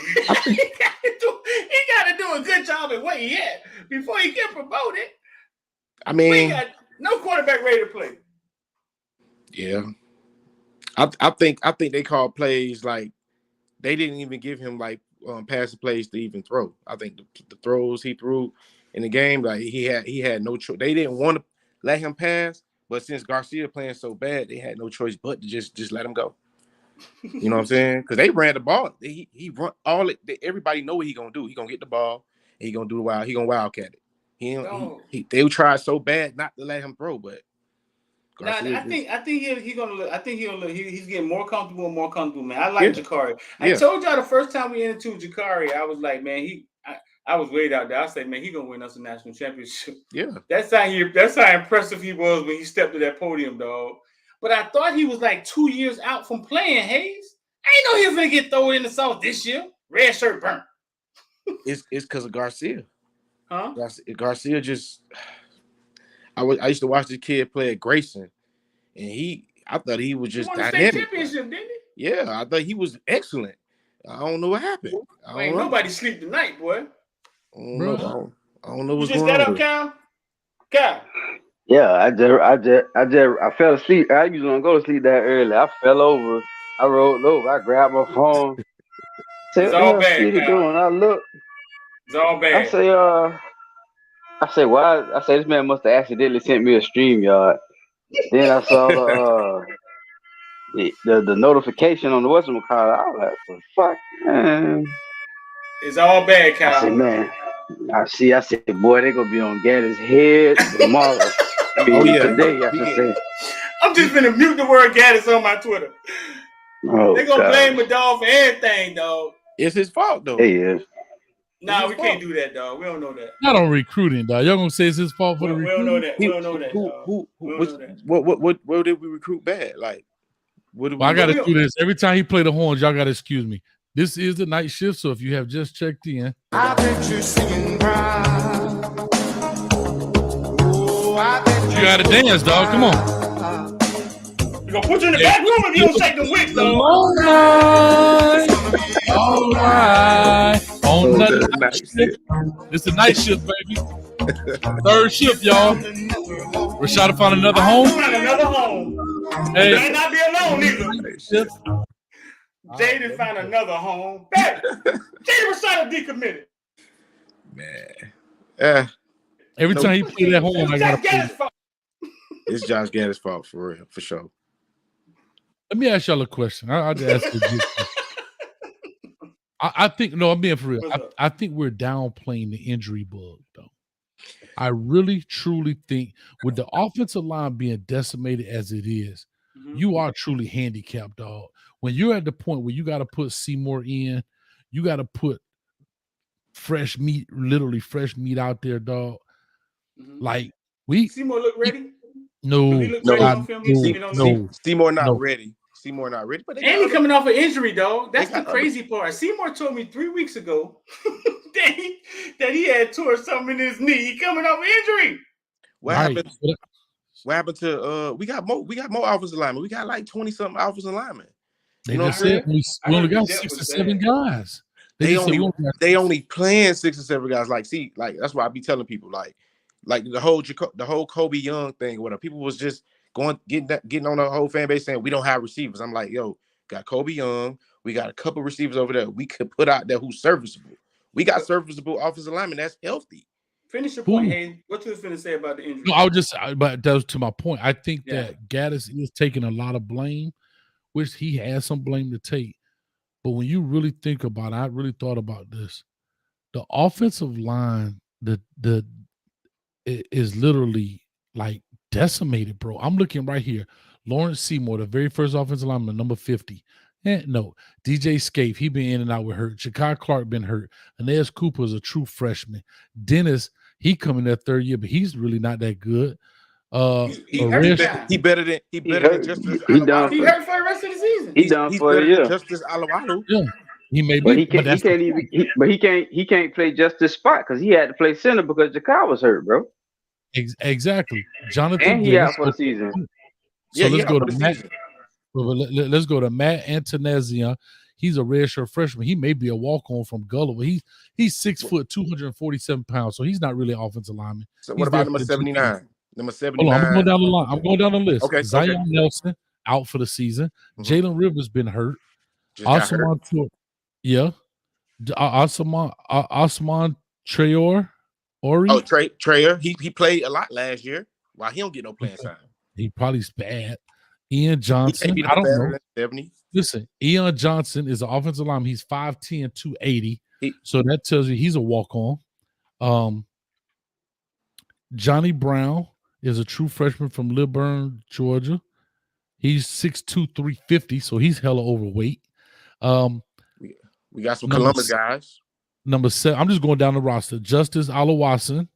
He got to do a good job at where he at before he get promoted. I mean, we got no quarterback ready to play. Yeah, I think they called plays like they didn't even give him like passing plays to even throw. I think the throws he threw in the game, like he had no choice. They didn't want to let him pass, but since Garcia playing so bad, they had no choice but to just let him go. You know what I'm saying? Because they ran the ball. He run all it. Everybody know what he gonna do. He gonna get the ball. And he gonna do the wild. He gonna wildcat it. They tried so bad not to let him throw, but I think he's gonna look. I think he's getting more comfortable and more comfortable, man. I like Ja'Cory. I told y'all the first time we entered Ja'Cory, I was like, man, I was way out there. I said, man, he gonna win us a national championship. Yeah, that's how impressive he was when he stepped to that podium, dog. But I thought he was like 2 years out from playing, Hayes. I ain't know he was gonna get thrown in the sauce this year. Red shirt burnt. It's because of Garcia. Huh? Garcia just. I used to watch this kid play at Grayson, and I thought he was He just won the state dynamic. championship, didn't he? Yeah, I thought he was excellent. I don't know what happened. Well, ain't nobody sleep tonight, boy. I don't know You what's just going got on. up, Cal? Cal. Yeah, I fell asleep. I usually don't go to sleep that early. I fell over. I rolled over. I grabbed my phone. Say, It's what the all hell bad, Speedy Cal. doing? I look. It's all bad. I say, why? I say, this man must have accidentally sent me a StreamYard. Then I saw the notification on the whatchamacallit. I was like, what the fuck, man? It's all bad, Cal. I said, man. I said, boy, they gonna be on Gaddis' head tomorrow. Today, I should say. I'm just gonna mute the word Gaddis on my Twitter. Oh, they gonna blame the dog for everything, dog. It's his fault, though. He is. Nah, we can't do that, dog. We don't know that. Not on recruiting, dog. Y'all gonna say it's his fault for the recruiting? We don't know that. We don't know that, dog. Where did we recruit bad? Like, I gotta do this. Every time he play the horns, y'all gotta excuse me. This is the night shift, so if you have just checked in. I bet you singing proud. Oh, I bet you gotta dance, dog. Come on. We're gonna put you in the back room if you don't shake the wigs, dog. All right. On the night shift. It's the night shift, baby. Third shift, y'all. Rashada found another home. Found another home. Hey. You might not be alone either. Jaden found another home. Hey, Jaden Rashada decommitted. Man. Every time he play that horn, I gotta play. It's Josh Gaddis' fault, for real, for sure. Let me ask y'all a question. I'll just ask you. I think, no, I'm being for real. I think we're downplaying the injury bug, though. I really, truly think with the offensive line being decimated as it is, you are truly handicapped, dog. When you're at the point where you got to put Seymour in, you got to put fresh meat, literally fresh meat out there, dog. Like, Seymour look ready? No. Seymour not ready. Seymour not ready. But and he coming off an injury, dog. That's the crazy part. Seymour told me 3 weeks ago that he had tore something in his knee. He coming off an injury. What happened to we got more offensive linemen. We got like 20-something offensive linemen. They just said we only got 6 or 7 guys. They only playing 6 or 7 guys. Like, see, like that's why I be telling people, like the whole Kobe Young thing, whatever. People was just getting on the whole fan base saying we don't have receivers. I'm like, yo, got Kobe Young. We got a couple receivers over there. We could put out there who's serviceable. We got serviceable offensive linemen that's healthy. Finish your point, Hayden. What you was finna say about the injury? No, but that was to my point. I think that Gaddis is taking a lot of blame, which he has some blame to take. But when you really think about it, I really thought about this. The offensive line, is literally like decimated, bro. I'm looking right here. Lawrence Seymour, the very first offensive lineman, number 50. No, DJ Scaife, he been in and out with hurt. Shakai Clark been hurt. Aeneas Cooper is a true freshman. Dennis, he coming that 3rd year, but he's really not that good. He better than Justice. He hurt for the rest of the season. He's done for a year. Justice Alawalu. Yeah, he may be, but he can't play Justice spot because he had to play center because Jakai was hurt, bro. Exactly, Jonathan. And he out for the season. So let's go to Matt. Let's go to Matt Antonezia. He's a redshirt freshman. He may be a walk-on from Gulliver. He's 6 foot, 247 pounds. So he's not really an offensive lineman. So what about number 79? Number 79. Hold on, I'm going down the line. I'm going down the list. Okay. Zion Nelson out for the season. Jalen Rivers been hurt. Osman Traore. Traore. He played a lot last year. Why he don't get no playing time? He probably's bad. Ian Johnson. I don't know. 70. Listen, Ian Johnson is an offensive lineman. He's 5'10", 280. So that tells you he's a walk-on. Johnny Brown is a true freshman from Lilburn, Georgia. He's 6'2", 350, so he's hella overweight. We got some Columbus guys. Number 7, I'm just going down the roster. Justice Alawason,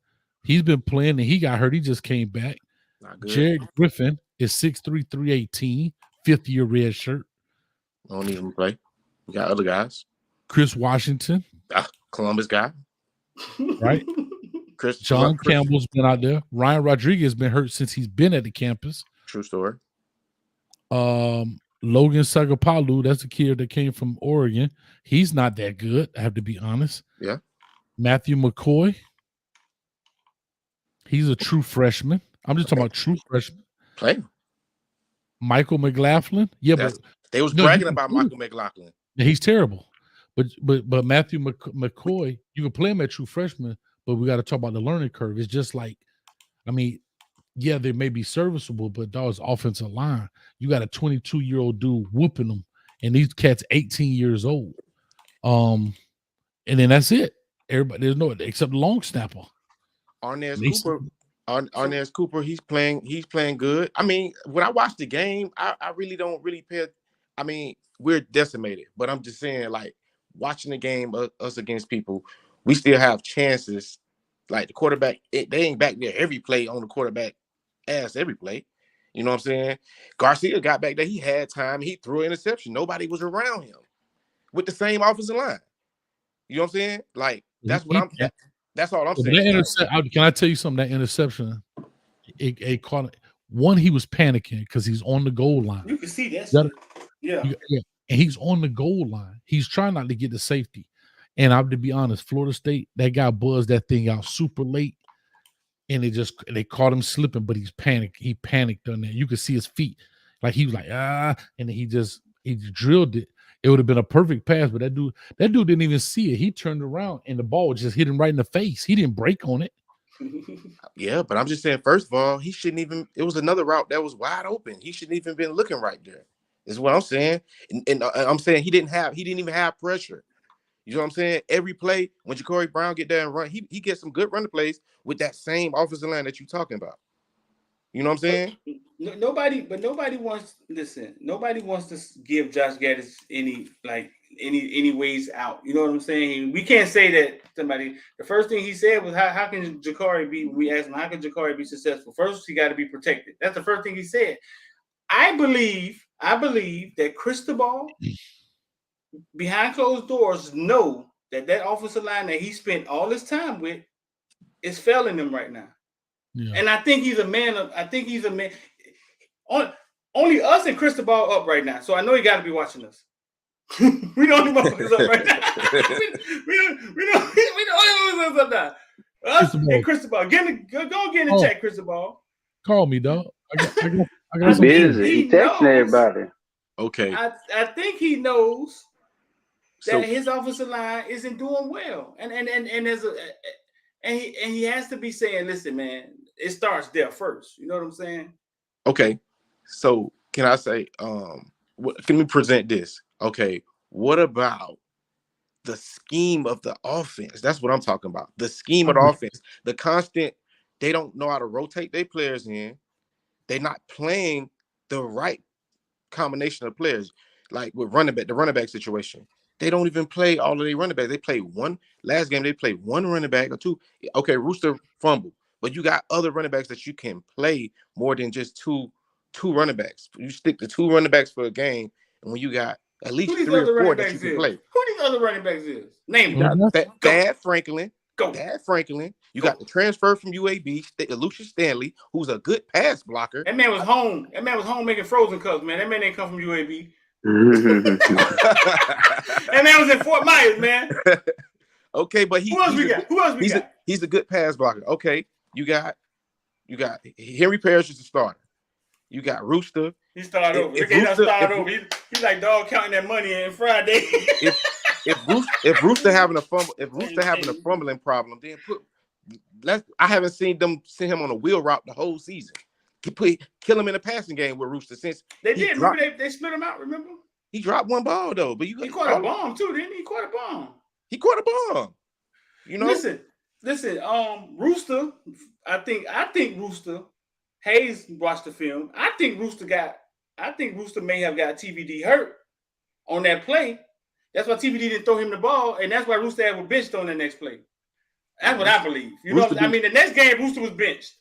he's been playing and he got hurt. He just came back. Not good. Jared Griffin is 6'3", 318, 5th-year red shirt. I don't need him to play. We got other guys. Chris Washington. Columbus guy. Right? John Campbell's been out there. Ryan Rodriguez been hurt since he's been at the campus. True story. Logan Sagapalu, that's a kid that came from Oregon. He's not that good, I have to be honest. Yeah. Matthew McCoy, he's a true freshman. I'm just talking about true freshman. Play. Michael McLaughlin, they was bragging about Michael McLaughlin. He's terrible, but Matthew McCoy, you can play him at true freshman, but we got to talk about the learning curve. It's just like, I mean, yeah, they may be serviceable, but dog's offensive line. You got a 22-year-old dude whooping them, and these cats 18 years old. And then that's it. Everybody, there's no except the long snapper. Arnaz Cooper, he's playing good. I mean, when I watch the game, I really don't really pay. I mean, we're decimated, but I'm just saying, like, watching the game, us against people, we still have chances. Like the quarterback, they ain't back there every play on the quarterback ass every play. You know what I'm saying? Garcia got back there. He had time. He threw an interception. Nobody was around him with the same offensive line. You know what I'm saying? Like, that's all I'm saying. Can I tell you something? That interception, it caught it. One, he was panicking because he's on the goal line. You can see that. Yeah. And he's on the goal line. He's trying not to get the safety. And I have to be honest, Florida State, that guy buzzed that thing out super late. And they caught him slipping, but he's panicked. He panicked on that. You could see his feet. Like he was like, and then he drilled it. It would have been a perfect pass, but that dude didn't even see it. He turned around and the ball just hit him right in the face. He didn't break on it. Yeah, but I'm just saying, first of all, he shouldn't even, it was another route that was wide open. He shouldn't even been looking right there, is what I'm saying. And I'm saying he didn't even have pressure. You know what I'm saying? Every play, when Ja'Cory Brown get there and run, he gets some good running plays with that same offensive line that you're talking about. You know what I'm saying? Nobody wants to give Josh Gaddis any ways out. You know what I'm saying? We can't say that somebody. The first thing he said was, "How can Ja'Cory be?" We asked him, "How can Ja'Cory be successful?" First, he got to be protected. That's the first thing he said. I believe that Cristobal, behind closed doors, know that offensive line that he spent all his time with is failing him right now. Yeah. And I think he's a man. Only us and Cristobal up right now. So I know he got to be watching us. We don't even want us up right now. we don't up now. Us and Cristobal. Go get in the chat, Cristobal. Call me, dog. I got busy. He texting everybody. Okay. I think he knows that his offensive line isn't doing well, and there's he has to be saying, "Listen, man, it starts there first." You know what I'm saying? Okay. So can I say, can we present this? Okay. What about the scheme of the offense? That's what I'm talking about. The scheme of the offense, the constant. They don't know how to rotate their players in. They're not playing the right combination of players, like with the running back situation. They don't even play all of their running backs. They play one. Last game, they played one running back or two. Okay, Rooster fumble. But you got other running backs that you can play more than just two running backs. You stick to two running backs for a game, and when you got at least 3 or 4 that you can play. Who these other running backs is? Name them. Thad Franklin. Go. Thad Franklin. You got the transfer from UAB, Lucius Stanley, who's a good pass blocker. That man was home. That man was home making frozen cups, man. That man didn't come from UAB. That man was in Fort Myers, man. Okay, but who else we got? He's a good pass blocker. Okay, you got Henry Parrish is the starter. You got Rooster. He started over. He's like dog counting that money in Friday. if Rooster having a fumbling problem, then I haven't seen them send him on a wheel route the whole season. Kill him in a passing game with Rooster since they did. Remember they split him out. Remember he dropped one ball though, but he caught a bomb too. Didn't he? He caught a bomb. He caught a bomb. You know. Listen. Rooster. I think Rooster. Hayes watched the film. I think Rooster may have got TVD hurt on that play. That's why TVD didn't throw him the ball, and that's why Rooster had was benched on the next play. That's what I believe. You know, I mean, the next game Rooster was benched.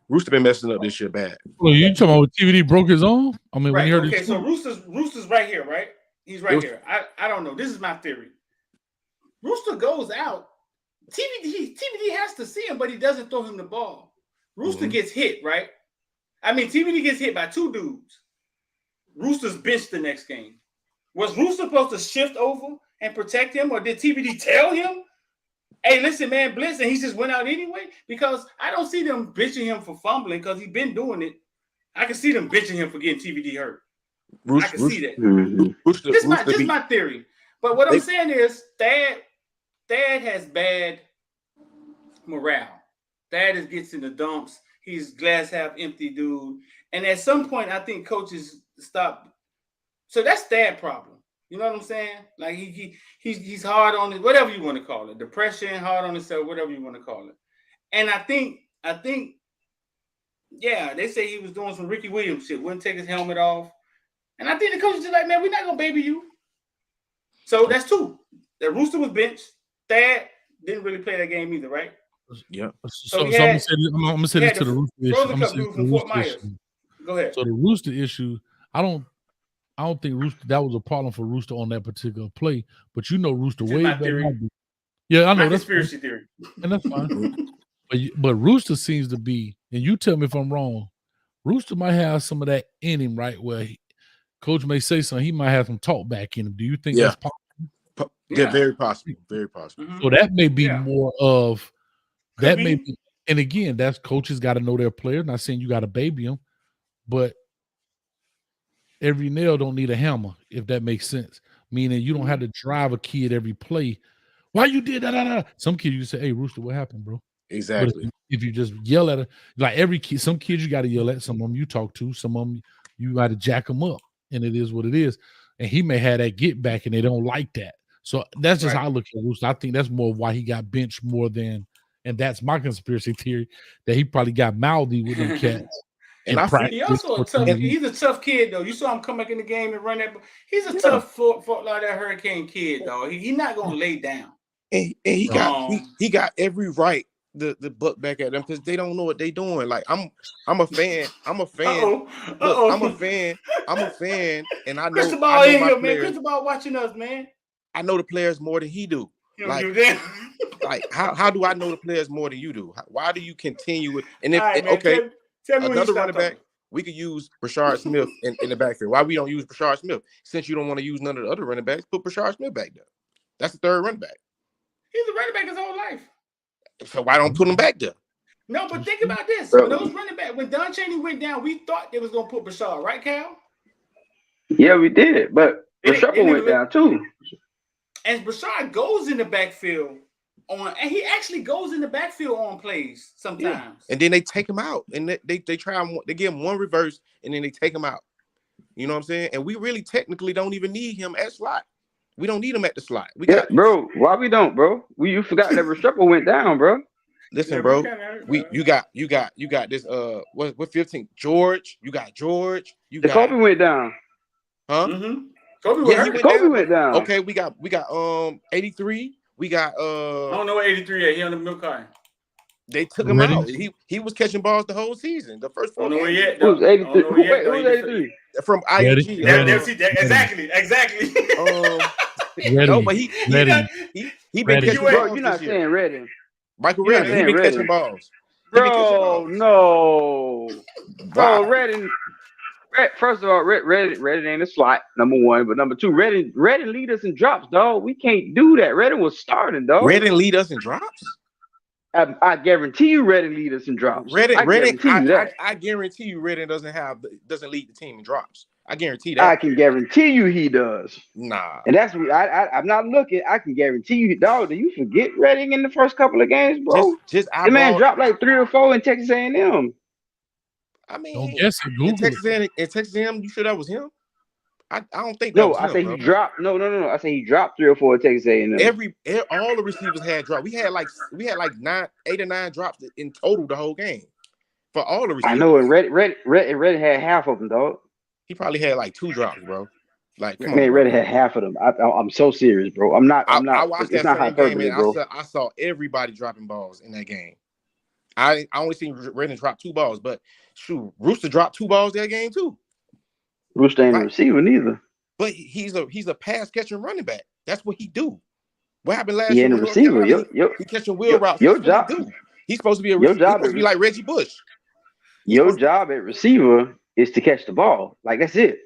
Rooster been messing up this year bad. Well, you talking about when TVD broke his arm? I mean, when he heard so Rooster's right here, right? He's right here. I don't know. This is my theory. Rooster goes out. TVD has to see him, but he doesn't throw him the ball. Rooster gets hit, right? I mean, TVD gets hit by 2 dudes. Rooster's benched the next game. Was Rooster supposed to shift over and protect him, or did TBD tell him, hey, listen, man, blitz, and he just went out anyway? Because I don't see them benching him for fumbling because he's been doing it. I can see them benching him for getting TBD hurt. I can see that. This is my theory. But what I'm saying is Thad has bad morale. Thad gets in the dumps. He's glass half empty dude. And at some point, I think coaches stop. So that's Thad problem. You know what I'm saying? Like he's hard on it, whatever you want to call it. Depression, hard on himself, whatever you want to call it. And I think, yeah, they say he was doing some Ricky Williams shit, wouldn't take his helmet off. And I think the coach is just like, man, we're not gonna baby you. So that's two. The Rooster was benched. Thad didn't really play that game either, right? Yeah. So I'm gonna say this to the Rooster issue. Go ahead. So the Rooster issue, I don't think Rooster that was a problem for Rooster on that particular play, but you know Rooster way better. Yeah, I know that's conspiracy theory, and that's fine. but Rooster seems to be, and you tell me if I'm wrong. Rooster might have some of that in him, right? Where coach may say something, he might have some talk back in him. Do you think that's possible? Yeah, very possible. Very possible. So that may be more of that. May be, and again, that's coaches got to know their players. Not saying you got to baby them, but every nail don't need a hammer, if that makes sense. Meaning you don't have to drive a kid every play. Why you did that? Some kids you say, "Hey, Rooster, what happened, bro?" Exactly. But if you just yell at her, like every kid, some kids you got to yell at. Some of them you talk to. Some of them you got to jack them up, and it is what it is. And he may have that get back, and they don't like that. So that's just how I look at Rooster. I think that's more why he got benched more than, and that's my conspiracy theory, that he probably got mouthy with them cats. And I think he also a tough. He's a tough kid though. You saw him come back in the game and run that. He's a tough foot like that Hurricane kid though. He's not gonna lay down. And he got every right the buck back at them because they don't know what they doing. Like I'm a fan. I'm a fan, and I know. Cristobal in here, man. Cristobal watching us, man. I know the players more than he do. Like how do I know the players more than you do? Why do you continue with? And if right, okay. Tell me another running back, we could use Rashard Smith in the backfield. Why we don't use Rashard Smith? Since you don't want to use none of the other running backs, put Rashard Smith back there. That's the third running back. He's a running back his whole life. So why don't put him back there? No, but think about this. When those running back, when Don Chaney went down, we thought they was gonna put Rashard, right, Cal? Yeah, we did, but Rashard went down too. And Rashard goes in the backfield. And he actually goes in the backfield on plays sometimes. Yeah. And then they take him out. And they try him, they give him one reverse and then they take him out. You know what I'm saying? And we really technically don't even need him at slot. We don't need him at the slot. Bro. Why we don't, bro? You forgot that Restrepo went down, bro. Listen, bro. You got this what 15? George. You got George. Kobe went down. Huh? Mm-hmm. Kobe went down. Okay, we got 83. We got I don't know what 83 at. He on the milk carton. They took him out. He was catching balls the whole season. The first 4 games. Who was 83? Who was 83? From IOD. Exactly. No, but he been catching balls. Bro, you're not saying Redding. Michael Redding, he been catching balls. Bro, no. Bro, Redding. First of all, Redding ain't a slot, number one. But number two, Redding lead us in drops, dog. We can't do that. Redding was starting, dog. Redding lead us in drops? I guarantee you Redding lead us in drops. I guarantee you Redding doesn't lead the team in drops. I guarantee that. I can guarantee you he does. Nah. And that's I'm not looking. I can guarantee you, dog. Do you forget Redding in the first couple of games, bro? The man dropped like 3 or 4 in Texas A&M. I mean, don't guess it. Google in Texas A&M, you sure that was him? I don't think. No, I say he dropped. No. I say he dropped 3 or 4 in Texas A&M. All the receivers had dropped. We had like 8 or 9 drops in total the whole game for all the receivers. I know, and Red had half of them, dog. He probably had like 2 drops, bro. Like, man, Red had half of them. I'm so serious, bro. I'm not. I watched that game, and I saw everybody dropping balls in that game. I only seen Redding drop 2 balls, but shoot, Rooster dropped 2 balls that game too. Rooster ain't a receiver neither. But he's a pass catching running back. That's what he do. What happened last year? He ain't a receiver. He catching wheel routes. Your job. He's supposed to be a receiver. He's supposed to be like Reggie Bush. Your job at receiver is to catch the ball. Like that's it.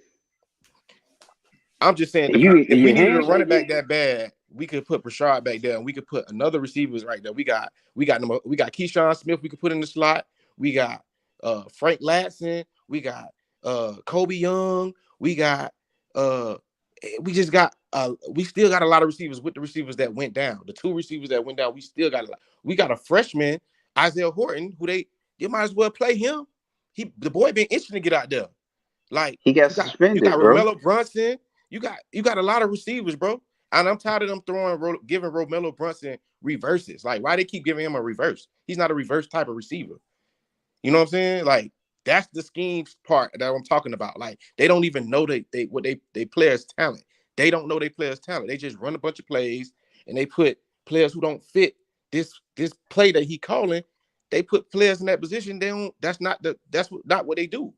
I'm just saying, And you if we your needed a hands running back shaking? that bad, we could put Rashad back there, and we could put another receivers right there. We got Keyshawn Smith. We could put in the slot. We got Frank Latson. We got Kobe Young. We got we just got we still got a lot of receivers with the receivers that went down. The 2 receivers that went down, we still got a lot. We got a freshman, Isaiah Horton, who they might as well play him. The boy been itching to get out there. Like He got you got suspended, bro. Romello Brunson. You got a lot of receivers, bro. And I'm tired of them giving Romello Brunson reverses. Like, why they keep giving him a reverse? He's not a reverse type of receiver. You know what I'm saying? Like, that's the scheme part that I'm talking about. Like, they don't even know they players' talent. They don't know they players' talent. They just run a bunch of plays and they put players who don't fit this play that he calling. They put players in that position. That's not what they do.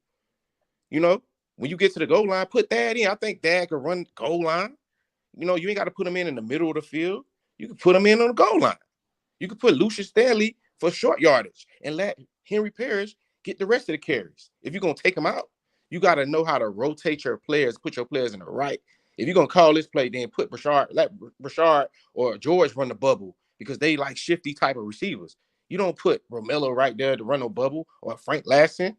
You know, when you get to the goal line, put Thad in. I think Thad can run goal line. You know, you ain't got to put him in the middle of the field. You can put him in on the goal line. You can put Lucius Stanley for short yardage and let Henry Parrish get the rest of the carries. If you're going to take him out, you got to know how to rotate your players, put your players in the right. If you're going to call this play, then let Rashard or George run the bubble because they like shifty type of receivers. You don't put Romello right there to run no bubble or Frank Lasson.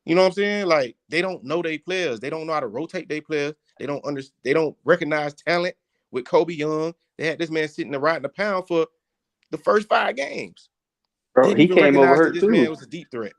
You know what I'm saying? Like, they don't know their players. They don't know how to rotate their players. They don't recognize talent with Kobe Young. They had this man sitting there riding the pound for the first 5 games. Bro, Didn't he even came over recognize that hurt this man too. was a deep threat.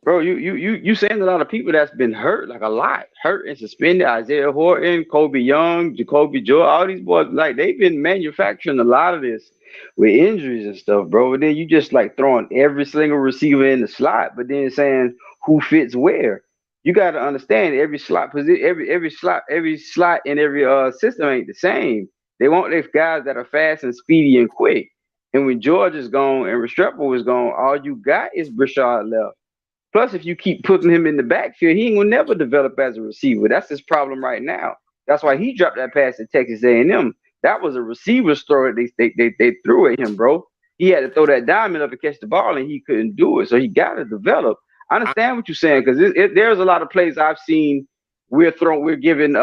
Bro, you saying a lot of people that's been hurt, like a lot, hurt and suspended. Isaiah Horton, Kobe Young, Jacoby Joy, all these boys, like they've been manufacturing a lot of this with injuries and stuff, bro. And then you just like throwing every single receiver in the slot, but then saying who fits where. You got to understand every slot position, every slot in every system ain't the same. They want their guys that are fast and speedy and quick. And when George is gone and Restrepo is gone, all you got is Brashard left. Plus, if you keep putting him in the backfield, he ain't gonna never develop as a receiver. That's his problem right now. That's why he dropped that pass to Texas A&M. That was a receiver's throw that they threw at him, bro. He had to throw that diamond up and catch the ball, and he couldn't do it. So he got to develop. I understand what you're saying because there's a lot of plays I've seen. We're giving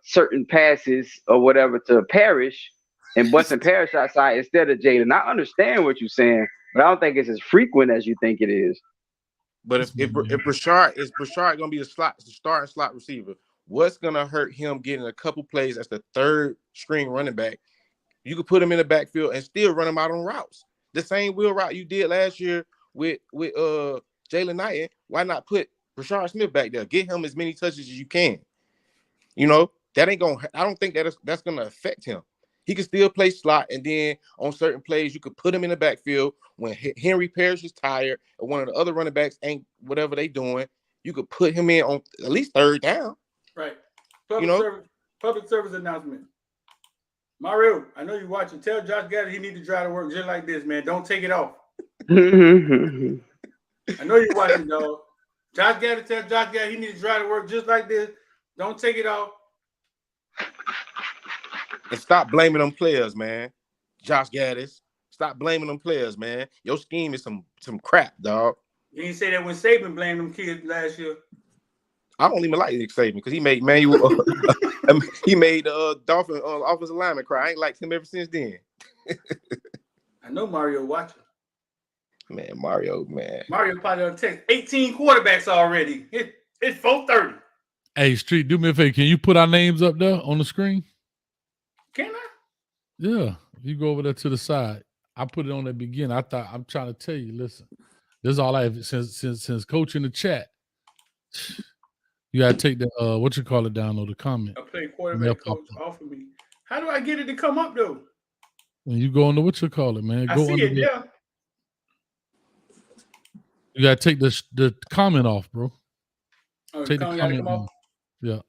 certain passes or whatever to Parrish and busting Parrish outside instead of Jaden. I understand what you're saying, but I don't think it's as frequent as you think it is. But if Brashard gonna be the starting slot receiver, what's gonna hurt him getting a couple plays as the 3rd string running back? You could put him in the backfield and still run him out on routes. The same wheel route you did last year with Jalen Knighton. Why not put Rashard Smith back there? Get him as many touches as you can. You know, that ain't gonna. I don't think that's gonna affect him. He can still play slot, and then on certain plays, you could put him in the backfield when Henry Parrish is tired or one of the other running backs ain't whatever they doing. You could put him in on at least 3rd down. Right. Public service announcement. Mario, I know you're watching. Tell Josh Gaddy he need to try to work just like this, man. Don't take it off. I know you're watching, dog. Josh Gaddy, tell Josh Gaddy he need to try to work just like this. Don't take it off. And stop blaming them players, man. Josh Gaddis. Stop blaming them players, man. Your scheme is some crap, dog. You didn't say that when Saban blamed them kids last year. I don't even like Nick Saban because he made Manuel he made the Dolphin offensive lineman cry. I ain't liked him ever since then. I know Mario watching. Man, Mario probably done text 18 quarterbacks already. It's 4:30. Hey, Street, do me a favor. Can you put our names up there on the screen? Can I? Yeah. If you go over there to the side, I put it on the beginning. I'm trying to tell you, listen, this is all I have since coach in the chat. You gotta take the down or the comment. I play quarterback coach off of me. How do I get it to come up though? When you go under man. I Go see under it, yeah. You gotta take the comment off, bro. Oh, take the comment off. Yeah.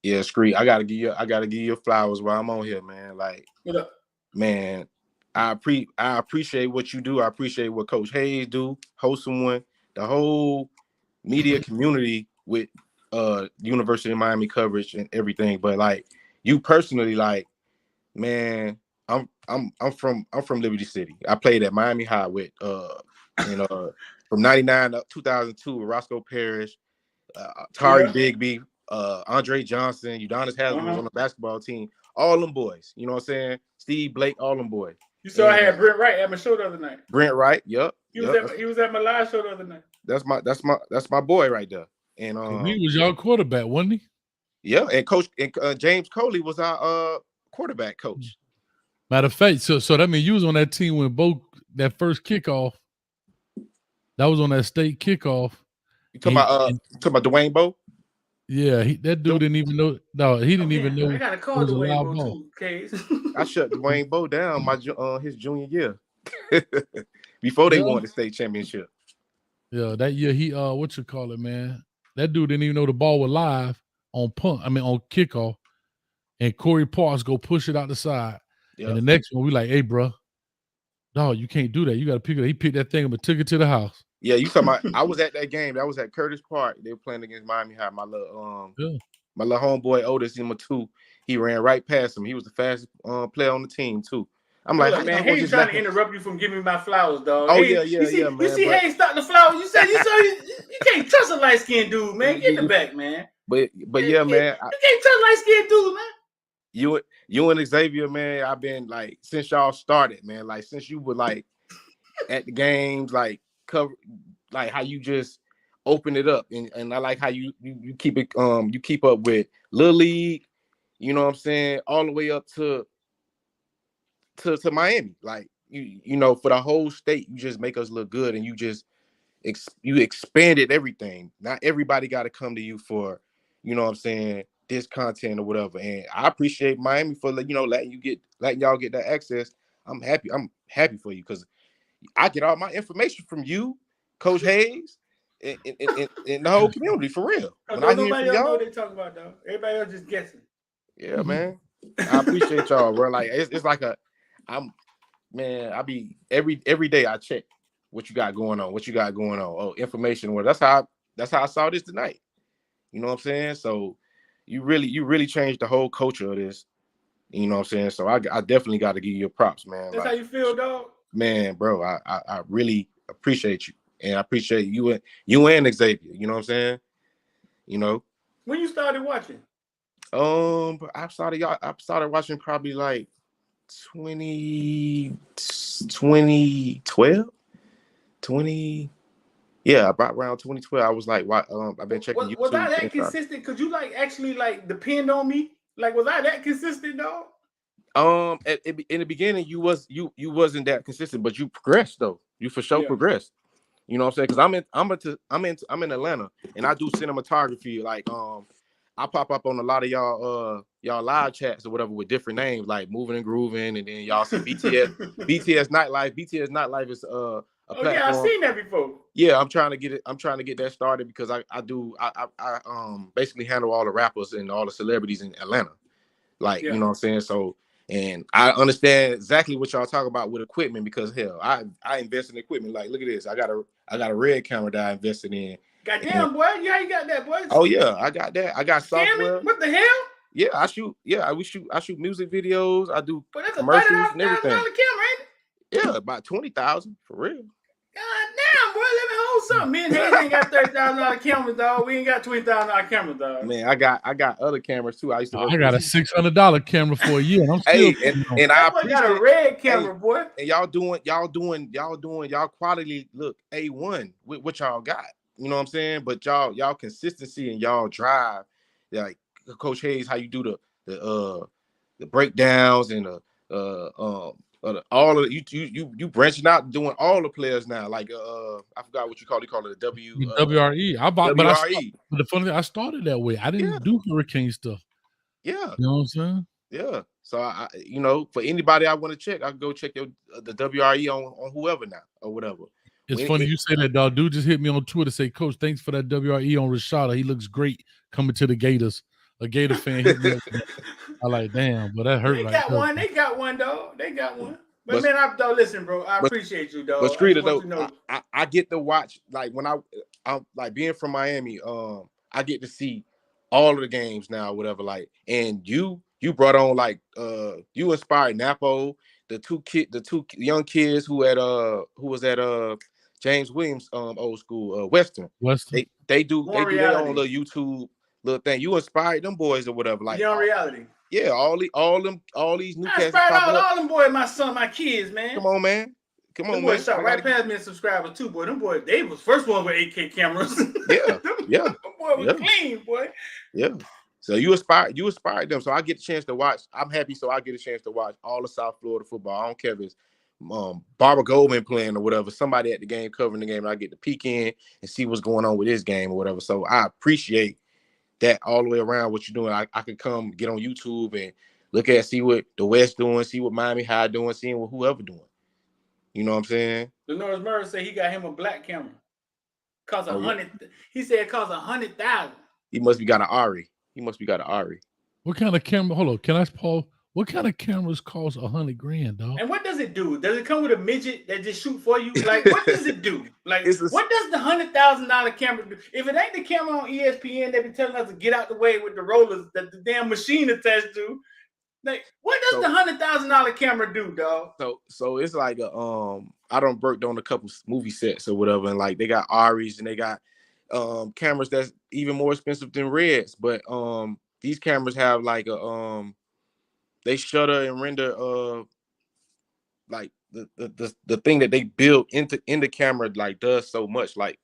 Yeah, Scree. I gotta give you flowers while I'm on here, man. Like, what up? Man, I appreciate what you do. I appreciate what Coach Hayes do, host someone, the whole media community with University of Miami coverage and everything. But like you personally, like, man, I'm from Liberty City. I played at Miami High with from 99 to 2002 with Roscoe Parrish. Tari Yeah. Bigby, Andre Johnson, Udonis Haslem was on the basketball team. All them boys, you know what I'm saying? Steve Blake, all them boys. You saw I And had Brent Wright at my show the other night. Brent Wright, yep. He was at my live show the other night. That's my boy right there. And he was y'all quarterback, wasn't he? Yeah, and Coach James Coley was our quarterback coach. Matter of fact, so that means you was on that team when that first kickoff. That was on that state kickoff. You talking about Dwayne Bowe? Yeah, that dude didn't even know. No, he didn't even know. I gotta call Dwayne Bowe too, Case. I shut Dwayne Bowe down his junior year before they won the state championship. Yeah, that year he what you call it, man? That dude didn't even know the ball was live on on kickoff, and Corey Parks go push it out the side. Yep. And the next one we like, hey, bro, no, you can't do that. You got to pick it up. He picked that thing up and took it to the house. Yeah, you talking about? I was at that game. That was at Curtis Park. They were playing against Miami High. My little homeboy Otis, number 2, he ran right past him. He was the fastest player on the team too. I'm like, man, Hayes trying to interrupt you from giving me my flowers, dog. Oh Hayes, yeah, man. You see Hayes start the flowers. You said you can't trust a light skinned dude, man. Get in the back, man. But yeah, man. You can't trust a light skinned dude, man. You and Xavier, man. I've been like since y'all started, man. Like since you were like at the games, like cover, like how you just open it up, and I like how you keep it. You keep up with Little League. You know what I'm saying? All the way up to Miami, like you know, for the whole state, you just make us look good, and you just you expanded everything. Not everybody got to come to you for, you know what I'm saying, this content or whatever. And I appreciate Miami for letting y'all get that access. I'm happy for you because I get all my information from you, Coach Hayes, and the whole community for real. When I hear from y'all, know what they talking about, though. Everybody else just guessing. Yeah, man. I appreciate y'all, bro. Like it's like I be every day I check what you got going on. Oh, information. Well, that's how I saw this tonight. You know what I'm saying? So you really changed the whole culture of this. You know what I'm saying? So I definitely got to give you your props, man. That's how you feel, dog? Man, bro, I really appreciate you. And I appreciate you and Xavier. You know what I'm saying? You know. When you started watching? I started watching probably like 2012. Yeah, about around 2012. I was like, I've been checking YouTube. Was I that consistent? Could you actually depend on me? Like, was I that consistent, dog? In the beginning, you wasn't that consistent, but you progressed though. You for sure progressed. You know what I'm saying? Because I'm in Atlanta, and I do cinematography. Like, I pop up on a lot of y'all live chats or whatever with different names, like Moving and Grooving, and then y'all see BTS Nightlife. BTS Nightlife is a platform. Yeah, I've seen that before. Yeah, I'm trying to get that started because I basically handle all the rappers and all the celebrities in Atlanta. Like, you know what I'm saying? So, and I understand exactly what y'all talk about with equipment because hell, I invest in equipment. Like, look at this. I got a red camera that I invested in. Goddamn, boy. Yeah, you got that, boy. Oh yeah, I got that. I got software. What the hell? Yeah, I shoot music videos. I do commercials and everything. Camera, ain't it? Yeah, about 20,000 for real. God damn, boy, let me hold something. Me and Hayes ain't got $30,000 cameras, dog. We ain't got $20,000 cameras, dog. Man, I got other cameras too. I got a $600 camera for a year. And I'm still and I got a red camera, boy. And y'all doing y'all quality look A1 with what y'all got. You know what I'm saying? But y'all consistency and y'all drive, like Coach Hayes, how you do the breakdowns and all of you branching out doing all the players now. Like I forgot what you call it the WRE. WRE. But the funny thing, I started that way. I didn't do hurricane stuff. Yeah. You know what I'm saying? Yeah. So I for anybody I want to check, I can go check the WRE on whoever now or whatever. It's funny you say that, dog. Dude just hit me on Twitter, say, Coach, thanks for that WRE on Rashada. He looks great coming to the Gators. A Gator fan hit me up. I like, damn, but that hurt. They got one, dog. They got one. But man, listen, bro. I appreciate you, dog. But Streeter, though, I get to watch, like, when I'm like being from Miami, I get to see all of the games now, whatever. Like, and you brought on, like, you inspired Napo, the two young kids who was at James Williams, old school, Western. Western. They do their own reality. little YouTube little thing. You inspired them boys or whatever. Like Young reality. Yeah, all these new I cats inspired popping up. all them boys, my kids, man. Come on, man. Them boys shot right past me and subscribers too, boy. Them boys, they was first one with 8K cameras. Yeah. Them boy was clean, boy. Yeah. So you inspired them. So I get a chance to watch. I'm happy. So I get a chance to watch all of South Florida football. I don't care if it's Barbara Goldman playing or whatever. Somebody at the game covering the game, and I get to peek in and see what's going on with this game or whatever. So I appreciate that all the way around. What you're doing, I can come get on YouTube and look at, see what the West doing, see what Miami High doing, seeing what whoever doing. You know what I'm saying? Norris Murray said he got him a black camera. Cost $100. He said it cost $100,000. He must be got an Ari. He must be got an Ari. What kind of camera? Hold on. Can I ask Paul? What kind of cameras cost $100,000, dog? And what does it do? Does it come with a midget that just shoot for you? Like, what does it do? Like, what does the $100,000 camera do? If it ain't the camera on ESPN, they be telling us to get out the way with the rollers that the damn machine attached to. Like, what does the $100,000 camera do, dog? So it's like a I done worked on a couple movie sets or whatever, and like they got Aris and they got cameras that's even more expensive than Reds, but these cameras have like a they shutter and render like the thing that they build into in the camera like does so much, like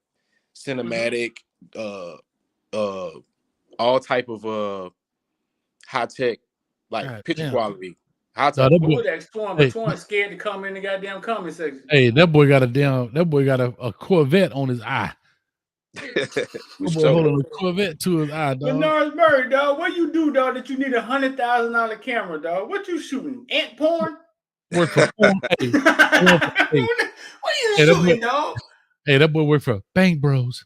cinematic, all type of high tech like picture quality. High tech. Twan scared to come in the goddamn comment section. Hey, that boy got a Corvette on his eye. Holding a Corvette to his eye, dog. Norris Murray, dog. What you do, dog, that you need $100,000 camera, dog? What you shooting? Ant porn? Work for porn. Hey, what are you shooting, dog? Hey, that boy work for Bang Bros.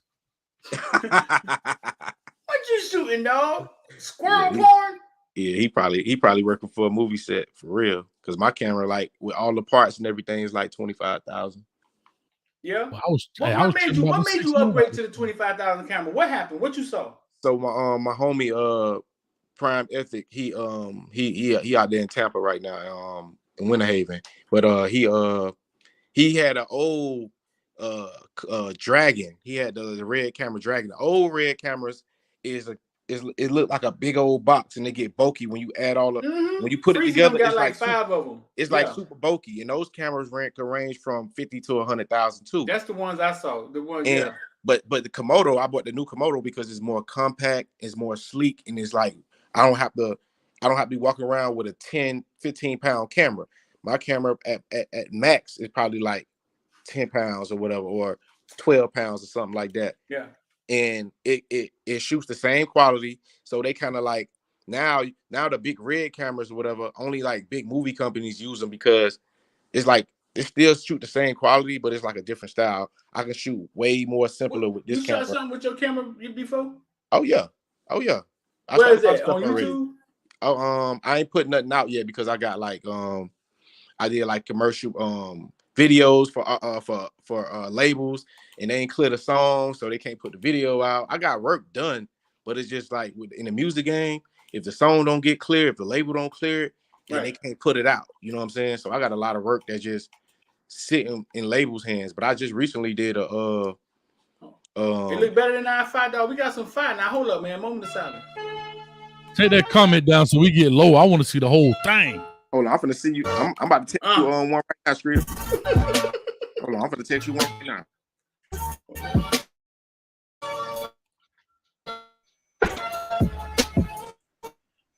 What you shooting, dog? Squirrel porn? Yeah, he probably working for a movie set for real. Cause my camera, like with all the parts and everything, is like $25,000. Yeah. Well, what made you upgrade to the $25,000 camera? What happened? What you saw? So my homie Prime Ethic, he out there in Tampa right now, in Winter Haven. But he had an old Dragon. He had the red camera Dragon. The old red cameras it looked like a big old box, and they get bulky when you add all of when you put it together. It's like 5 of them. It's like super bulky, and those cameras can range from 50 to 100,000 too. That's the ones I saw. The ones, But the Komodo, I bought the new Komodo because it's more compact, it's more sleek, and it's like I don't have to be walking around with a 10, 15 pound camera. My camera at max is probably like 10 pounds or whatever, or 12 pounds or something like that. Yeah. And it shoots the same quality. So they kind of like now the big red cameras or whatever, only like big movie companies use them because it's like they still shoot the same quality, but it's like a different style. I can shoot way more simpler with this camera. You shot something with your camera before? Oh yeah. Where is that? On YouTube? Oh, I ain't put nothing out yet because I got like I did like commercial videos for labels, and they ain't clear the song, so they can't put the video out. I got work done, but it's just like in the music game, if the song don't get clear, if the label don't clear it, then they can't put it out. You know what I'm saying? So I got a lot of work that just sitting in labels' hands. But I just recently did a it look better than our fight, dog. We got some fight now. Hold up, man. Moment of silence. Take that comment down so we get low. I want to see the whole thing. Hold on, I'm finna see you. I'm about to text you on one right now, Street. Hold on, I'm finna text you one right now.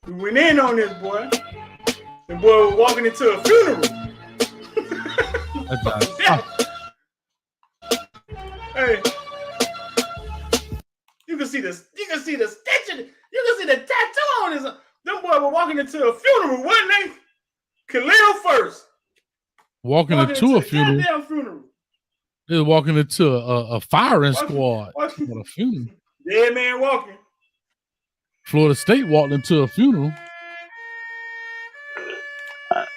We went in on this boy. The boy was walking into a funeral. Hey, you can see the stitching. You can see the tattoo on his. Them boy were walking into a funeral, wasn't they? Khalil first. Walking into a funeral. Goddamn funeral. They were walking into a firing squad. What a funeral. Dead man walking. Florida State walked into a funeral.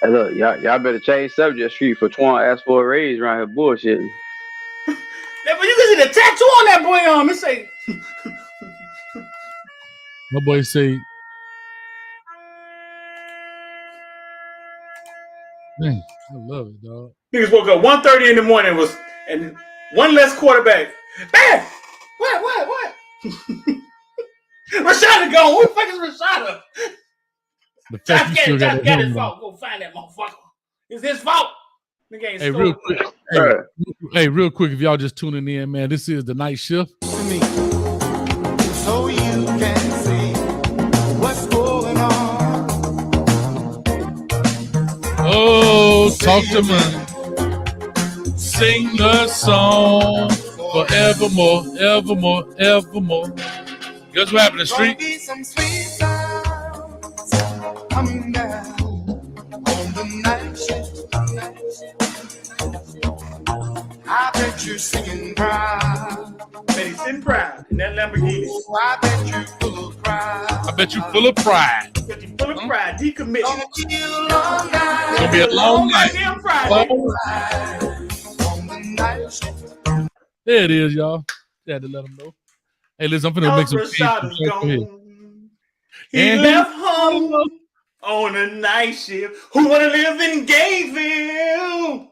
Look, y'all better change subject. Street for Twan asked for a raise around here bullshitting. Yeah, but you can see the tattoo on that boy arm. It say. My boy say. Dang, I love it, dog. Niggas woke up 1:30 in the morning and One less quarterback. Bam! What? Rashada gone. Who the fuck is Rashada? The fact you still got Josh that got his helmet on. fault. Go find that motherfucker. It's his fault. Nigga ain't Hey, real scored. quick. Hey, real quick, if y'all just tuning in, man, this is the night shift. To me, so you can see what's going on. Oh, talk to me. Sing the song forevermore, evermore, evermore. Guess what happened in the Gonna street? be some sweet sounds coming down on the night shift. I bet you're singing proud. Man, he's sitting proud in that Lamborghini. Oh, I bet you're full of pride. I bet you full of pride. But you full of pride. Decommitted. Gonna be a long night. It's gonna be a long night. Goddamn Friday. On the night shift. There it is, y'all. Had to let them know. Hey, listen, I'm finna make some Rashada's here. gone. He And left home on a night shift. Who wanna live in Gainesville?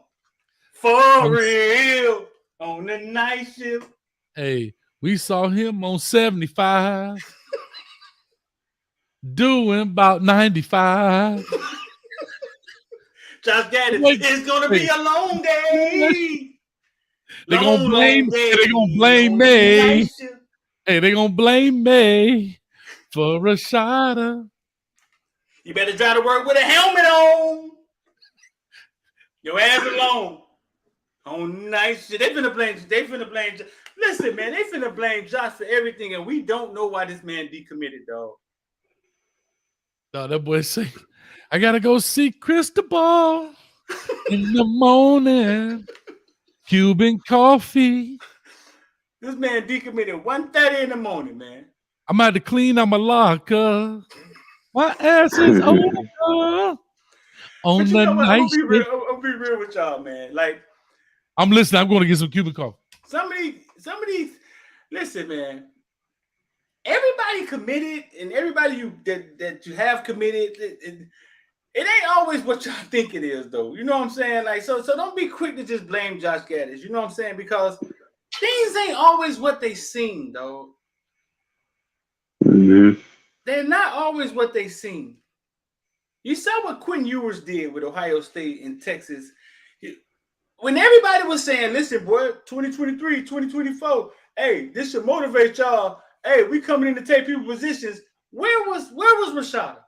For real. On the night shift. Hey, we saw him on 75. Doing about 95. Josh Gaddis, Wait, it's gonna be a long day. They Long, gonna blame. long day They gonna blame on the me. night shift. Hey, they gonna blame me for Rashada. You better try to work with a helmet on. Your ass alone. On nice shit. They finna blame. Listen, man, they finna blame Josh for everything, and we don't know why this man decommitted, dog. No, that boy say, I gotta go see Cristobal in the morning. Cuban coffee. This man decommitted 1:30 in the morning, man. I'm about to clean out my locker. My ass is over. On But you the know what? night I'm gonna be shift. real. I'm gonna be real with y'all, man. Like I'm listening. I'm going to get some Cuban coffee. some of these. Listen, man. Everybody committed, and everybody that you have committed, it ain't always what y'all think it is, though. You know what I'm saying? Like, so don't be quick to just blame Josh Gaddis. You know what I'm saying? Because things ain't always what they seem, though. Mm-hmm. They're not always what they seem. You saw what Quinn Ewers did with Ohio State and Texas. When everybody was saying, listen, boy, 2023, 2024, hey, this should motivate y'all. Hey, we coming in to take people positions. Where was Rashada?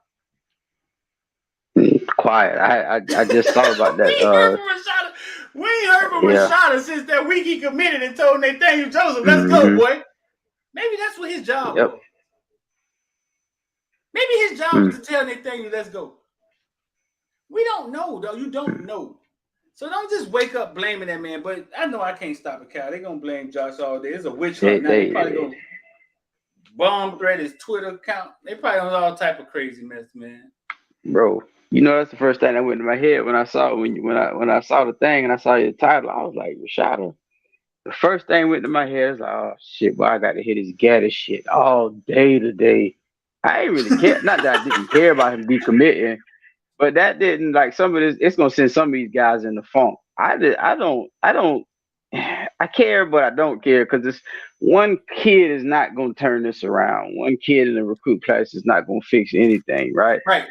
Quiet. I just thought about that. We ain't heard from Rashada. We ain't heard from Rashada since that week he committed and told Nathaniel Joseph, let's go, boy. Maybe that's what his job was. Maybe his job was to tell Nathaniel, let's go. We don't know, though. You don't know. So don't just wake up blaming that man. But I know I can't stop it, Cal. They're going to blame Josh all day. It's a witch hunt now. They probably going to bomb thread his Twitter account. They probably on all type of crazy mess, man. Bro, you know that's the first thing that went in my head when I saw when I saw the thing and I saw your title. I was like, Rashada. The first thing went to my head is like, oh shit, boy, I got to hear this Gaddis shit all day today. I ain't really care. Not that I didn't care about him decommitting, but that didn't like some of this. It's gonna send some of these guys in the funk. I care, but I don't care because this one kid is not gonna turn this around. One kid in the recruit class is not gonna fix anything, right? Right.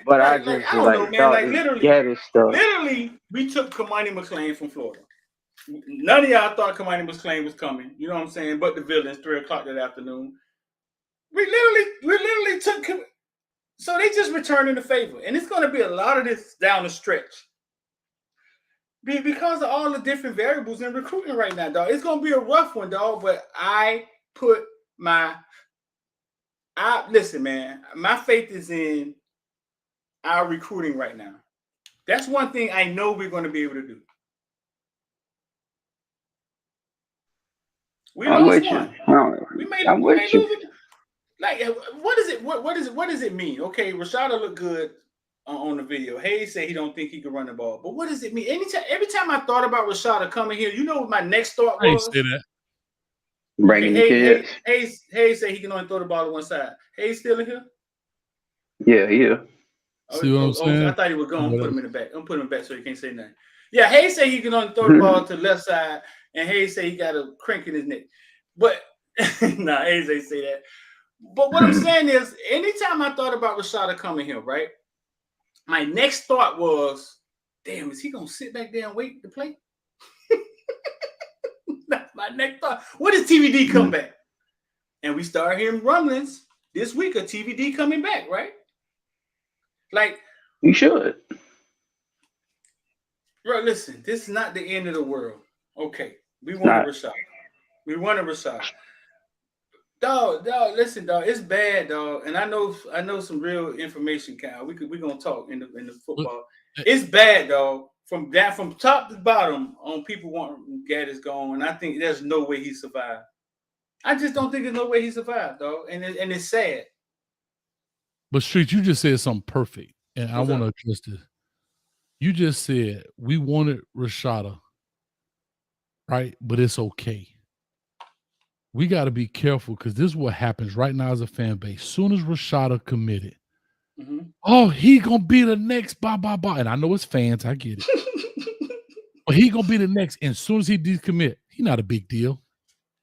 But I don't know, man. Like literally, we took Kamani McClain from Florida. None of y'all thought Kamani McClain was coming. You know what I'm saying? But the villains, 3:00 that afternoon. We literally took him. So they just returning the favor. And it's going to be a lot of this down the stretch. Because of all the different variables in recruiting right now, dog. It's going to be a rough one, dog. But listen, man. My faith is in our recruiting right now. That's one thing I know we're going to be able to do. We lost one. I'm with you. Like, what is it? What does it mean? Okay, Rashada looked good on the video. Hayes said he don't think he can run the ball, but what does it mean? Every time I thought about Rashada coming here, you know what my next thought was? I ain't say that. Bringing the kids. Hayes said he can only throw the ball to one side. Hayes still in here? Yeah. See what I'm saying? I thought he was going. Put him in the back. I'm putting him back so he can't say nothing. Yeah, Hayes said he can only throw the ball to the left side. And Hayes say he got a crank in his neck. But nah, Hayes ain't say that. But what I'm saying is, anytime I thought about Rashada coming here, right? My next thought was, damn, is he gonna sit back there and wait to play? That's my next thought. What is TVD come back? And we start hearing rumblings this week of TVD coming back, right? Like, You should. bro, listen, this is not the end of the world. Okay, we want a Rashad. We want a Rashad. Dog, listen, dog, it's bad, dog. And I know some real information, Kyle. We're gonna talk in the football. It's bad, dog. From top to bottom, on people wanting Gaddis gone, and I think there's no way he survived. I just don't think there's no way he survived, dog. And it's sad. But Street, you just said something perfect, and I want to address this. You just said we wanted Rashada, right? But it's okay. We got to be careful because this is what happens right now as a fan base. Soon as Rashada committed, oh, he gonna be the next blah blah blah. And I know it's fans, I get it. But he gonna be the next. And as soon as he decommit, he not a big deal.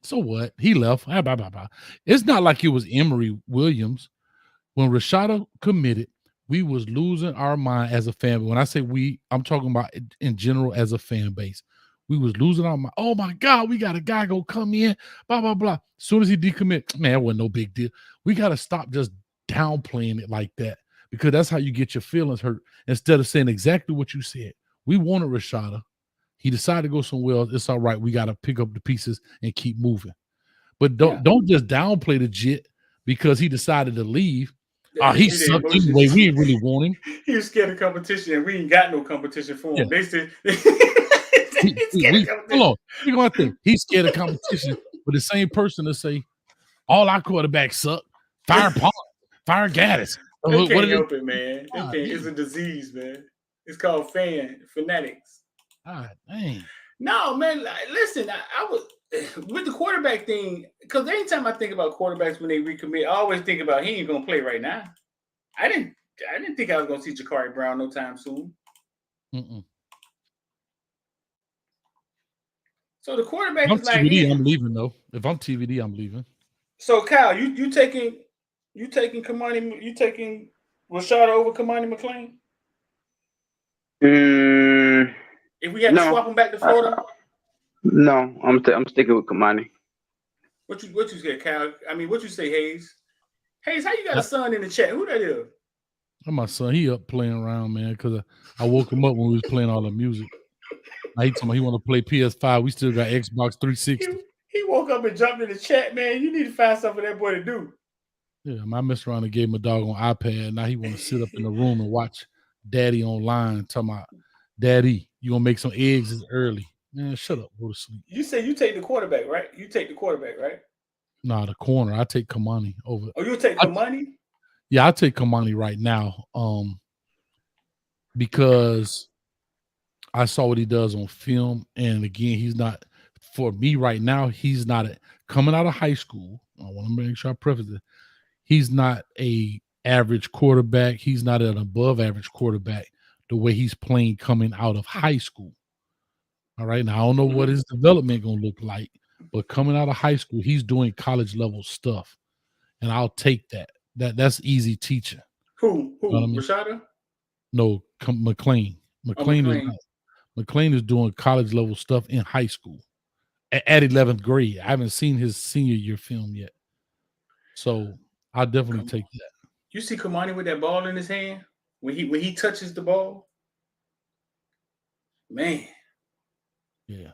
So what? He left. Blah, blah, blah. It's not like it was Emory Williams. When Rashada committed, we was losing our mind as a fan. When I say we, I'm talking about in general as a fan base. We was losing our mind. Oh my God, we got a guy gonna come in, blah, blah, blah. As soon as he decommit, man, it wasn't no big deal. We got to stop just downplaying it like that, because that's how you get your feelings hurt. Instead of saying exactly what you said. We wanted Rashada. He decided to go somewhere else. It's all right. We got to pick up the pieces and keep moving. But don't just downplay the jit because he decided to leave. He sucked anyway. We ain't really want him. He was scared of competition, and we ain't got no competition for him. Yeah. They said hold on. We're going to think he's scared of competition, but the same person to say, all our quarterbacks suck. Fire Paul, fire Gaddis. They can't help it, man. It's a disease, man. It's called fanatics. God dang. No, man. Listen, I was with the quarterback thing, because anytime I think about quarterbacks when they recommit, I always think about he ain't gonna play right now. I didn't think I was gonna see Jakari Brown no time soon. So the quarterback is like, TVD, I'm leaving though. If I'm TVD, I'm leaving. So Kyle, you taking Kamani, you taking Rashada over Kamani McLean? If we had to swap him back to Florida? No, I'm sticking with Kamani. What you say, Kyle? I mean, what you say, Hayes? Hayes, how you got a son in the chat? Who that is? Oh, my son, he up playing around, man, because I woke him up when we was playing all the music. He told me he want to play PS5. We still got Xbox 360. He woke up and jumped in the chat, man. You need to find something for that boy to do. Yeah, I messed around and gave him a dog on iPad. Now he want to sit up in the room and watch Daddy online. Talking about, Daddy, you gonna make some eggs this early? Man, shut up, go to sleep. You say you take the quarterback, right? You take the quarterback, right? Nah, the corner. I take Kamani over. Oh, you'll take Kamani? Yeah, I take Kamani right now. Because I saw what he does on film, and again, he's not, for me right now, he's not coming out of high school. I want to make sure I preface it. He's not a average quarterback. He's not an above average quarterback the way he's playing coming out of high school. All right. Now I don't know what his development gonna look like, but coming out of high school, he's doing college level stuff. And I'll take that. That's easy teaching. Who? You know what I mean? Rashada? No, McLean. McLean is doing college level stuff in high school at 11th grade. I haven't seen his senior year film yet. So I'll definitely take that. You see Kamani with that ball in his hand? When he touches the ball? Man. Yeah.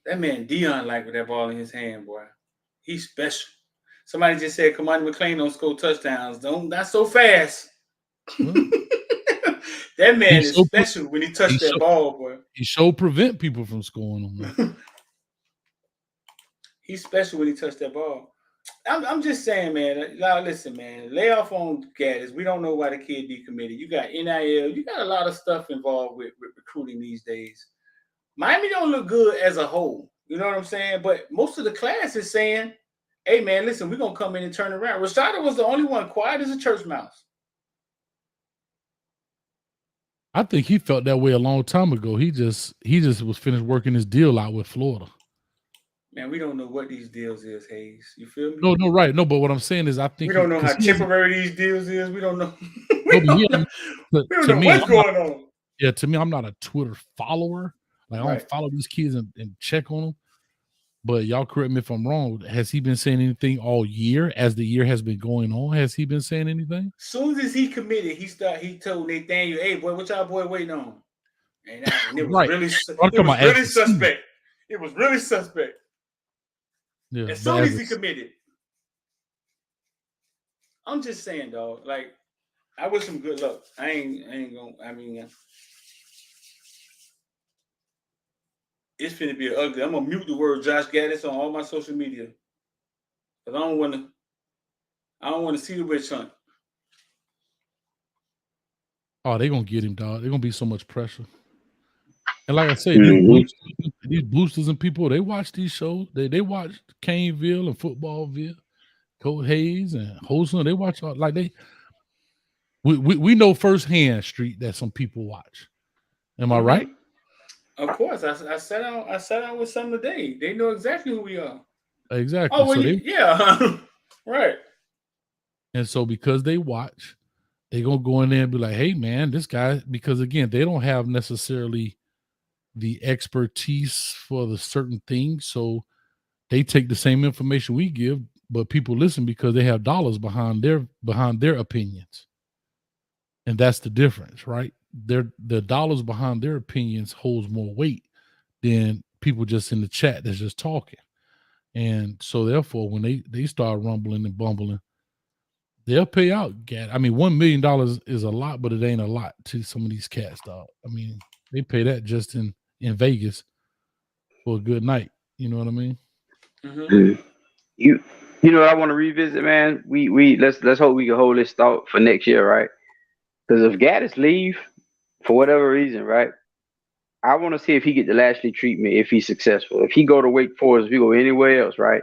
That man Dion like with that ball in his hand, boy. He's special. Somebody just said Kamani McLean don't score touchdowns. Not so fast. That man is special when he touched that ball, boy. He sure prevent people from scoring on that. He's special when he touched that ball. I'm just saying, man. Listen, man. Lay off on Gaddis. We don't know why the kid decommitted. You got NIL. You got a lot of stuff involved with recruiting these days. Miami don't look good as a whole. You know what I'm saying? But most of the class is saying, hey, man, listen, we're going to come in and turn around. Rashada was the only one quiet as a church mouse. I think he felt that way a long time ago. He just was finished working his deal out with Florida. Man, we don't know what these deals is, Hayes. You feel me? No, right. No, but what I'm saying is I think We don't know how he hasn't- temporary these deals is. We don't know. no, but he hasn't- We don't to know me, what's I'm not- going on. yeah, to me, I'm not a Twitter follower. Like I Right. don't follow these kids and check on them. But y'all correct me if I'm wrong. Has he been saying anything all year as the year has been going on? Has he been saying anything? Soon as he committed, he told Nathaniel, "Hey, boy, what y'all boy waiting on?" And it was Right. really, I'm it talking was about really as the season. suspect. It was really suspect. Yeah, As but soon as as he a- committed, I'm just saying, dog. Like, I wish him good luck. I ain't gonna. I mean, it's finna be ugly. I'm gonna mute the word Josh Gaddis on all my social media, cause I don't want to see the witch hunt. oh, they're gonna get him, dog. They're gonna be so much pressure. And like I say, Mhm. these boosters and people, they watch these shows. They watch Caneville and Footballville, Coach Hayes and Holson. They watch all like we know firsthand, Street, that some people watch. Am I right? Of course, I sat out with some today. They know exactly who we are. Exactly. Oh, well, So they yeah, right. and so because they watch, they gonna go in there and be like, hey man, this guy, because again, they don't have necessarily the expertise for the certain things. So they take the same information we give, but people listen because they have dollars behind their opinions. And that's the difference, right? The dollars behind their opinions holds more weight than people just in the chat that's just talking. And so therefore, when they start rumbling and bumbling, they'll pay out. I mean, $1 million is a lot, but it ain't a lot to some of these cats, dog. I mean, they pay that just in Vegas for a good night. You know what I mean? Mm-hmm. You know what I want to revisit, man. We let's hope we can hold this thought for next year, right? Because if Gaddis leave for whatever reason, right? I want to see if he get the Lashley treatment if he's successful. If he go to Wake Forest, if he go anywhere else, right?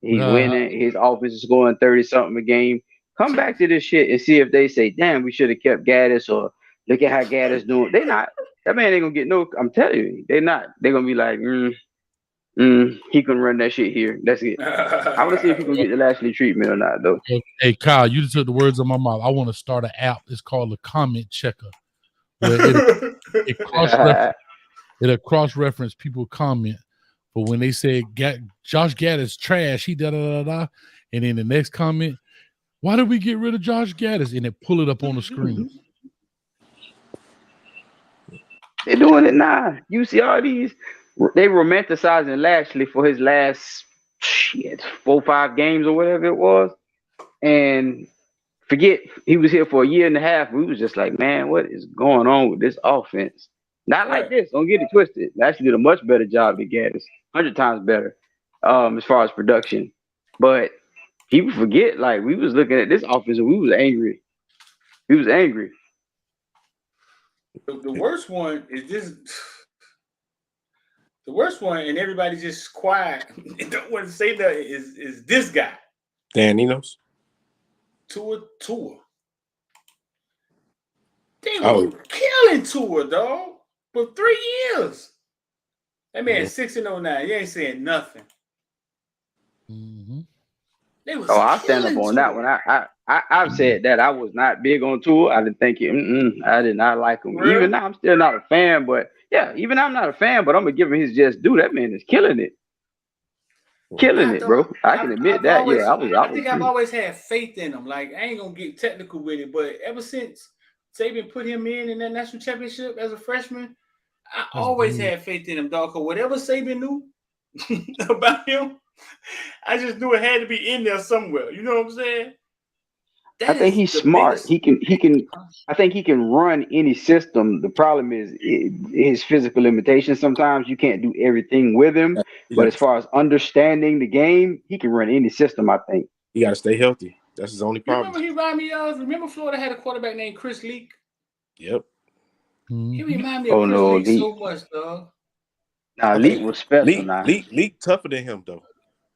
He's winning. His offense is scoring 30-something a game. Come back to this shit and see if they say, damn, we should have kept Gaddis, or look at how Gaddis doing. They not. That man ain't gonna get no. I'm telling you, they not. They're gonna be like, he can run that shit here. That's it. I want to see if he can get the Lashley treatment or not, though. Hey, Kyle, you just took the words of my mouth. I want to start an app. It's called the Comment Checker, where it'll cross-reference people comment. But when they say Josh Gaddis trash, he da-da-da-da, and then the next comment, why did we get rid of Josh Gaddis? And they pull it up on the screen. They're doing it now. You see all these, they romanticizing Lashley for his last 4-5 games or whatever it was. And forget he was here for a year and a half. We was just like, man, what is going on with this offense? Not like this. Don't get it twisted. Lashley did a much better job than Gaddis, 100 times better, as far as production. But people forget, like, we was looking at this offense and we was angry. We was angry. The worst one is this. The worst one, and everybody just quiet and don't want to say that, is this guy. Dan Enos. Tua. They were killing Tua, dog, for 3 years. That man 6-0 now. You ain't saying nothing. Mm-hmm. They was I stand up on Tua. that one. I've said that I was not big on Tua. I didn't think it. I did not like him. Really? Even now, I'm still not a fan. But yeah, even now I'm not a fan. But I'm gonna give him his just due. That man is killing it. Killing it, bro. I can admit that. I think I've always had faith in him. Like, I ain't gonna get technical with it, but ever since Saban put him in that national championship as a freshman, I always had faith in him, dog. Cause whatever Saban knew about him, I just knew it had to be in there somewhere. You know what I'm saying? I think he's smart. He can. I think he can run any system. The problem is his physical limitations. Sometimes you can't do everything with him. But as far as understanding the game, he can run any system. I think he got to stay healthy. That's his only problem. Remember, he reminded me of. Remember, Florida had a quarterback named Chris Leak. Yep. He reminded me of Chris Leak so much, dog. Nah, Leak was special. Leak tougher than him though.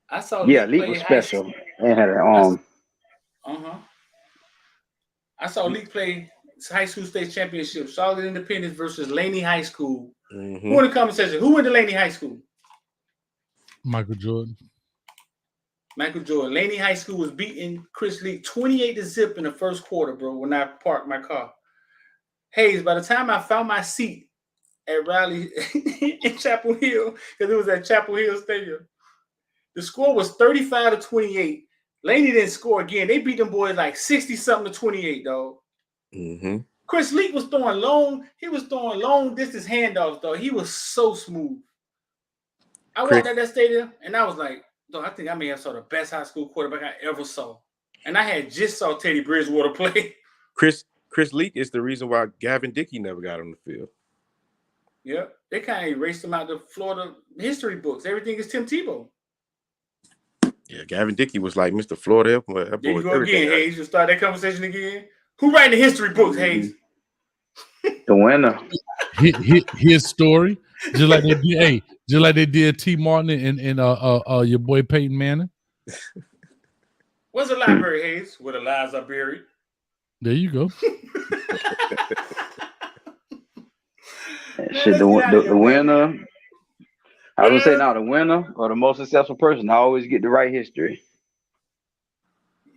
I saw. Leak was special. And had an arm. I saw Leak play high school state championship, Charlotte Independence versus Laney High School. Mm-hmm. Who in the comment section? Who went to Laney High School? Michael Jordan. Michael Jordan. Laney High School was beating Chris Lee 28-0 in the first quarter, bro, when I parked my car. Hayes, by the time I found my seat at Raleigh in Chapel Hill, because it was at Chapel Hill Stadium, the score was 35-28. Laney didn't score again. They beat them boys like 60-something to 28, dog. Mm-hmm. Chris Leak was throwing long. He was throwing long distance handoffs, dog. He was so smooth. I walked out that stadium and I was like, dog, I think I may have saw the best high school quarterback I ever saw. And I had just saw Teddy Bridgewater play. Chris Leak is the reason why Gavin Dickey never got on the field. Yep. They kind of erased him out the Florida history books. Everything is Tim Tebow. Yeah, Gavin Dickey was like Mr. Florida. There you go again, Hayes. You start that conversation again. Who writing the history books, Hayes? The winner. His story, just like they did. Hey, just like they did T. Martin and your boy Peyton Manning. What's a library, Hayes? Where the lies are buried. There you go. Shit, the winner. I would say now the winner or the most successful person. I always get the right history.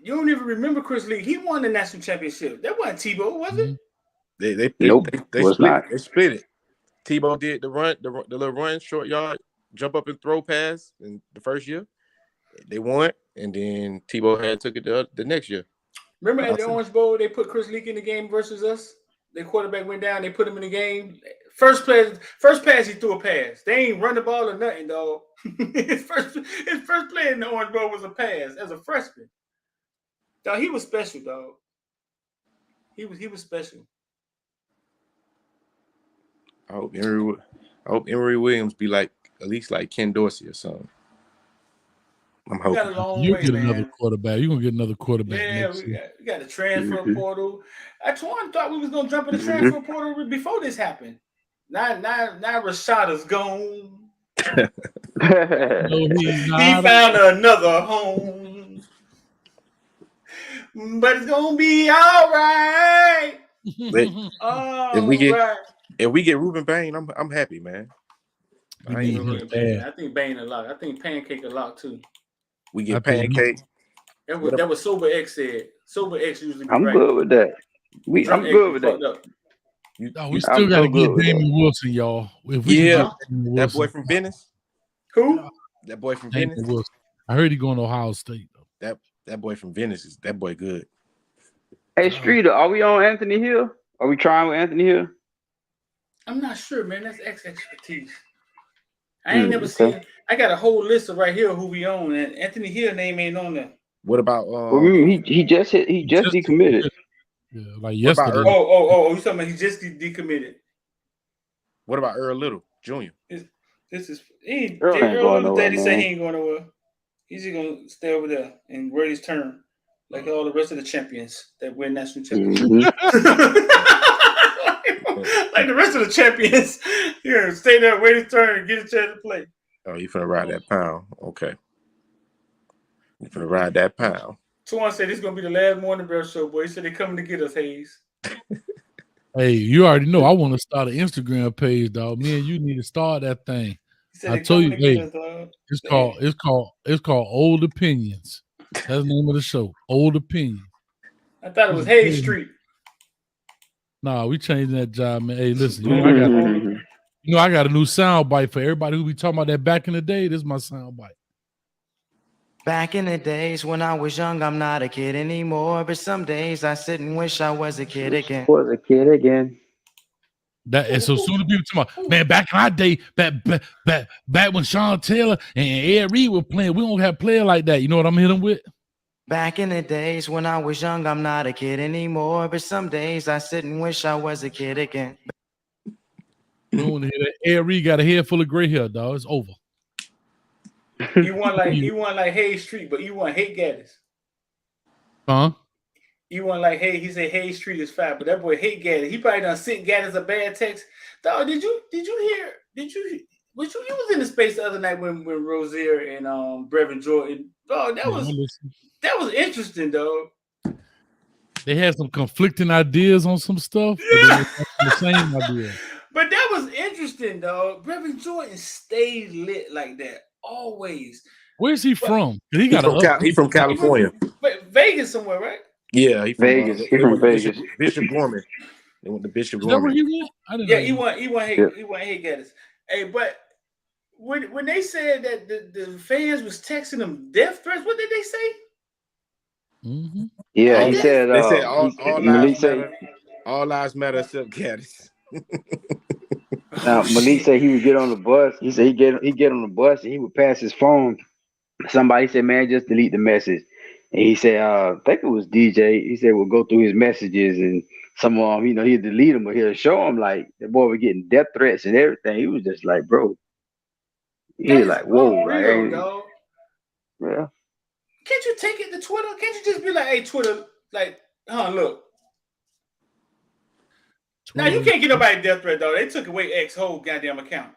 You don't even remember Chris Lee. He won the national championship. That wasn't Tebow, was it? They split it. Tebow did the run, the little run, short yard, jump up and throw pass in the first year. They won, and then Tebow took it the next year. Remember at the Orange Bowl, they put Chris Leak in the game versus us? Their quarterback went down, they put him in the game. First pass, he threw a pass. They ain't run the ball or nothing, dog. his first play in the Orange Bowl was a pass as a freshman. Dog, he was special, dog. He was special. I hope Emory Williams be like at least like Ken Dorsey or something. I'm hoping you get another quarterback. You're gonna get another quarterback. Yeah, we got the transfer portal. I thought we was gonna jump in the transfer portal before this happened. Now Rashada's gone. He found another home. But it's gonna be all right. If we get Ruben Bain, I'm happy, man. I think Bain a lot. I think Pancake a lot too. We get Pancake. That was Sober X said. Sober X usually. I'm right. good with that. I'm good with that. We still got to get Damon Wilson, y'all. That boy from Venice. Who? That boy from Venice. Wilson. I heard he going to Ohio State though. That boy from Venice is that boy good. Hey Streeter, are we on Anthony Hill? Are we trying with Anthony Hill? I'm not sure, man. That's expertise. I ain't never seen. I got a whole list of right here who we own, and Anthony Hill name ain't on there. What about? He just decommitted. Yeah, like yesterday. You talking about he just decommitted? What about Earl Little Jr.? Earl Daddy said he ain't going nowhere. He's just gonna stay over there and wait his turn, like all the rest of the champions that win national championships. Like the rest of the champions, you're gonna stay there, wait his turn, and get a chance to play. Oh, you finna ride that pound? Okay, you finna ride that pound. Tuan said this is gonna be the last Morning Bear show, boy. He said they're coming to get us, Hayes. Hey, you already know I want to start an Instagram page, dog. Me and you need to start that thing. I told you, hey, it's called Old Opinions. That's the name of the show, Old Opinions. I thought it was Hayes Street. Nah, we changing that job, man. Hey, listen, I got a new sound bite for everybody who be talking about that back in the day. This is my sound bite. Back in the days when I was young, I'm not a kid anymore. But some days I sit and wish I was a kid again. That and so soon as people talk about, man, back in our day, back when Sean Taylor and Ed Reed were playing, we don't have player like that. You know what I'm hitting with? Back in the days when I was young, I'm not a kid anymore. But some days I sit and wish I was a kid again. You don't want to hear that. Ed Reed got a head full of gray hair, dog. It's over. You want like Hayes Street, but you want Hate Gaddis. Huh? You want like he said Hayes Street is fine, but that boy Hate Gaddis. He probably done sent Gaddis a bad text. Dog, did you was in the space the other night when Rozier and Brevin Jordan? Dog, that was interesting, dog. They had some conflicting ideas on some stuff, but they were the same idea. But that was interesting, dog. Brevin Jordan stayed lit like that. always. Where's he from? He He got from California. But Vegas somewhere, right? Yeah, he from Vegas. He they from went to Vegas. Bishop Gorman. They went to Bishop Is that where Gorman. he went? I didn't Yeah, know. he went Gaddis. Hey, but when they said that the fans was texting them death threats, what did they say? Mm-hmm. Yeah, he said. They said all Malik lives said. matter. All lives matter except Gaddis. Now Malik said he would get on the bus. He said he get on the bus and he would pass his phone. Somebody said, "Man, just delete the message." And he said, "I think it was DJ." He said, "We'll go through his messages and some of them, he'll delete them, but he'll show them like the boy was getting death threats and everything." He was just like, "Bro," he was like, "Whoa, unreal, like, dog." Yeah. Can't you take it to Twitter? Can't you just be like, "Hey, Twitter, like, look." Now you can't get nobody death threat though. They took away X whole goddamn account.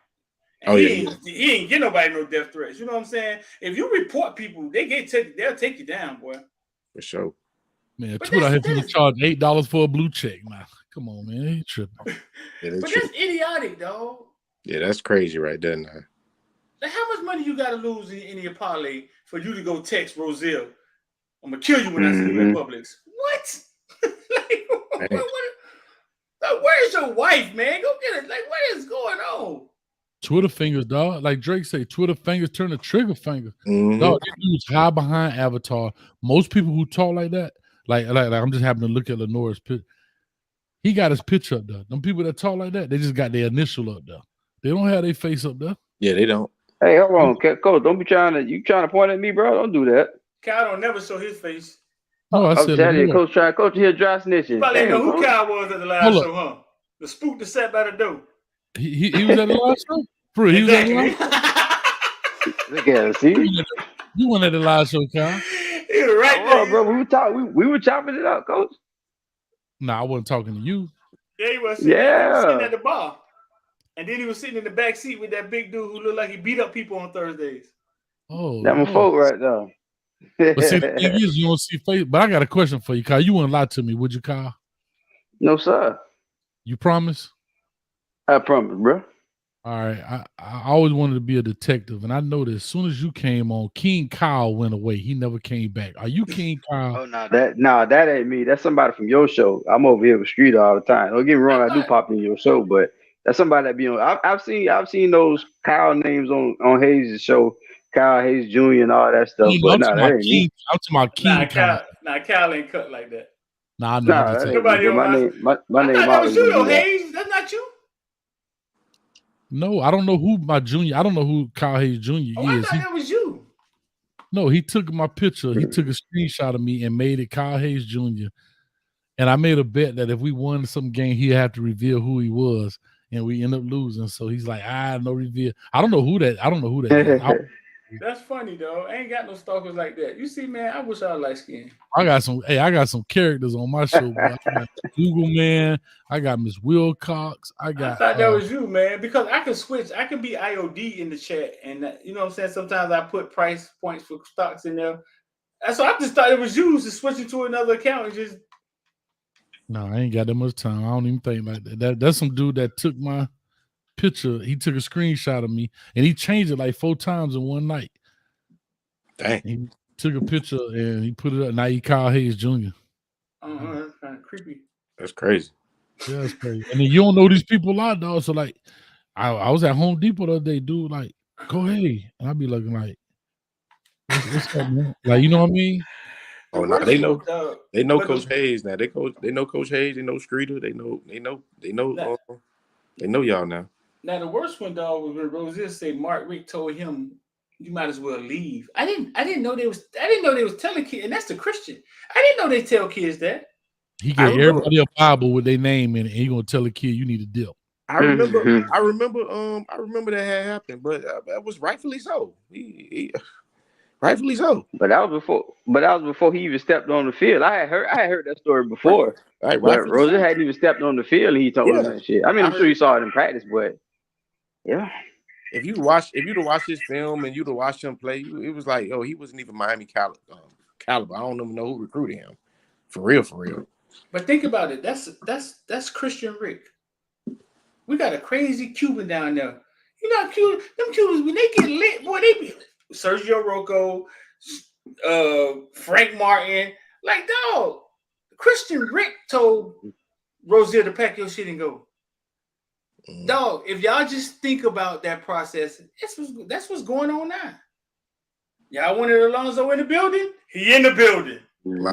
And he ain't get nobody no death threats. You know what I'm saying? If you report people, they'll take you down, boy. For sure. Man, Twitter had to charge $8 for a blue check. Now, come on, man, he tripping. Yeah, but that's idiotic, dog. Yeah, that's crazy right there now. Like, how much money you got to lose in your parlay for you to go text Roselle? I'm gonna kill you when I see you in Publix. What? Like, where's your wife, man? Go get it. Like, what is going on? Twitter fingers, dog. Like Drake say, Twitter fingers turn to trigger finger. Mm-hmm. Dog, these dudes hide behind avatar. Most people who talk like that, like I'm just having to look at Lenore's picture. He got his picture up there. Them people that talk like that, they just got their initial up there. They don't have their face up there. Yeah, they don't. Hey, hold on, Coach. Don't be trying to point at me, bro. Don't do that. Kyle don't never show his face. No, I said telling you, Coach here dry snitching. You probably know who Kyle was at the last show, huh? The spook that sat by the door. He was at the last show? For real, exactly. He was at the last Look at him, see? You went at the last show, Kyle. He was right there. Bro, we were chopping it up, Coach. Nah, I wasn't talking to you. Yeah, he was sitting at the bar. And then he was sitting in the back seat with that big dude who looked like he beat up people on Thursdays. Oh, that my folk right now. But see, the thing is, you don't see face. But I got a question for you, Kyle. You wouldn't lie to me, would you, Kyle? No, sir. You promise? I promise, bro. All right. I always wanted to be a detective, and I know that as soon as you came on, King Kyle went away. He never came back. Are you King Kyle? Oh, no, that ain't me. That's somebody from your show. I'm over here with Street all the time. Don't get me wrong, I do pop in your show, but that's somebody that be on. I've seen those Kyle names on Hayes' show, Kyle Hayes Jr. and all that stuff. But that ain't me. I'm talking about King Kyle. Kyle ain't cut like that. Nah, that ain't me. My name that was you, though, Hayes. That's not you. No, I don't know who my junior. I don't know who Kyle Hayes Jr. is. I thought that was you. No, he took my picture. He took a screenshot of me and made it Kyle Hayes Jr. And I made a bet that if we won some game, he'd have to reveal who he was, and we end up losing. So he's like, no reveal. I don't know who that is. That's funny, though. I ain't got no stalkers like that. You see, man, I wish I was light skinned. I got some characters on my show. I got Google Man. I got Miss Wilcox. I thought that was you, man, because I can switch. I can be IOD in the chat, and you know what I'm saying. Sometimes I put price points for stocks in there. So I just thought it was you to switch it to another account and just. No, I ain't got that much time. I don't even think like that. That's some dude that took my picture. He took a screenshot of me and he changed it like 4 times in one night. Dang. He took a picture and he put it up. Now he Kyle Hayes Jr. That's kind of creepy. That's crazy. Yeah, that's crazy. And then you don't know these people out, dog. So like, I was at Home Depot the other day, dude. Like, go hey, and I'd be looking like, what's up, man? Like, you know what I mean? Oh no, they know. They know Coach Hayes now. They know Coach Hayes. They know Streeter. They know y'all now. Now the worst one, dog, was when Rosier said Mark Rick told him, "You might as well leave." I didn't know they was telling kids, and that's the Christian. I didn't know they tell kids that. He gave everybody a Bible with their name in it, and he gonna tell a kid you need to dip. I remember that had happened, but that was rightfully so. Rightfully so. But that was before he even stepped on the field. I had heard that story before. Right, but Rosa hadn't even stepped on the field and he told him that shit. I mean, I'm sure you saw it in practice, but yeah. If you'd watch his film and you'd have watched him play, it was like, oh, he wasn't even Miami caliber. I don't even know who recruited him. For real. But think about it. That's Christian Rick. We got a crazy Cuban down there. You know how cute them Cubans when they get lit, boy. They be Sergio Rocco, Frank Martin, like dog. Christian Rick told Rozier to pack your shit and go. Dog, if y'all just think about that process, that's what's going on now. Y'all wanted Alonzo in the building? He in the building. He in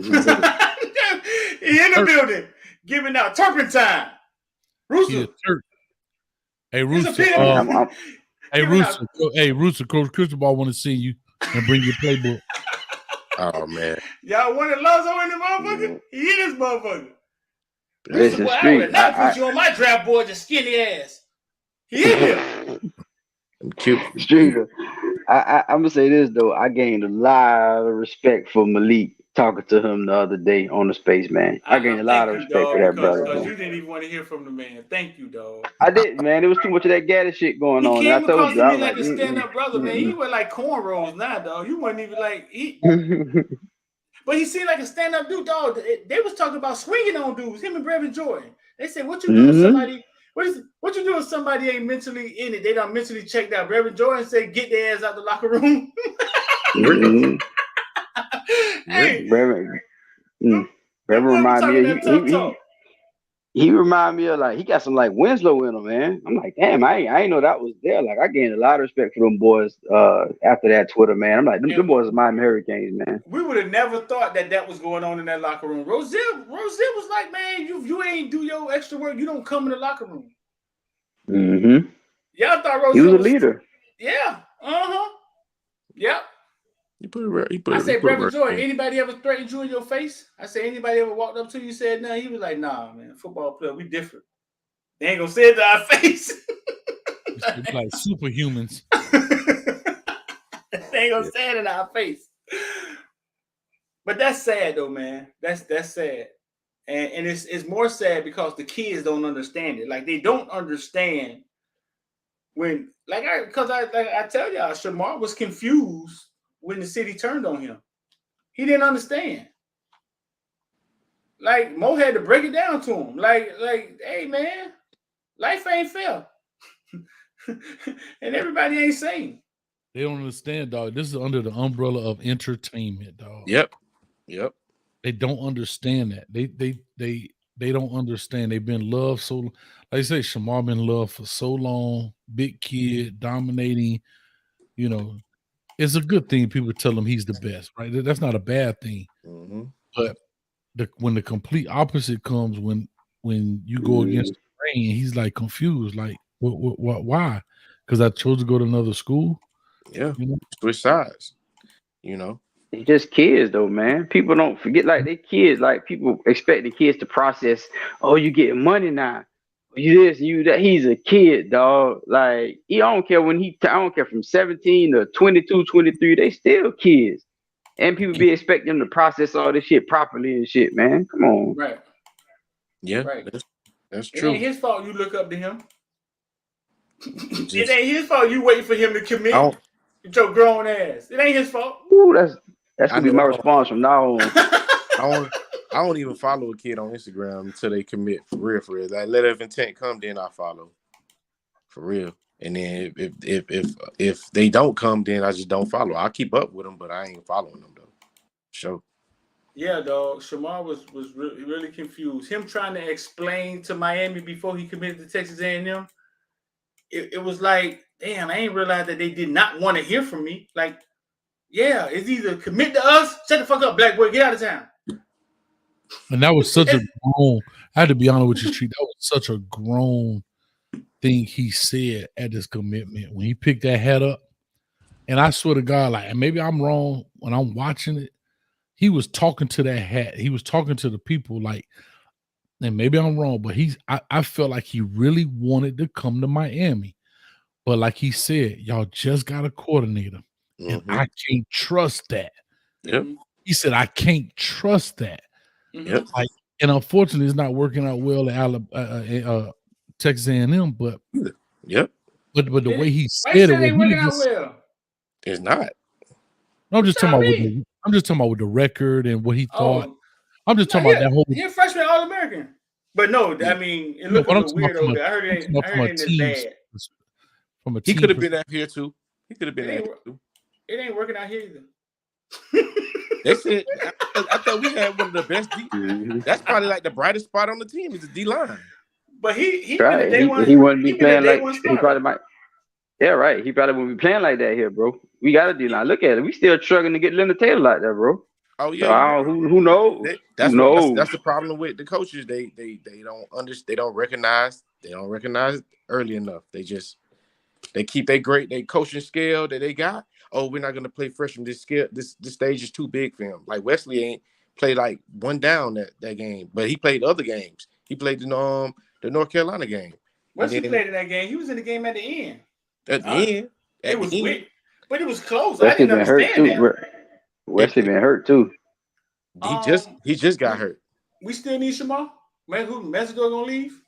the building. Giving out turpentine. Rooster. Hey, Rooster. Rooster, Coach Cristobal want to see you and bring your playbook. Oh, man. Y'all wanted Alonzo in the motherfucker? He in this motherfucker. Listen, boy, I would not put you on my draft board, you skinny ass. He in here. Cute. Streeter. I'm gonna say this though. I gained a lot of respect for Malik talking to him the other day on the space, man. I gained a lot of respect for that brother. Because you didn't even want to hear from the man. Thank you, dog. I didn't, man. There was too much of that gaddis shit going on. He came I told across you, to me like a stand-up brother, man. He was like cornrows now, dog. You wasn't even like but he seemed like a stand-up dude, dog. They was talking about swinging on dudes, him and Brevin Jordan. They said, what you do with somebody? What you do if somebody ain't mentally in it? They done mentally checked out. Brevin Jordan said, get their ass out the locker room. Hey, Brevin remind me. He remind me of like he got some like Winslow in him, man. I'm like, damn, I ain't know that was there. Like I gained a lot of respect for them boys after that Twitter, man. I'm like, them boys are Miami Hurricanes, man. We would have never thought that was going on in that locker room. Rozier was like, man, you ain't do your extra work. You don't come in the locker room. Mm-hmm. Y'all thought Rozier he was a leader. Yeah. Yep. I said, Brevin Jordan, anybody ever threatened you in your face? I said, anybody ever walked up to you and said, no? He was like, nah, man, football player, we different. They ain't gonna say it to our face. Like superhumans. They ain't gonna say it in our face. But that's sad though, man. That's sad. And it's more sad because the kids don't understand it. Like they don't understand when, I tell y'all, Shamar was confused when the city turned on him. He didn't understand. Like Mo had to break it down to him. Like, hey man, life ain't fair. And everybody ain't sane. They don't understand, dog. This is under the umbrella of entertainment, dog. Yep. They don't understand that. They don't understand. They've been loved so, like I say, Shamar been loved for so long. Big kid, dominating. You know, it's a good thing. People tell him he's the best, right? That's not a bad thing. Mm-hmm. But when the complete opposite comes, when you go against the grain, he's like confused, like what why? Because I chose to go to another school. Yeah, you know? Switch sides. You know, they just kids though, man. People don't forget, like they kids. Like people expect the kids to process. Oh, you getting money now? You this, you that. He's a kid, dog. Like I don't care I don't care from 17 to 22, 23. They still kids. And people be expecting them to process all this shit properly and shit, man. Come on. Right. Yeah, right. That's true. It ain't his fault you look up to him. It ain't his fault you waiting for him to commit with your grown ass. It ain't his fault. Ooh, that's gonna be my response from now on. I don't even follow a kid on Instagram until they commit for real. Like let of intent come, then I follow. For real. And then if they don't come, then I just don't follow. I'll keep up with them, but I ain't following them though. Sure. Yeah, dog. Shamar was really confused. Him trying to explain to Miami before he committed to Texas A&M. It was like, damn, I ain't realized that they did not want to hear from me. Like, yeah, it's either commit to us, shut the fuck up, black boy, get out of town. And that was such a grown. I had to be honest with you, Street. That was such a grown thing he said at his commitment when he picked that hat up. And I swear to God, like, and maybe I'm wrong when I'm watching it. He was talking to that hat. He was talking to the people, like, and maybe I'm wrong, but I felt like he really wanted to come to Miami. But like he said, y'all just got a coordinator. And I can't trust that. Yep. He said, I can't trust that. Yep. Like, and unfortunately, it's not working out well at Texas A&M, but yep. But the way he said it, ain't working out well. It's not. I'm just talking about with the record and what he thought. I'm just talking about that whole. He's a freshman All-American, but no, I mean, it looked a little weird over there. I heard it ain't as bad. from a He team. could have been out here too. He could have been out here too. It ain't working out here either. They said I thought we had one of the best. Mm-hmm. That's probably like the brightest spot on the team is the D line. But he Right. been a day one. He wouldn't be He been a playing day like one he starter. probably might. Yeah, right. He probably wouldn't be playing like that here, bro. We got a D-line. Look at it. We still struggling to get Leonard Taylor like that, bro. Oh So, yeah, who knows? that's Who knows? that's the problem with the coaches. They don't understand. They don't recognize. They don't recognize early enough. They keep they coaching scale that they got. Oh, we're not gonna play freshman. This scale this stage is too big for him. Like Wesley ain't played like one down that game, but he played other games. He played the North Carolina game. Wesley played in that game. He was in the game at the end. At the end, It was weird, but it was close. Wesley I didn't been hurt understand too. that. Wesley been hurt too. He just got hurt. We still need Shamar. Man, who Messidor gonna leave?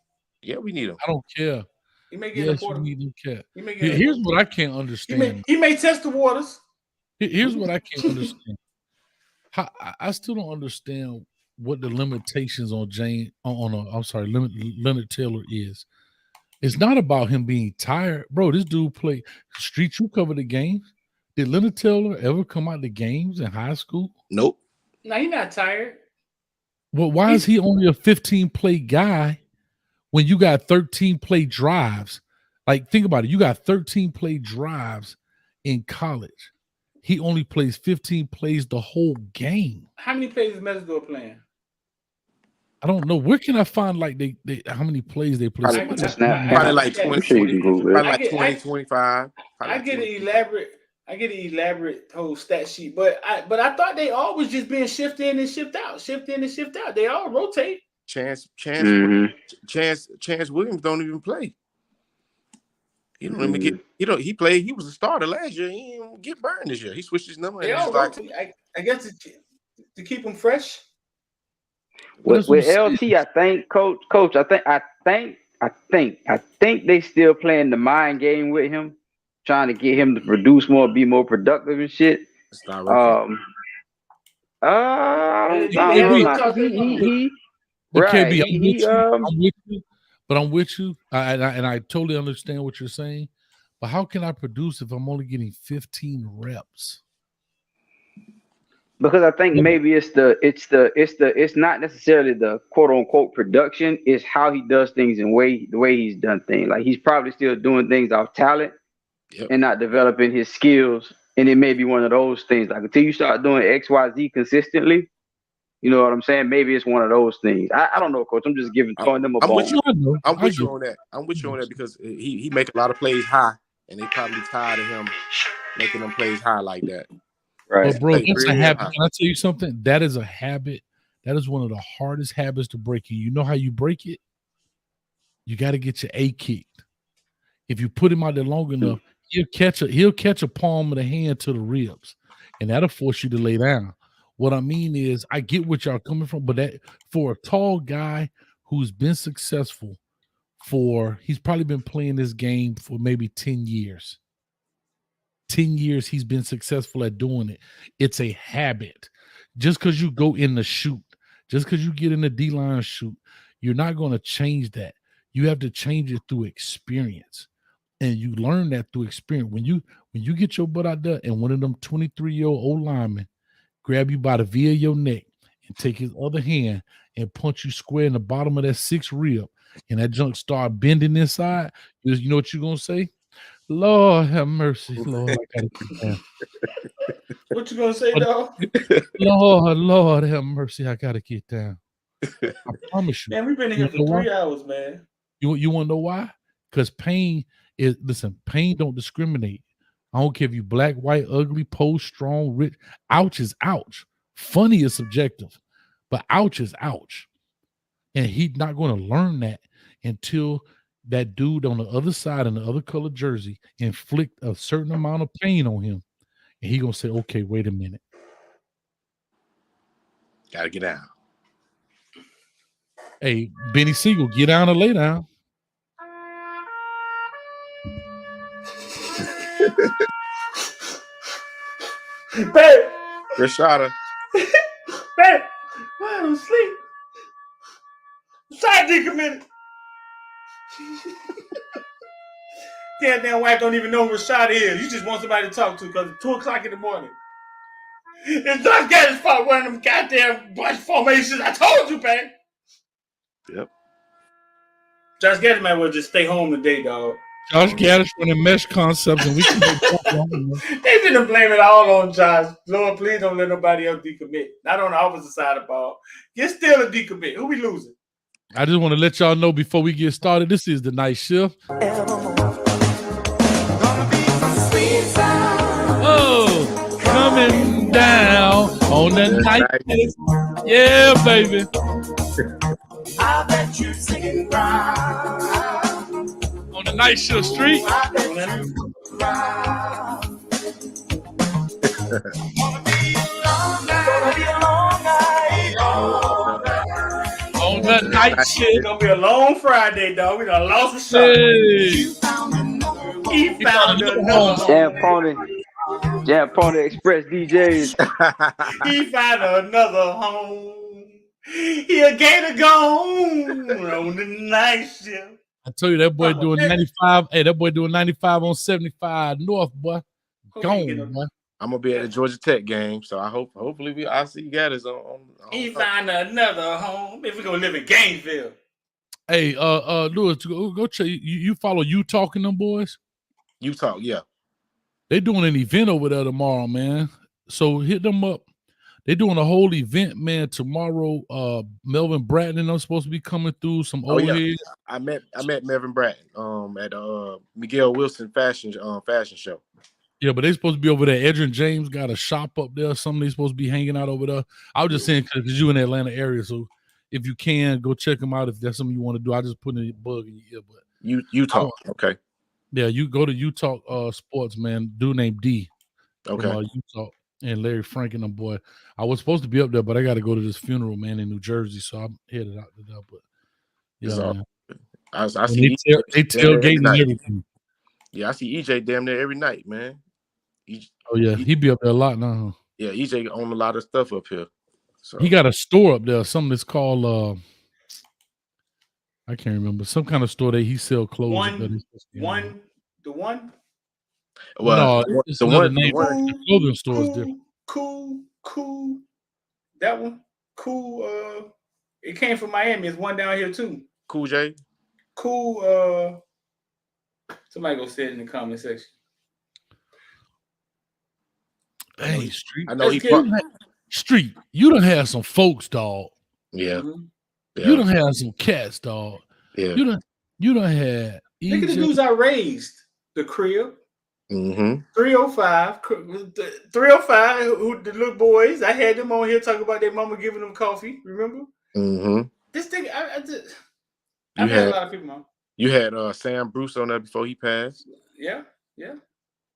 Yeah, we need him. I don't care. He may get Yes, a you need to care. He may get Here's what I can't understand. he may test the waters. Here's what I can't understand. I still don't understand what the limitations on Leonard Taylor is. It's not about him being tired, bro. This dude played Street. You cover the games. Did Leonard Taylor ever come out the games in high school? Nope. No, he's not tired. Well, why is he only a 15-play guy when you got 13-play drives? Like, think about it. You got 13-play drives in college. He only plays 15 plays the whole game. How many plays is Messidor playing? I don't know. Where can I find like they how many plays they play? Probably like 20, probably like 20, 25. I get an elaborate whole stat sheet, but I thought they all was just being shift in and shift out, shift in and shift out. They all rotate. Chance Williams don't even play. He don't even get. He played. He was a starter last year. He didn't get burned this year. He switched his number. They all rotate. I guess to keep them fresh. With LT, I think, coach. I think they still playing the mind game with him, trying to get him to produce more, be more productive and shit. I don't know. I'm with you. And I totally understand what you're saying. But how can I produce if I'm only getting 15 reps? Because I think maybe it's not necessarily the quote unquote production, it's how he does things and the way he's done things. Like he's probably still doing things off talent and not developing his skills. And it may be one of those things. Like until you start doing XYZ consistently, you know what I'm saying? Maybe it's one of those things. I don't know, coach. I'm just throwing them a bone. I'm with you on that. I'm with you on that because he make a lot of plays high, and they probably tired of him making them plays high like that. Right. But bro, that's a habit. Can I tell you something? That is a habit. That is one of the hardest habits to break. And you know how you break it? You got to get your A kicked. If you put him out there long enough, he'll catch a palm of the hand to the ribs, and that'll force you to lay down. What I mean is, I get what y'all coming from, but that for a tall guy who's been successful he's probably been playing this game for maybe 10 years. 10 years he's been successful at doing it. It's a habit. Just because you go in the shoot, just because you get in the D-line shoot, you're not going to change that. You have to change it through experience. And you learn that through experience. When you get your butt out there and one of them 23-year-old old linemen grab you by the V of your neck and take his other hand and punch you square in the bottom of that 6th rib, and that junk start bending inside, you know what you're going to say? Lord have mercy. Lord, I gotta get down. What you gonna say, dog? Lord have mercy. I gotta get down. I promise you. Man, we've been in here for 3 hours, man. You want to know why? Because pain don't discriminate. I don't care if you black, white, ugly, poor, strong, rich. Ouch is ouch. Funny is subjective, but ouch is ouch. And he's not going to learn that until that dude on the other side in the other color jersey inflict a certain amount of pain on him. And he going to say, okay, wait a minute. Gotta get down. Hey, Benny Siegel, get down or lay down. Babe. Rashada. Babe. Why I don't sleep? Side decommitted. Goddamn wife don't even know who Rashada is. You just want somebody to talk to because it's 2 o'clock in the morning. It's Josh Gaddis' fault one of them goddamn bunch formations. I told you, man. Yep. Josh Gaddis might well just stay home today, dog. Josh Gaddis running mesh concepts, and we can They've been blaming it all on Josh. Lord, please don't let nobody else decommit. Not on the opposite side of the ball. Get still a decommit. Who we losing? I just want to let y'all know before we get started, this is the night shift. Oh, coming down on the night shift. Yeah, baby. I bet you singing round. On the night shift street. On the night shift. It's gonna be a long Friday, dog. We done lost a shot. Hey. He found another home. Jam Pony Express DJs. He found another home. He a gator gone on the night shift. I tell you, that boy doing 95. Hey, that boy doing 95 on 75 North, boy. Gone, boy. I'm gonna be at the Georgia Tech game, so hopefully I'll see Gaddis on. He found another home. If we're gonna live in Gainesville. Hey, Lewis, go check. You follow Utah and them boys? Utah, yeah. They doing an event over there tomorrow, man. So hit them up. They doing a whole event, man. Tomorrow, Melvin Bratton and I'm supposed to be coming through some old heads. I met Melvin Bratton at Miguel Wilson fashion show. Yeah, but they supposed to be over there. Edrin James got a shop up there. Something they supposed to be hanging out over there. I was just saying because you in the Atlanta area, so if you can go check them out if that's something you want to do. I just put a bug in your ear, but Utah, okay. Yeah, you go to Utah Sports, man. Dude named D. Okay. From, Utah and Larry Frank and them boy. I was supposed to be up there, but I got to go to this funeral, man, in New Jersey, so I'm headed out to that. But yeah, man. I see they tailgating and everything. Yeah, I see EJ damn near every night, man. Oh yeah, he be up there a lot now. Huh? Yeah, EJ own a lot of stuff up here. So he got a store up there, something that's called I can't remember, some kind of store that he sell clothes. The one. Well, no, it's another name. The clothing store is different. Cool. That one, cool. It came from Miami. It's one down here too. Cool J. Cool. Somebody go say it in the comment section. Hey, Street. I know Street. You done had some folks, dog. Yeah. Mm-hmm. Yeah. You done had some cats, dog. Yeah. You done had. Look at the dudes I raised. The crib. Mm-hmm. 305. 305. Who the little boys? I had them on here talking about their mama giving them coffee. Remember? Mm-hmm. This thing. I've had a lot of people on. You had Sam Bruce on there before he passed. Yeah.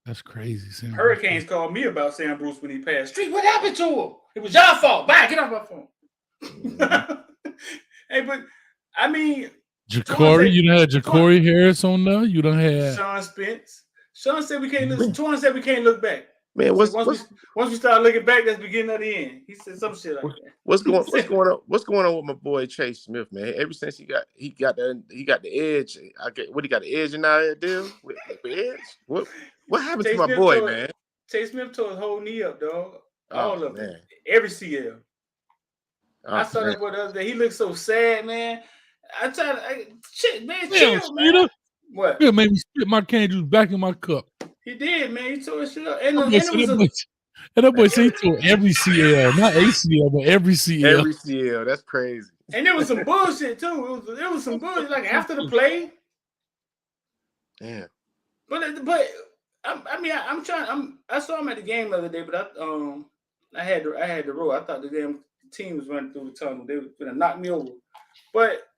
That's crazy. Sam Hurricanes Bruce called me about Sam Bruce when he passed. Street, what happened to him? It was your fault. Bye, get off my phone. Mm-hmm. Hey, but I mean, Ja'Cory, you done had Ja'Cory Harris on there. You done had Sean Spence. Sean said we can't look. Sean said we can't look back. Man, once we start looking back, that's the beginning of the end. He said some shit like that. What's going on? What's going on with my boy Chase Smith, man? Ever since he got the edge. What he got the edge in our deal with the edge? What happened to my boy, man? Chase Smith tore his whole knee up, dog. All of it. Man. Every CL. I saw that boy the other day. He looked so sad, man. I tried to shit, man. Chill, man. What? Yeah, made me spit my cane juice back in my cup. He did, man. He tore his shit up. And that boy said he tore every CL, not ACL, but every CL. Every CL. That's crazy. And there was some bullshit too. It was some bullshit. Like after the play. Yeah. But I saw him at the game the other day, but I had to roll. I thought the damn team was running through the tunnel. They were gonna knock me over. But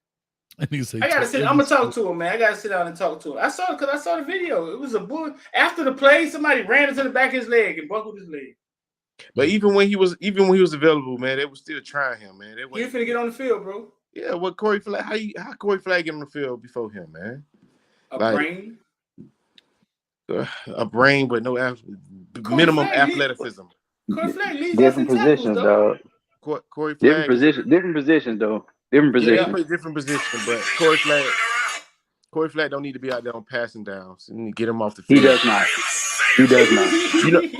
I gotta sit. I'm gonna talk to him, man. I gotta sit down and talk to him. I saw the video. It was a bull. After the play, somebody ran into the back of his leg and buckled his leg. But even when he was available, man, they were still trying him, man. He was finna get on the field, bro. Yeah, what Corey Flag? How Corey Flag get on the field before him, man? Brain. A brain with no minimum athleticism. Corey Flag leads different positions, dog. Corey Flag different positions, though. Different position. Yeah, different position, but Corey Flag Corey Flatt don't need to be out there on passing downs. You need to get him off the He field. does not. He does not.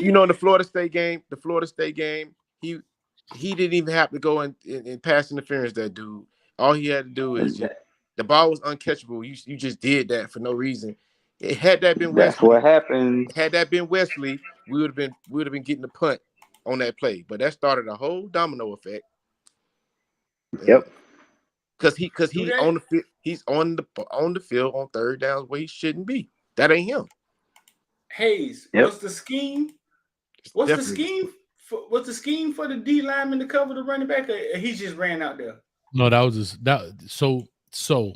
You know, in the Florida State game, he didn't even have to go in pass interference. That dude, all he had to do is the ball was uncatchable. You just did that for no reason. Had that been That's Wesley, what happened. had that been Wesley, we would have been getting the punt on that play. But that started a whole domino effect. Yep. Because he's on the field, he's on the field on third downs where he shouldn't be. That ain't him. Hayes, Yep. what's the scheme? What's the scheme for the D lineman to cover the running back? Or he just ran out there. No, that was just that. So,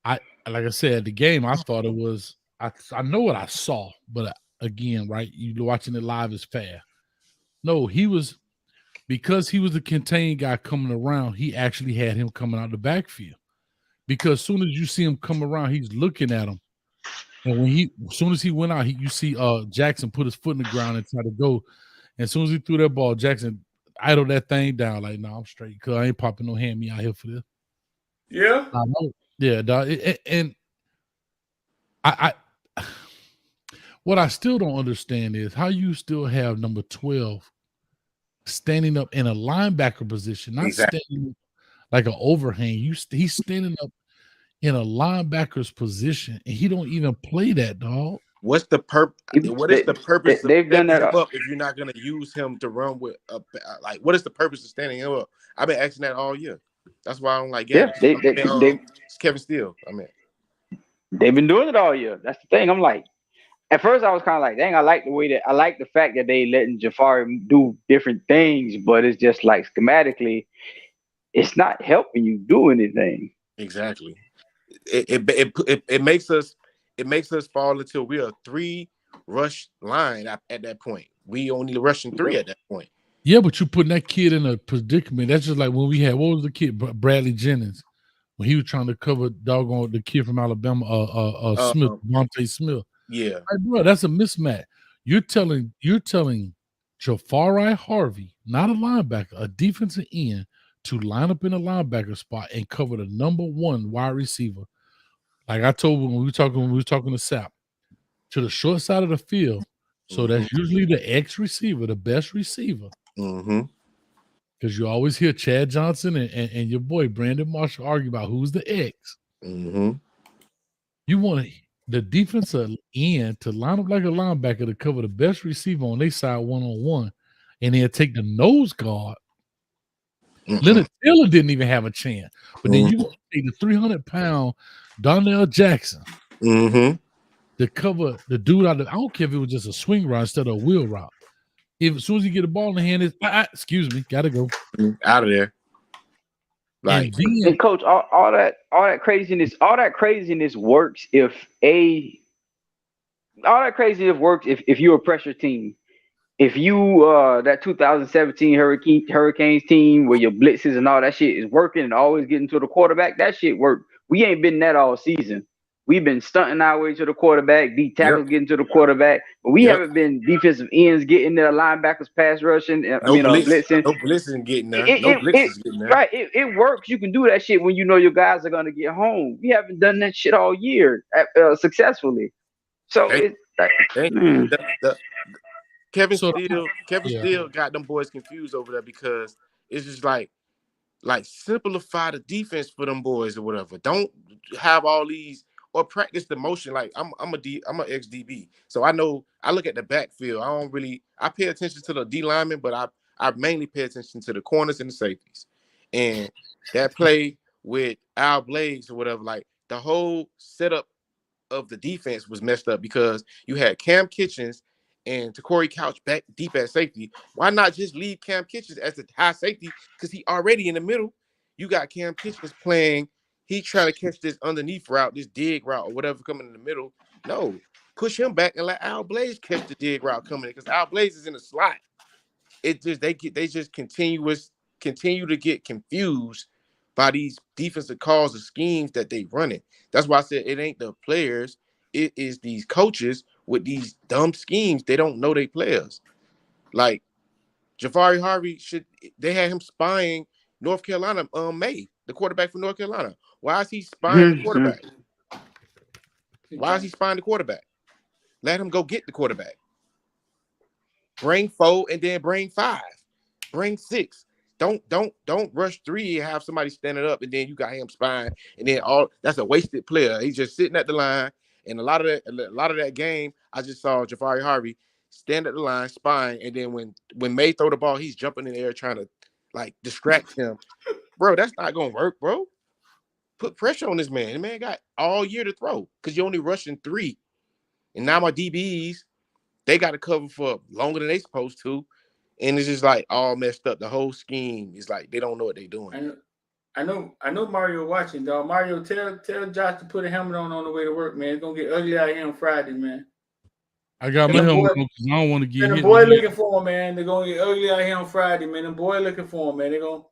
I like I said, the game. I thought it was. I know what I saw, but again, right? You watching it live is fair. No, he was because he was the contained guy coming around. He actually had him coming out the backfield because as soon as you see him come around, he's looking at him. And as soon as he went out, you see Jackson put his foot in the ground and try to go. And as soon as he threw that ball, Jackson idled that thing down like, "No, I'm straight because I ain't popping no hand me out here for this." Yeah, yeah, dog. And I what I still don't understand is how you still have number 12 standing up in a linebacker position, not standing up like an overhang. He's standing up in a linebacker's position, and he don't even play that, dog. What's the purpose? What is the purpose? They've done that up if you're not going to use him to run with like. What is the purpose of standing him up? I've been asking that all year. That's why I don't like. It's Kevin Steele. I mean, they've been doing it all year. That's the thing. I'm like, at first I was kind of like, dang, I like the fact that they letting Jafari do different things, but it's just like schematically, it's not helping you do anything. Exactly. It makes us fall into we're a 3 rush line at that point. We only rushing 3 at that point. Yeah, but you putting that kid in a predicament. That's just like when we had what was the kid Bradley Jennings when he was trying to cover doggone the kid from Alabama, Smith, Monte Smith. Yeah, like, bro, that's a mismatch. You're telling Jafari Harvey, not a linebacker, a defensive end, to line up in a linebacker spot and cover the number 1 wide receiver. Like I told when we were talking to Sap, to the short side of the field. So that's usually the X receiver, the best receiver. Because you always hear Chad Johnson and your boy Brandon Marshall argue about who's the X. You want the defensive end to line up like a linebacker to cover the best receiver on their side one-on-one, and then take the nose guard. Leonard Taylor didn't even have a chance. But then you want to take the 300-pound Donnell Jackson to cover the dude out of, I don't care if it was just a swing route instead of a wheel route. If as soon as you get the ball in the hand, it's excuse me, gotta go. Out of there. Like, and coach, all that craziness works if you're a pressure team. If you that 2017 Hurricanes team where your blitzes and all that shit is working and always getting to the quarterback, that shit worked. We ain't been that all season. We've been stunting our way to the quarterback, deep tackles getting to the quarterback, but we haven't been defensive ends getting there, linebackers pass rushing. Blitzing. No blitzing getting there. Blitzing getting there. Right. It works. You can do that shit when you know your guys are going to get home. We haven't done that shit all year successfully. So Kevin Steele got them boys confused over there because it's just like simplify the defense for them boys or whatever. Don't have all these or practice the motion. Like I'm an ex-DB, so I look at the backfield. I pay attention to the D linemen, but I mainly pay attention to the corners and the safeties. And that play with Al Blades or whatever, like the whole setup of the defense was messed up because you had Cam Kitchens and Corey Couch back deep at safety. Why not just leave Cam Kitchens as the high safety? Because he already in the middle. You got Cam Kitchens playing. He trying to catch this underneath route, this dig route or whatever coming in the middle. No, push him back and let Al Blaze catch the dig route coming in because Al Blaze is in the slot. It just they just continue to get confused by these defensive calls or schemes that they running. That's why I said it ain't the players, it is these coaches with these dumb schemes. They don't know they players. Like Jafari Harvey they had him spying North Carolina, May, the quarterback from North Carolina. Why is he spying the quarterback? Why is he spying the quarterback? Let him go get the quarterback. Bring 4 and then bring 5. Bring 6. Don't rush 3 and have somebody standing up and then you got him spying and then that's a wasted player. He's just sitting at the line. And a lot of that game, I just saw Jafari Harvey stand at the line spying, and then when May throw the ball, he's jumping in the air trying to like distract him. Bro, that's not gonna work, bro. Put pressure on this man. The man got all year to throw because you're only rushing 3. And now my DBs, they got to cover for longer than they supposed to. And it's just like all messed up. The whole scheme is like they don't know what they're doing. I know Mario watching, dog. Mario, tell Josh to put a helmet on the way to work, man. It's gonna get ugly out here on Friday, man. I got my helmet on because I don't want to get hit. The boy looking for him, man. They're gonna get ugly out here on Friday, man. The boy looking for him, man. They're gonna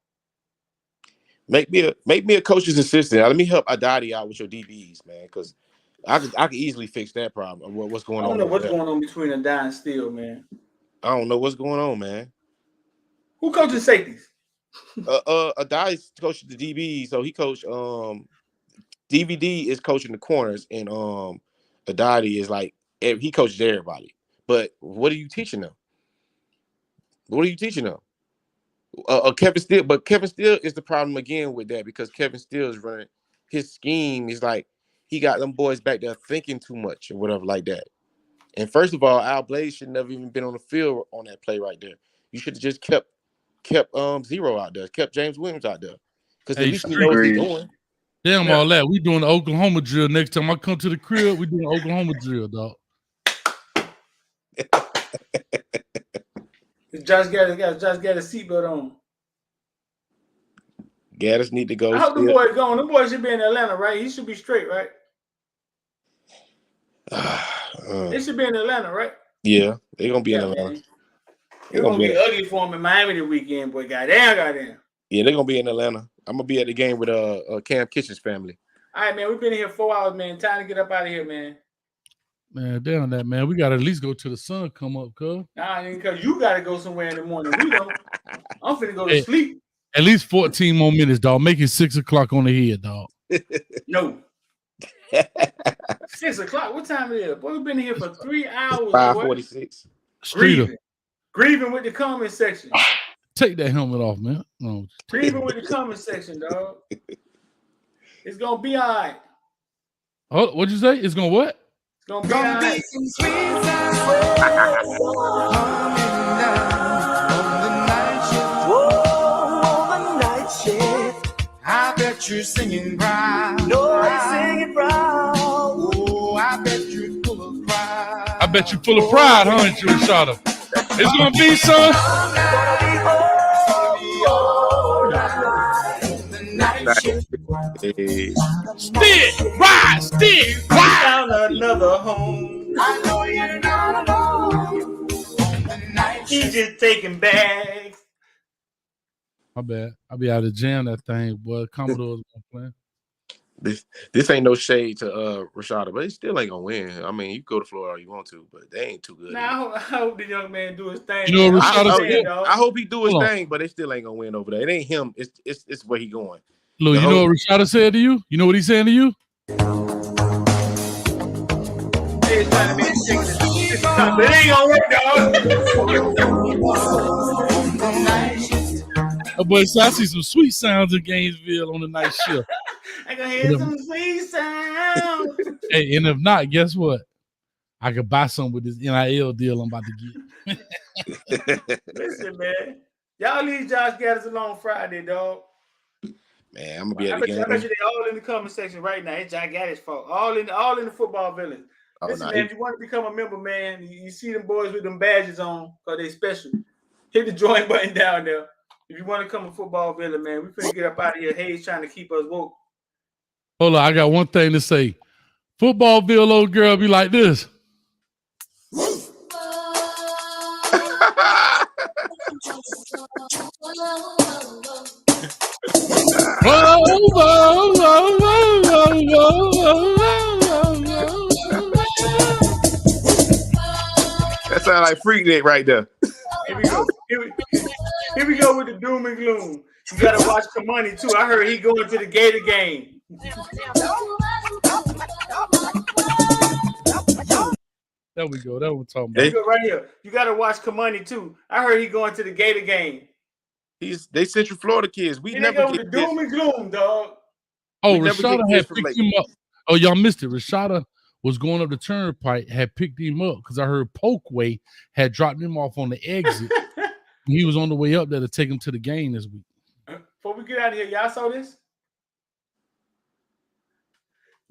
make me a coach's assistant. Let me help Adadi out with your DBs, man, because I could easily fix that problem. What's going on? I don't know what's going on between Adadi and Steele, man. I don't know what's going on, man. Who coaches safeties? Adai's coaching the DBs, so he coached DVD is coaching the corners, and Adadi is like he coaches everybody. But what are you teaching them? Kevin Steele is the problem again with that, because Kevin Steele is running his scheme is like he got them boys back there thinking too much or whatever like that. And first of all, Al Blaze should never even been on the field on that play right there. You should have just kept Zero out there, kept James Williams out there, because at least he knows what he's doing. Damn all that. We doing the Oklahoma drill next time I come to the crib. We doing Oklahoma drill, dog. Josh got a seatbelt on. Gaddis need to go. I hope the boy's going. The boy should be in Atlanta, right? He should be straight, right? They should be in Atlanta, right? Yeah, they're gonna be in Atlanta. It's gonna be ugly for him in Miami the weekend, boy. Goddamn. Yeah, they're gonna be in Atlanta. I'm gonna be at the game with Cam Kitchen's family. All right, man. We've been here 4 hours, man. Time to get up out of here, man. Man, damn that, man. We gotta at least go till the sun come up, cuz. Nah, because you gotta go somewhere in the morning. We don't. I'm finna go to sleep. At least 14 more minutes, dog. Make it 6 o'clock on the head, dog. No. 6 o'clock. What time it is? Boy, we've been here for 3 hours. 5:46. Grieving with the comment section. Take that helmet off, man. No. Grieving with the comment section, dog. It's gonna be all right. Oh, what'd you say? It's gonna what? It's gonna be all right. Some sweet sounds on the night shift. I bet you're singing proud. No, I'm singing proud. Oh, I bet you're full of pride. I bet you're full of pride, huh, Jaden Rashada? It's gonna be, son. Stick, rise, stick, found another home. I know you're not alone. He's just taking bags. My bad. I'll be out of jam that thing, boy. Commodore's gonna play. This ain't no shade to Rashada, but he still ain't gonna win. I mean, you go to Florida all you want to, but they ain't too good. Now I hope the young man do his thing. You know what Rashada said? I hope he do his thing, but they still ain't gonna win over there. It ain't him. It's where he going. Look, you know what Rashada said to you? You know what he's saying to you? Hey, trying to be but it ain't gonna work, dog. Oh, boy, so I see some sweet sounds in Gainesville on the night shift. I can hear some sweet sounds. Hey, and if not, guess what? I could buy some with this NIL deal I'm about to get. Listen, man. Y'all leave Josh Gaddis alone Friday, dog. Man, I'm gonna be at the game. I bet you they all in the comment section right now. It's Josh Gaddis' fault. All in the football village. Listen, man, if you want to become a member, man, you see them boys with them badges on because they special. Hit the join button down there. If you want to come to Football Village, man, we finna get up out of here. Hayes trying to keep us woke. Hold on, I got one thing to say. Footballville old girl be like this. That sounds like Freaknik right there. Here we go. Here we go with the doom and gloom. You gotta watch Kamani too. I heard he going to the Gator game. There we go. That's what we're talking There about. you go, right here. You got to watch Kamani too. I heard he going to the Gator game. They Central Florida kids. We Here they never go get with the doom and gloom, dog. Oh, we never get Rashada kids had from picked Lake. him up. Oh, y'all missed it. Rashada was going up the turnpike, had picked him up because I heard Pokeway had dropped him off on the exit. He was on the way up there to take him to the game this week. Before we get out of here, y'all saw this?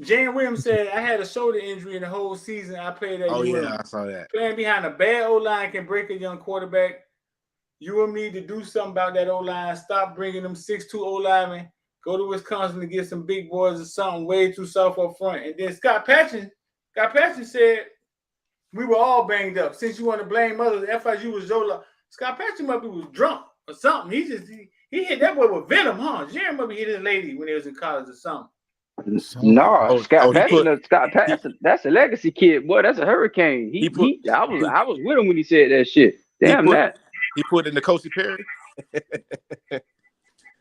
Jaden Williams said, I had a shoulder injury in the whole season. I played at Yeah, I saw that. Playing behind a bad O-line can break a young quarterback. You will need to do something about that O-line. Stop bringing them 6'2" O-linemen. Go to Wisconsin to get some big boys or something way too soft up front. And then Scott Patchen said, we were all banged up. Since you want to blame others, FIU was Zola. Scott Patchen must be was drunk or something. He hit that boy with venom, huh? Jerry must be hit his lady when he was in college or something. No, Scott Patton, that's a legacy kid, boy. That's a hurricane. I was with him when he said that shit. Damn that. He put in the Coasty Perry.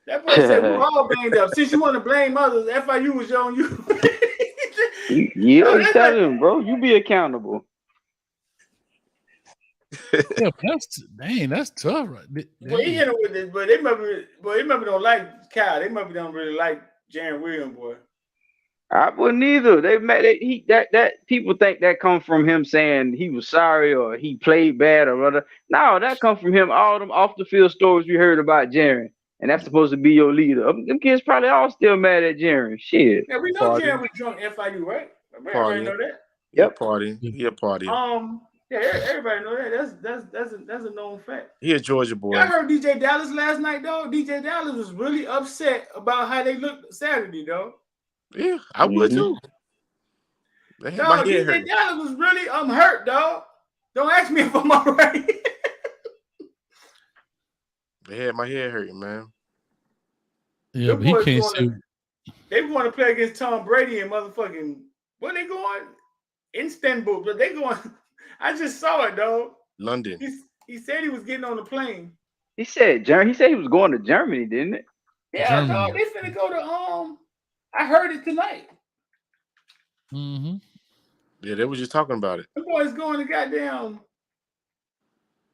That boy said we were all banged up. Since you want to blame others, FIU was on you. He's telling him, bro, you be accountable. Yeah, that's tough, right? Well, he hit him with this, but they must don't like Kyle. They must don't really like Jaron Williams, boy. I wouldn't either. That people think that comes from him saying he was sorry or he played bad or whatever. No, that comes from him. All them off the field stories we heard about Jaron, and that's supposed to be your leader. Them kids probably all still mad at Jaron. Shit. Yeah, we know Jaron was drunk FIU, right? Everybody know that. Yep, party. He a party. Yeah, everybody know that. That's a known fact. He a Georgia boy. I heard DJ Dallas last night, though. DJ Dallas was really upset about how they looked Saturday, though. Yeah, I would too. Dog, DJ Dallas was really hurt, dog. Don't ask me if I'm all right. They had my head hurting, man. Yeah, but he can't see. They want to play against Tom Brady and motherfucking. Where they going? Istanbul, but they going. I just saw it, dog. London. He said he was getting on the plane. He said he was going to Germany, didn't it? Yeah, dog. They finna go to I heard it tonight. Mm-hmm. Yeah, they were just talking about it. The boy's going to goddamn.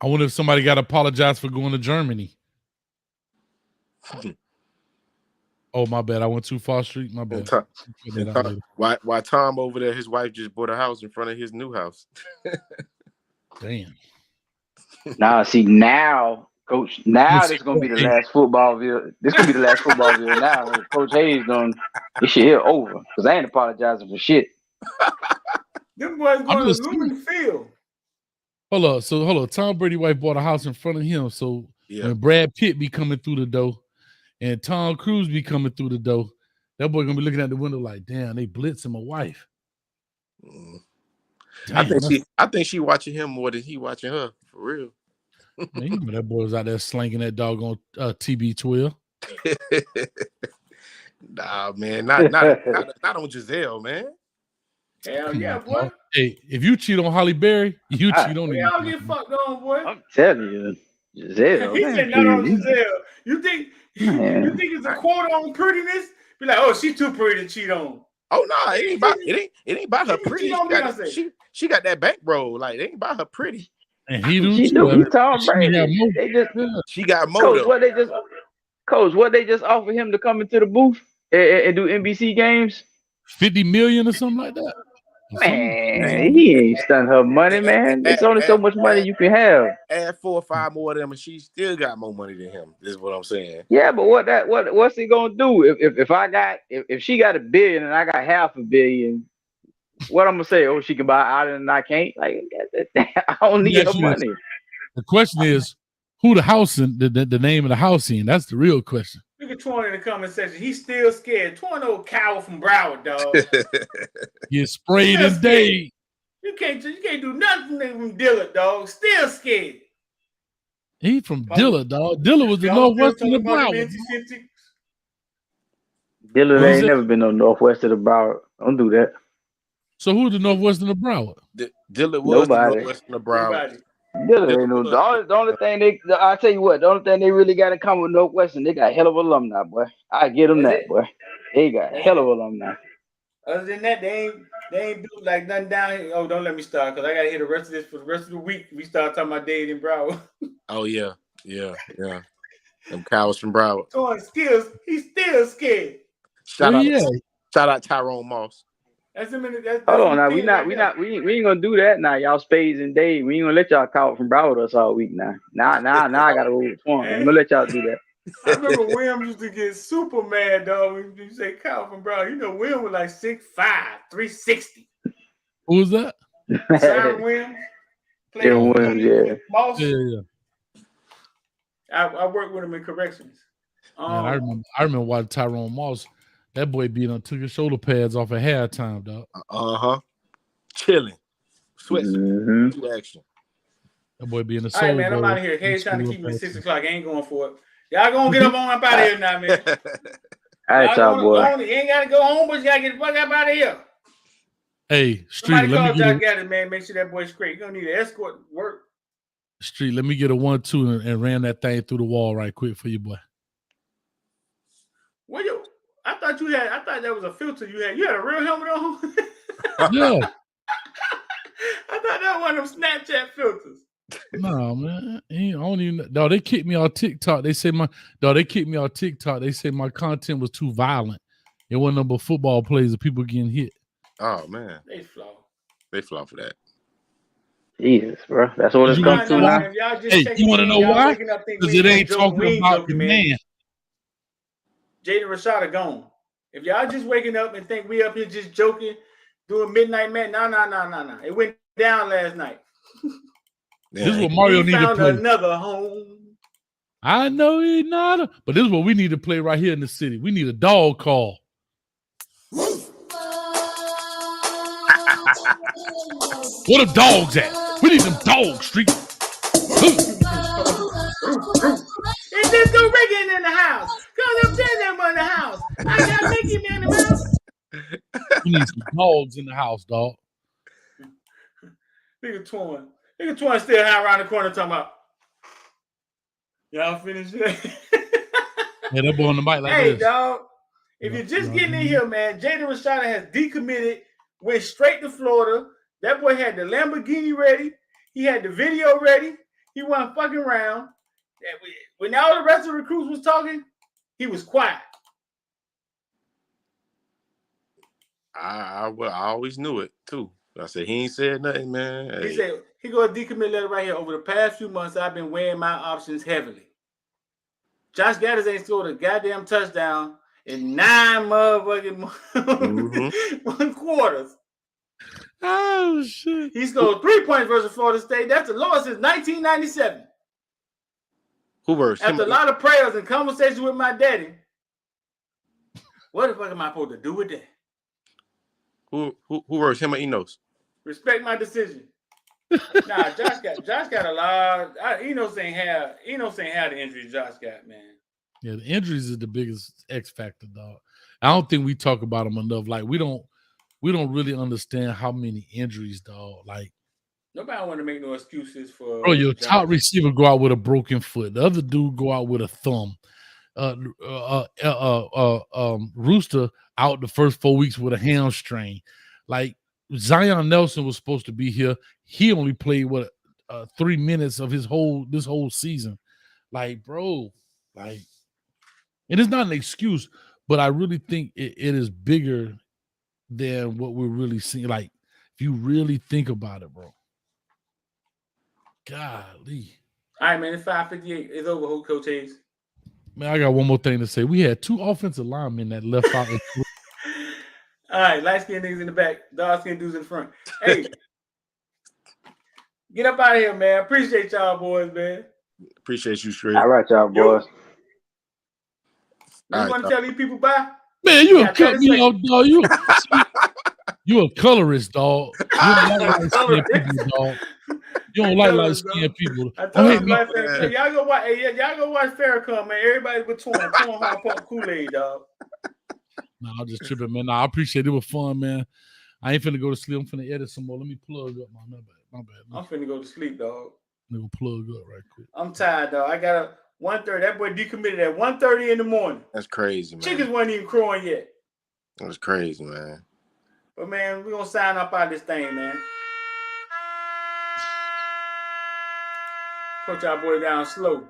I wonder if somebody got to apologize for going to Germany. Oh, my bad. I went too far street. My bad. Why Tom over there, his wife just bought a house in front of his new house. Damn. Nah, see, now, Coach, this is going to be the last FOOTBALLVILLE. This going to be the last FOOTBALLVILLE now. Coach Hayes done, this shit here over. Because I ain't apologizing for shit. Them boys going to Lumen Field. Hold on. Tom Brady wife bought a house in front of him. So when Brad Pitt be coming through the door and Tom Cruise be coming through the door, that boy gonna be looking out the window like, damn, they blitzing my wife. Damn, I think she watching him more than he watching her, for real. Man, you know that boy was out there slinging that doggone TB12. Nah, man, not on Giselle, man. Hell yeah, boy. Hey, if you cheat on Holly Berry, you cheat on me. Y'all get fucked on, boy. I'm telling you, Giselle. He said not on Giselle. You think it's a quote on prettiness? Be like, oh, she's too pretty to cheat on. Oh no, it ain't about her pretty. She got that bankroll. Like, it ain't about her pretty. And he do she too. He Tom Brady. She got motive. Coach, what they just offer him to come into the booth and do NBC games? 50 million or something like that. Man, he ain't stunting her money, man. There's only so much money you can have. Add 4 or 5 more of them, and she still got more money than him. This is what I'm saying. Yeah, but what's he gonna do if she got $1 billion and I got $500 million? What I'm gonna say? Oh, she can buy Island and I can't. Like, I don't need her money. The question is, who the house in the name of the house in? That's the real question. Look at Twan in the comment section. He's still scared. Twan old coward from Broward, dog. Get sprayed and day. You can't do nothing from Dillard, dog. Still scared. He from Dillard, dog. Dillard was the Northwestern of Broward. Dillard ain't never been no Northwest of the Broward. Don't do that. So who's the Northwestern of Broward? Dillard was the Northwestern of Broward. Dillard ain't no. The only thing I tell you what, the only thing they really got in common with Northwestern, they got hell of alumni, boy. I get them that, boy. They got hell of alumni. Other than that, they They ain't do like nothing down here. Oh, don't let me start because I gotta hear the rest of this for the rest of the week. We start talking about Dade and Broward. Oh yeah. Them cows from Broward. He's still scared. Shout yeah. out Tyrone Moss. That's him in the, that's Hold on his now. thing We ain't gonna do that now. Y'all Spades and Dave. We ain't gonna let y'all call from Broward us all week now. Now I gotta go with Swan. I ain't gonna let y'all do that. I remember William used to get super mad, dog. When you say Kyle from Broward, you know William was like 6'5", 360. Who was that? Simon Williams. Williams, yeah. Moss. Yeah. I worked with him in corrections. Man, I remember watching Tyrone Moss. That boy took his shoulder pads off at halftime, dog. Chilling. Sweat action. That boy being a all right, man, I'm out of here. Hey, trying to keep me at 6 o'clock. I ain't going for it. Y'all gonna get up up out of here now, man. All right, y'all boy. You ain't gotta go home, but you gotta get the fuck up out of here. Hey, Street, Somebody let call me Jack Gaddis, man. Make sure that boy's straight. You're gonna need an escort work. Street, let me get a 1-2 and ram that thing through the wall right quick for you, boy. What you? I thought that was a filter you had. You had a real helmet on? Yeah. I thought that was one of them Snapchat filters. No, man. I don't even. Dog, they kicked me off TikTok. They say my content was too violent. It wasn't number football plays of people getting hit. Oh man. They flaw. They flaw for that. Jesus, bro. That's what it's come to now. Hey, you want to know why? Because it ain't talking about the man. Jaden Rashada gone. If y'all just waking up and think we up here just joking, doing midnight man, no. It went down last night. This is what Mario need to play. Another home. I know he's not, but this is what we need to play right here in the city. We need a dog call. Where the dogs at? We need them dogs, Street. It's Disco Riggin in the house. Cause I'm saying them in the house. I got Mickey Man in the house. We need some dogs in the house, dog. Nigga Twan still high around the corner talking about. Y'all finished it? Yeah, that boy on the mic like hey, this. dog. If you're just getting in here, man, Jaden Rashada has decommitted, went straight to Florida. That boy had the Lamborghini ready. He had the video ready. He wasn't fucking around. When all the rest of the recruits was talking, he was quiet. I always knew it too. I said he ain't said nothing, man. Hey. He said he got a decommit letter right here. Over the past few months, I've been weighing my options heavily. Josh Gaddis ain't scored a goddamn touchdown in 9 motherfucking quarters. Oh shit! He scored 3 points versus Florida State. That's the lowest since 1997. Who versus? After a lot of prayers and conversations with my daddy, what the fuck am I supposed to do with that? Who versus him or Enos? Respect my decision. Nah, Josh got a lot. Enos ain't have the injuries Josh got, man. Yeah, the injuries is the biggest X factor, dog. I don't think we talk about them enough. Like we don't really understand how many injuries, dog. Like nobody want to make no excuses for. Bro, your top receiver go out with a broken foot. The other dude go out with a thumb. Rooster out the first 4 weeks with a hamstring. Like Zion Nelson was supposed to be here. He only played 3 minutes of this whole season. Like, bro, like it is not an excuse, but I really think it is bigger than what we're really seeing. Like, if you really think about it, bro. Golly. All right, man. It's 5:58. It's over, Coach Hayes. Man, I got one more thing to say. We had 2 offensive linemen that left out. All right, light-skinned niggas in the back, dark-skinned dudes in the front. Hey, get up out of here, man. Appreciate y'all boys, man. Appreciate you, Straight. All right, y'all boys. You want to tell these people bye? Man, you a dog. You a colorist, dog. You don't like light-skinned people, dog. You don't like light-skinned people. I told you, y'all go watch. Hey, y'all go watch Farrakhan, man. Everybody but Torn Hard Pump Kool-Aid, dog. Nah, I'm just tripping, man. Nah, I appreciate it. It was fun, man. I ain't finna go to sleep. I'm finna edit some more. Let me plug up. My bad. I'm finna go to sleep, dog. Let me plug up right quick. I'm tired, dog. I got a 1:30. That boy decommitted at 1:30 in the morning. That's crazy, man. Chickens weren't even crowing yet. That's crazy, man. But man, we're gonna sign up out of this thing, man. Put y'all boy down slow.